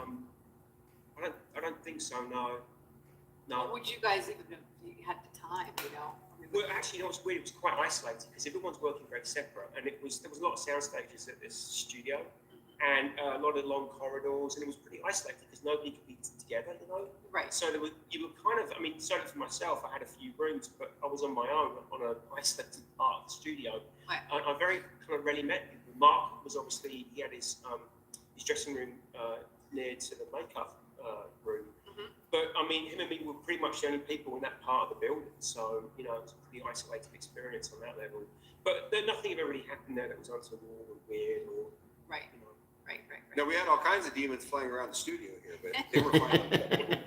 I don't think so. No. Would you guys even have had the time, Well, actually, what's weird, it was quite isolated because everyone's working very separate, and there was a lot of sound stages at this studio, and a lot of long corridors, and it was pretty isolated because nobody could be together, Right. So you were kind of, certainly for myself, I had a few rooms, but I was on my own on an isolated part of the studio. Right. And I very kind of rarely met people. Mark was obviously, he had his dressing room near to the makeup room. But him and me were pretty much the only people in that part of the building. So, it was a pretty isolated experience on that level. But nothing ever really happened there that was untoward or weird or. Right. Right. No, we had all kinds of demons flying around the studio here, but they were fine.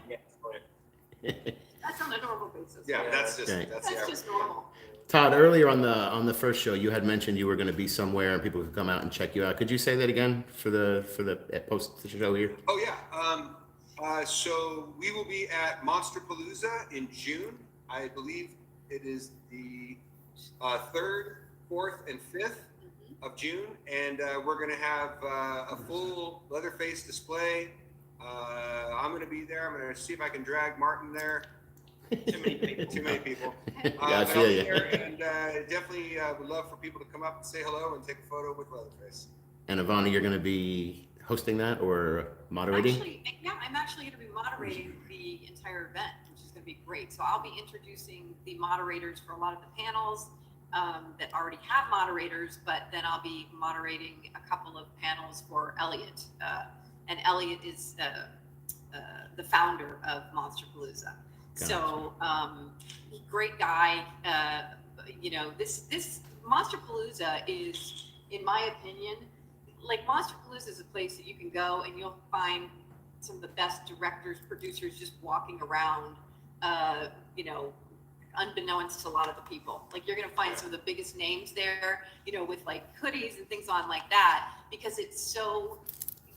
That's on a normal basis. Yeah, that's just, Okay. that's the That's average. just normal. Todd, earlier on the first show, you had mentioned you were going to be somewhere and people could come out and check you out. Could you say that again for the post show here? Oh, yeah. So we will be at Monsterpalooza in June. I believe it is the 3rd, 4th, and 5th of June. And we're going to have a full Leatherface display. I'm going to be there. I'm going to see if I can drag Martin there. Too many people. Too many people. Yeah, I But I'll feel be you. there, and definitely would love for people to come up and say hello and take a photo with Leatherface. And Ivonna, you're going to be hosting that or moderating? Actually, yeah, I'm actually going to be moderating the entire event, which is going to be great. So I'll be introducing the moderators for a lot of the panels that already have moderators, but then I'll be moderating a couple of panels for Elliot. And Elliot is the founder of Monsterpalooza. Gotcha. So great guy. This Monsterpalooza is, in my opinion, like Monsterpalooza is a place that you can go and you'll find some of the best directors, producers just walking around, unbeknownst to a lot of the people. Like you're going to find some of the biggest names there, with like hoodies and things on like that, because it's so,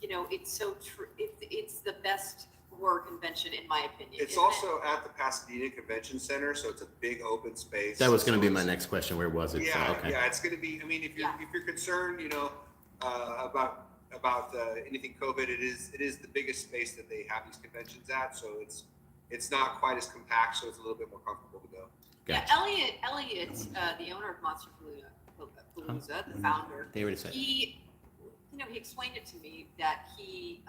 it's so true. It's the best horror convention in my opinion. It's also at the Pasadena Convention Center, so it's a big open space. That was going to be my next question. Where was it? Yeah, So, okay. yeah, it's going to be. I mean, if you're concerned, about anything COVID, it is the biggest space that they have these conventions at. So it's not quite as compact, so it's a little bit more comfortable to go. Gotcha. Yeah, Elliot, the owner of Monsterpalooza, the founder. They already said. He explained it to me that he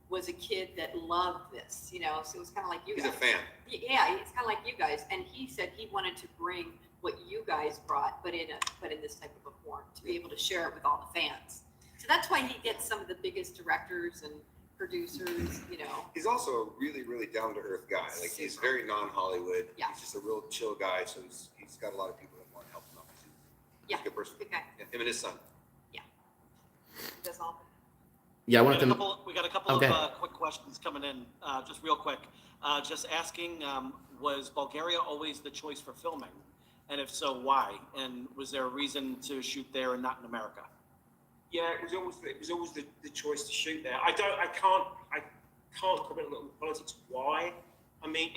was a kid that loved this, so it was kind of like you He's guys. a fan. Yeah, it's kind of like you guys, and he said he wanted to bring what you guys brought, but in this type of a form, to be able to share it with all the fans. So that's why he gets some of the biggest directors and producers, He's also a really, really down to earth guy. Like he's very non-Hollywood. Yeah. He's just a real chill guy. So he's got a lot of people that want to help him out. He's a good person. Good guy. Yeah, him and his son. He does all. Yeah, I We want got a them. couple, we got a couple Okay. of quick questions coming in, just real quick. Just asking, was Bulgaria always the choice for filming? And if so, why? And was there a reason to shoot there and not in America? Yeah, it was always the choice to shoot there. I can't comment on the politics why. I mean,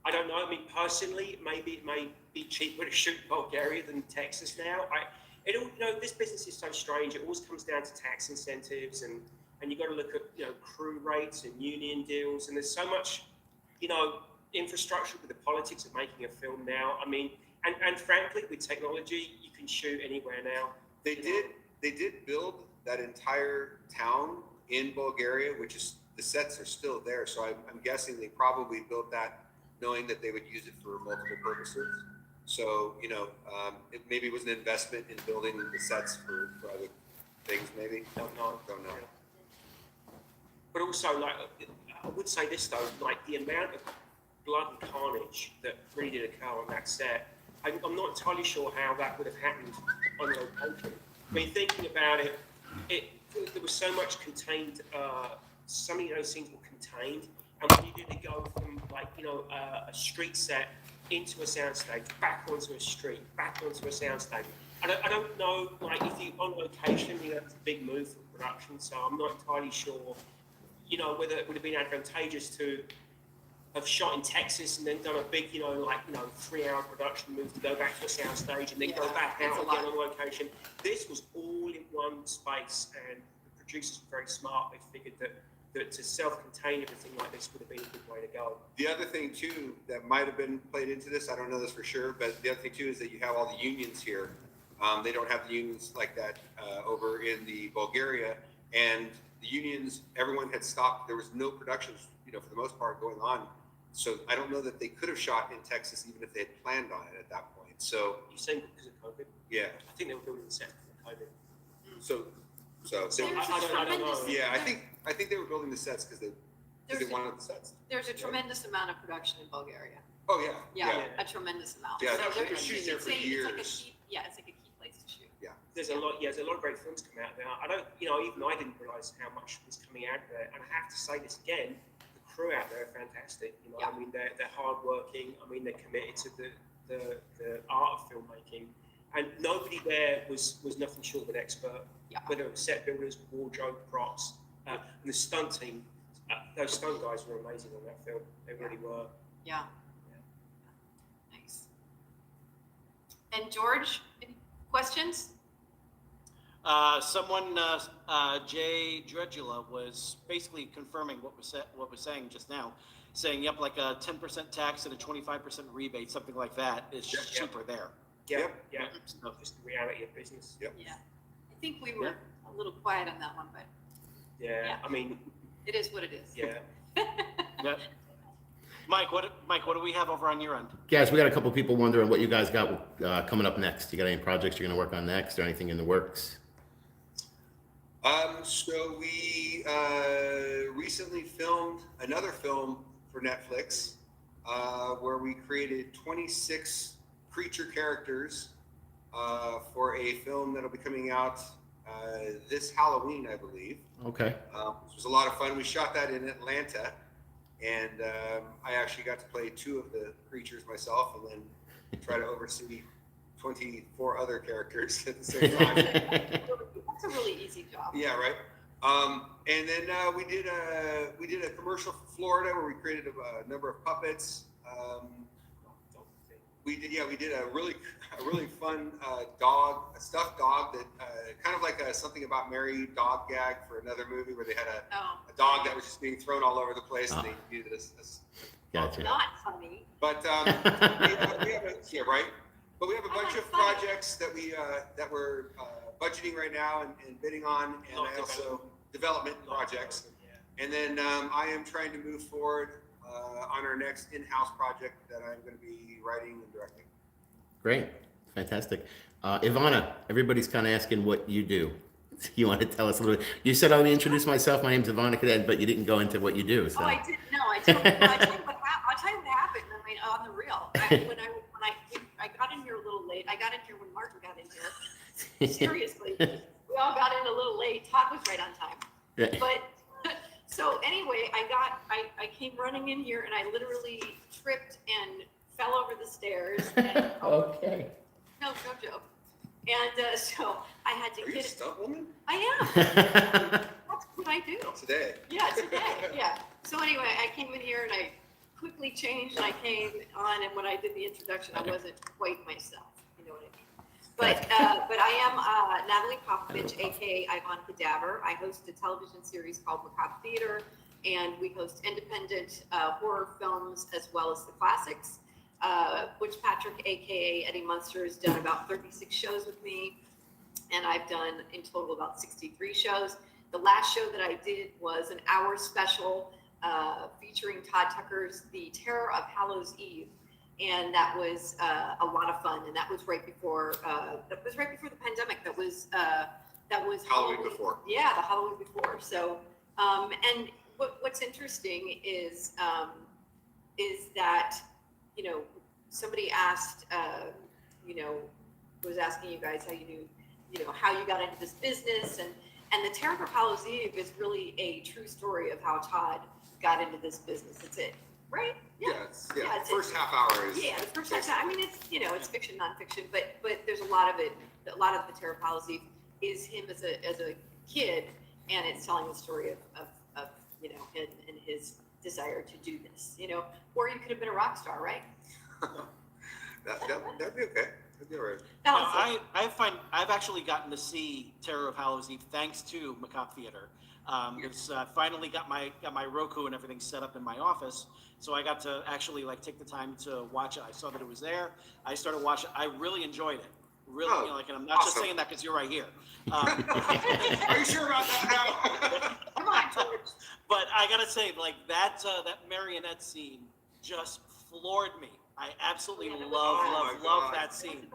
I don't know. I mean, personally, maybe it may be cheaper to shoot in Bulgaria than Texas now. This business is so strange. It always comes down to tax incentives, and you got to look at crew rates and union deals, and there's so much infrastructure with the politics of making a film now. I mean, and frankly, with technology, you can shoot anywhere now. They did build that entire town in Bulgaria, which is the sets are still there. So I'm guessing they probably built that knowing that they would use it for multiple purposes. So, it maybe was an investment in building the sets for other things, maybe. Don't know. Don't know. But also, like, I would say this though, like the amount of blood and carnage that really did occur on that set, I'm not entirely sure how that would have happened on location. I mean, thinking about it, there was so much contained. So many of those scenes were contained, and we needed to go from a street set into a soundstage, back onto a street, back onto a soundstage. I don't know, like if you on location, that's a big move for production. So I'm not entirely sure, whether it would have been advantageous to have shot in Texas and then done a big, 3-hour production move to go back to a soundstage and then go back out again on location. This was all in one space, and the producers were very smart. They figured that to self-contain everything like this would have been a good way to go. The other thing too that might have been played into this, I don't know this for sure, but the other thing too is that you have all the unions here. They don't have the unions like that over in the Bulgaria, and the unions, everyone had stopped. There was no productions, for the most part going on. So I don't know that they could have shot in Texas even if they had planned on it at that point. So You saying because of COVID? yeah, I think they were building the set for COVID. so There's a I don't know. tremendous- yeah, I think they were building the sets because they wanted the sets. There's a tremendous amount of production in Bulgaria. Oh yeah, Yeah, a tremendous amount. Yeah, So they're shooting there for it's like a years. key, it's like a key place to shoot. Yeah. there's a lot of great films come out there. I don't, even I didn't realise how much was coming out there. And I have to say this again, the crew out there are fantastic. I mean, they're hardworking. I mean, they're committed to the art of filmmaking. And nobody there was nothing short of an expert. Yeah. Whether it was set builders, wardrobe, props, and the stunt team. Those stunt guys were amazing on that film. They really were. Yeah. Nice. And George, any questions? Someone, Jay Dredula, was basically confirming what was saying just now, saying, yep, like a 10% tax and a 25% rebate, something like that, is cheaper there. Yeah. So, just the reality of business. Yep. Yeah. I think we were a little quiet on that one, but Yeah. I mean, it is what it is. yeah. Yep. Mike, what do we have over on your end? Guys, we got a couple people wondering what you guys got coming up next. You got any projects you're going to work on next, or anything in the works? So we recently filmed another film for Netflix where we created 26 creature characters for a film that'll be coming out this Halloween, I believe. Okay. It was a lot of fun. We shot that in Atlanta, and I actually got to play 2 of the creatures myself, and then try to oversee 24 other characters at the same time. That's a really easy job. Yeah, right. And then we did a commercial for Florida where we created a number of puppets. We did a really fun dog, a stuffed dog that kind of like something about Mary dog gag for another movie where they had a dog that was just being thrown all over the place, and they needed this. Gotcha. Not funny. But we have a bunch of projects that we're budgeting right now and bidding on, and I also development projects. And then I am trying to move forward on our next in-house project that I'm going to be writing and directing. Great. Fantastic. Ivonna, everybody's kind of asking what you do. You want to tell us a little bit? You said, I'll introduce myself. My name's Ivonna Cadaver, but you didn't go into what you do. So. Oh, I didn't know. I'll tell you what happened. I mean, on the real. I got in here a little late. I got in here when Martin got in here. Seriously. We all got in a little late. Todd was right on time. Yeah. But so anyway, I came running in here and I literally tripped and fell over the stairs. And, Okay. No joke. And so I had to Are you a stunt woman? I am. That's what I do. Today. Yeah, today. Yeah. So anyway, I came in here and I quickly changed and I came on, and when I did the introduction, I wasn't quite myself. You know what I mean? But I am Natalie Popovich, aka Ivonna Cadaver. I host a television series called Masacre Theater, and we host independent horror films as well as the classics. Butch Patrick, aka Eddie Munster, has done about 36 shows with me, and I've done in total about 63 shows. The last show that I did was an hour special featuring Todd Tucker's The Terror of Hallows Eve, and that was a lot of fun. And that was right before the pandemic. That was Halloween before. Yeah, the Halloween before. So and what's interesting is that somebody asked was asking you guys how you knew how you got into this business, and the Terror of Hallows Eve is really a true story of how Todd got into this business. It's it, right? Yeah. The first half hour is. Yeah, the first half. I mean, it's it's fiction, nonfiction, but there's a lot of it. A lot of the Terror of Hallows Eve is him as a kid, and it's telling the story of and his desire to do this. Or you could have been a rock star, right? That'd be okay. That'd be all right. I've actually gotten to see Terror of Hallows Eve thanks to Masacre Theater. Because I finally got my Roku and everything set up in my office, so I got to actually take the time to watch it. I saw that it was there. I started watching. I really enjoyed it. Really, and I'm not just saying that because you're right here. Are you sure about that now? Come on, George. But I gotta say, that marionette scene just floored me. I absolutely love that scene.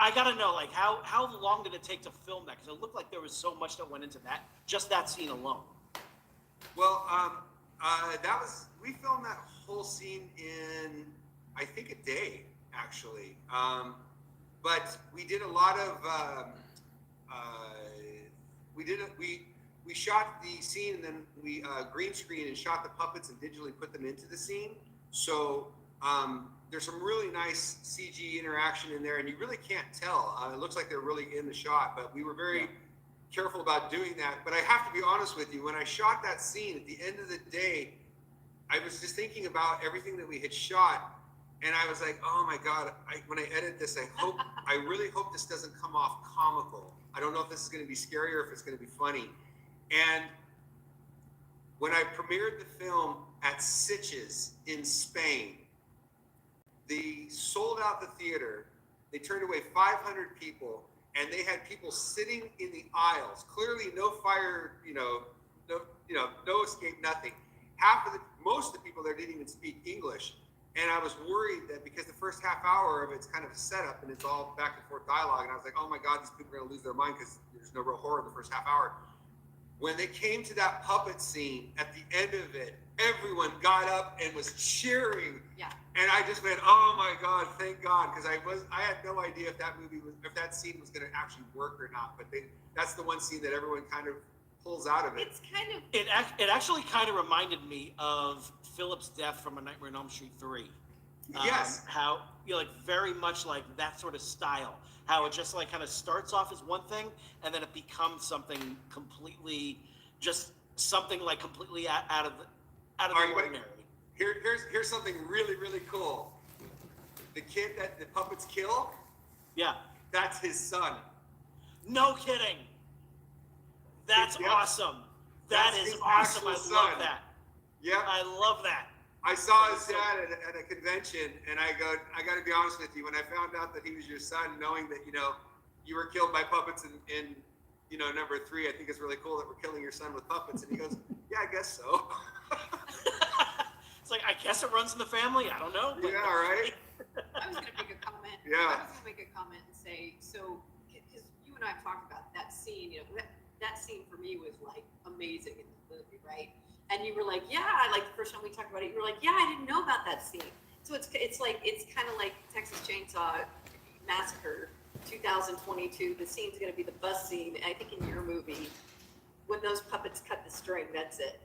I gotta know, how long did it take to film that? Because it looked like there was so much that went into that, just that scene alone. Well, we filmed that whole scene in, I think, a day, actually. But we did a lot of we shot the scene and then we green screen and shot the puppets and digitally put them into the scene. So there's some really nice CG interaction in there, and you really can't tell. It looks like they're really in the shot, but we were very careful about doing that. But I have to be honest with you, when I shot that scene, at the end of the day, I was just thinking about everything that we had shot, and I was like, oh my God, when I edit this, I really hope this doesn't come off comical. I don't know if this is going to be scary or if it's going to be funny. And when I premiered the film at Sitges in Spain, they sold out the theater. They turned away 500 people, and they had people sitting in the aisles. Clearly, no fire, no escape, nothing. Most of the people there didn't even speak English, and I was worried that because the first half hour of it's kind of a setup and it's all back and forth dialogue, and I was like, oh my God, these people are going to lose their mind because there's no real horror in the first half hour. When they came to that puppet scene at the end of it, everyone got up and was cheering. Yeah. And I just went, oh my God, thank God, because I had no idea if that scene was going to actually work or not. But that's the one scene that everyone kind of pulls out of it. It's kind of It actually kind of reminded me of Philip's death from A Nightmare on Elm Street 3. Yes. How like very much like that sort of style. How it just like kind of starts off as one thing and then it becomes something completely, just something like completely out of the ordinary. Here's something really, really cool. The kid that the puppets kill, Yeah. that's his son. No kidding. That's Yep. awesome. That That's is his awesome. I actual love son. that. Yep. I love that. I saw his dad at a convention, and I got to be honest with you, when I found out that he was your son, knowing that, you were killed by puppets in number 3, I think it's really cool that we're killing your son with puppets. And he goes, yeah, I guess so. It's like, I guess it runs in the family. I don't know. But Yeah, right? I was going to make a comment. Yeah. I was going to make a comment and say, so, because you and I have talked about that scene, that scene for me was like amazing in the movie, right? And you were like, yeah, like the first time we talked about it, you were like, yeah, I didn't know about that scene. So it's kind of like Texas Chainsaw Massacre 2022. The scene's going to be the bus scene. And I think in your movie, when those puppets cut the string, that's it.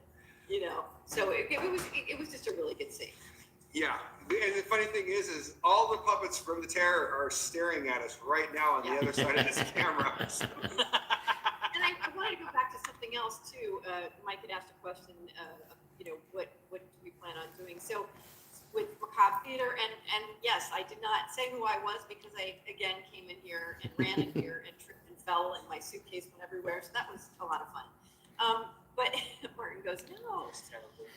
So it was just a really good scene. Yeah. And the funny thing is all the puppets from The Terror are staring at us right now on the other side of this camera. And I wanted to go back to something else too. Mike had asked a question, what do we plan on doing? So with Macabre Theater, and yes, I did not say who I was because I, again, came in here and ran in here and tripped and fell and my suitcase went everywhere. So that was a lot of fun. But Martin goes, no.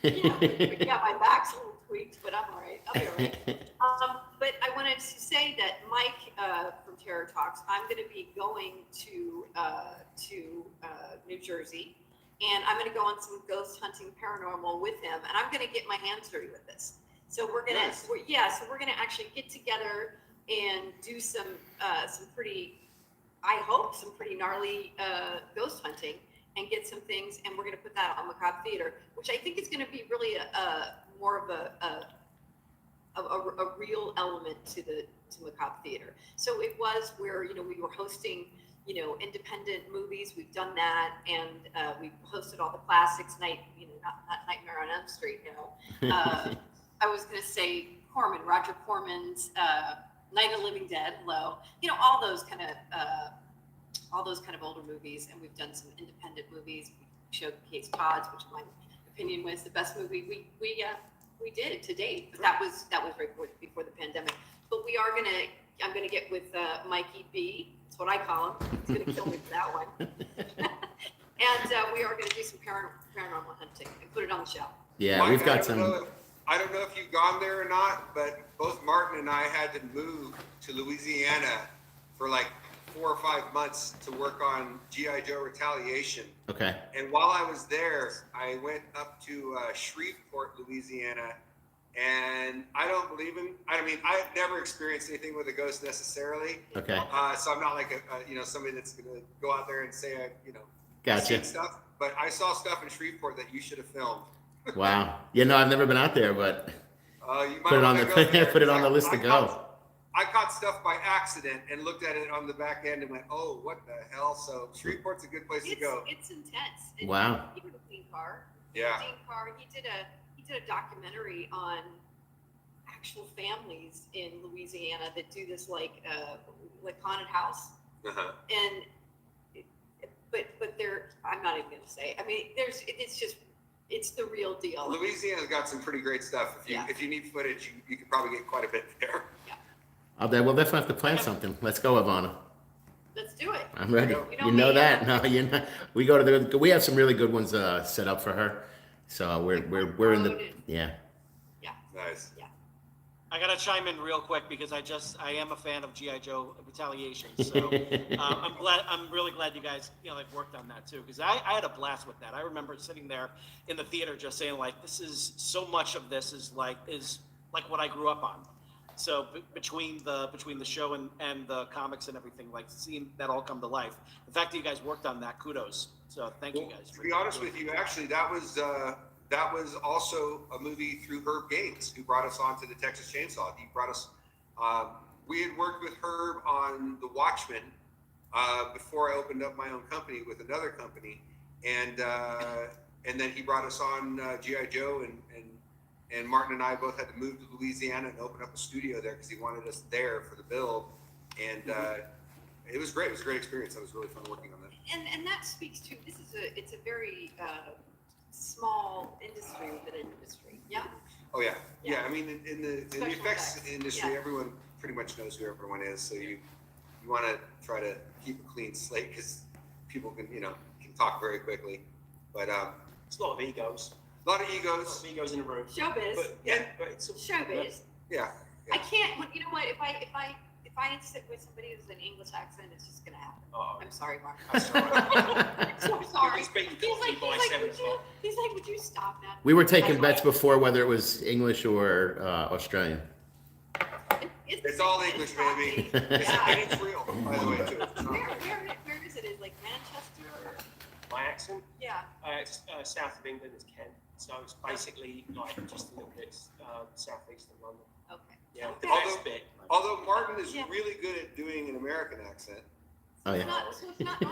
Yeah, my back's a little tweaked, but I'm all right. I'll be all right. But I wanted to say that Mike from Terror Talks, I'm going to be going to New Jersey, and I'm going to go on some ghost hunting paranormal with him, and I'm going to get my hands dirty with this. So we're going to actually get together and do some pretty, I hope, some pretty gnarly ghost hunting. And get some things, and we're going to put that on Macabre Theater, which I think is going to be really more of a real element to Macabre Theater. So it was where we were hosting independent movies. We've done that, and we hosted all the classics. Not Nightmare on Elm Street. I was going to say Roger Corman's Night of the Living Dead. Hello, all those kind of older movies, and we've done some independent movies. We showcased Todd's, which in my opinion was the best movie we did to date. But that was right before the pandemic. But I'm gonna get with Mikey B. That's what I call him. He's gonna kill me for that one. And we are gonna do some paranormal hunting and put it on the shelf. Yeah, Mike, we've got some. I don't know if you've gone there or not, but both Martin and I had to move to Louisiana for like 4 or 5 months to work on G.I. Joe Retaliation. Okay. And while I was there, I went up to Shreveport, Louisiana, and I don't believe in. I mean, I've never experienced anything with a ghost necessarily. Okay. So I'm not like somebody that's gonna go out there and say Gotcha. I've seen stuff. But I saw stuff in Shreveport that you should have filmed. Wow. Yeah, no, I've never been out there, but You might put it on wanna go there. put it on the list to go. I caught stuff by accident and looked at it on the back end and went, oh, what the hell? So Shreveport's a good place to go. It's intense. And Wow. Even Dean Carr. Yeah. Dean Carr, he did a documentary on actual families in Louisiana that do this like haunted house. Uh-huh. And but they're, I'm not even gonna say. I mean, it's the real deal. Louisiana's got some pretty great stuff. If you need footage, you could probably get quite a bit there. Yeah. We'll definitely have to plan something. Let's go, Ivonna. Let's do it. I'm ready. You You know that? No, you know. We have some really good ones set up for her. So we're in the yeah. Nice. Yeah. I gotta chime in real quick because I am a fan of G.I. Joe Retaliation. So I'm really glad you guys worked on that too, because I had a blast with that. I remember sitting there in the theater just saying like, this is so much of this is like what I grew up on. So between the show and the comics and everything, like seeing that all come to life. The fact that you guys worked on that, kudos. So thank you guys. To be honest with you, actually, that was also a movie through Herb Gaines, who brought us on to the Texas Chainsaw. He brought us. We had worked with Herb on The Watchmen before I opened up my own company with another company, and then he brought us on G.I. Joe, and Martin and I both had to move to Louisiana and open up a studio there because he wanted us there for the build, and it was great. It was a great experience. It was really fun working on that. And that speaks to it's a very small industry within an industry. Yeah. Oh yeah. I mean, in the effects industry, yeah. Everyone pretty much knows who everyone is. So you want to try to keep a clean slate because people can talk very quickly. But It's a lot of egos. a lot of A lot egos. of egos in the room. Showbiz. But it's Showbiz. Yeah. I can't. You know what? If I sit with somebody who's an English accent, it's just gonna happen. Oh. I'm sorry, Mark. I'm sorry. I'm so sorry. He's being He's like, by 7 o'clock. would you stop that? We were taking bets before whether it was English or Australian. It's all English, baby. Yeah. And it's real, by the way, too. Where is it? Is like Manchester? Or? My accent? Yeah. It's south of England, it's Kent. So it's basically like just a little bit southeast of London. Okay. Yeah, the Although- best bit. Although Martin is Yeah. really good at doing an American accent. Oh It's yeah. not. So it's not.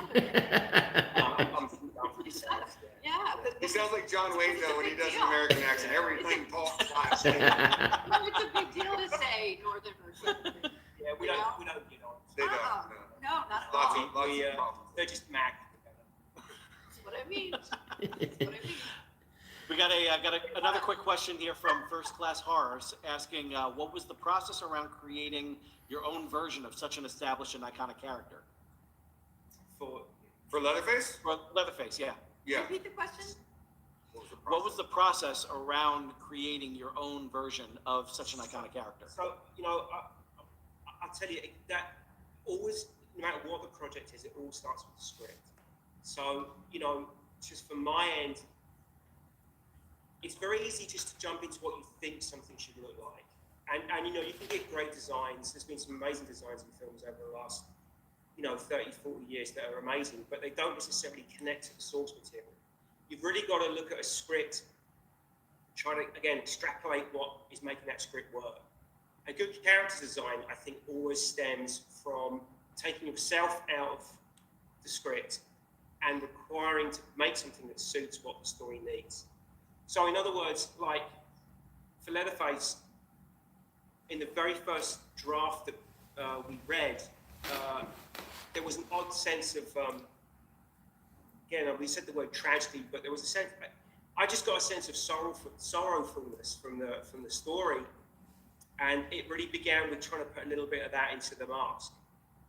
I'm from the south. Yeah. But He sounds like John Wayne though when he does an American accent. Everything talks like No, it's a big deal to say northern or something. Yeah, we don't get on. They don't. Uh-uh. No. No, not at Lots all. of problems. They're just mad. That's what I mean. That's what I mean. We got another quick question here from First Class Horrors asking, what was the process around creating your own version of such an established and iconic character? For Leatherface? For Leatherface, yeah. Yeah. Repeat the question. What was the process around creating your own version of such an iconic character? So, I'll tell you, that always, no matter what the project is, it all starts with the script. So, just from my end, it's very easy just to jump into what you think something should look like. And you can get great designs. There's been some amazing designs in films over the last, 30, 40 years that are amazing, but they don't necessarily connect to the source material. You've really got to look at a script, try to, again, extrapolate what is making that script work. A good character design, I think, always stems from taking yourself out of the script and requiring to make something that suits what the story needs. So in other words, like for Leatherface, in the very first draft that we read, there was an odd sense of, again, we said the word tragedy, but there was a sense, I just got a sense of sorrowfulness from the story. And it really began with trying to put a little bit of that into the mask.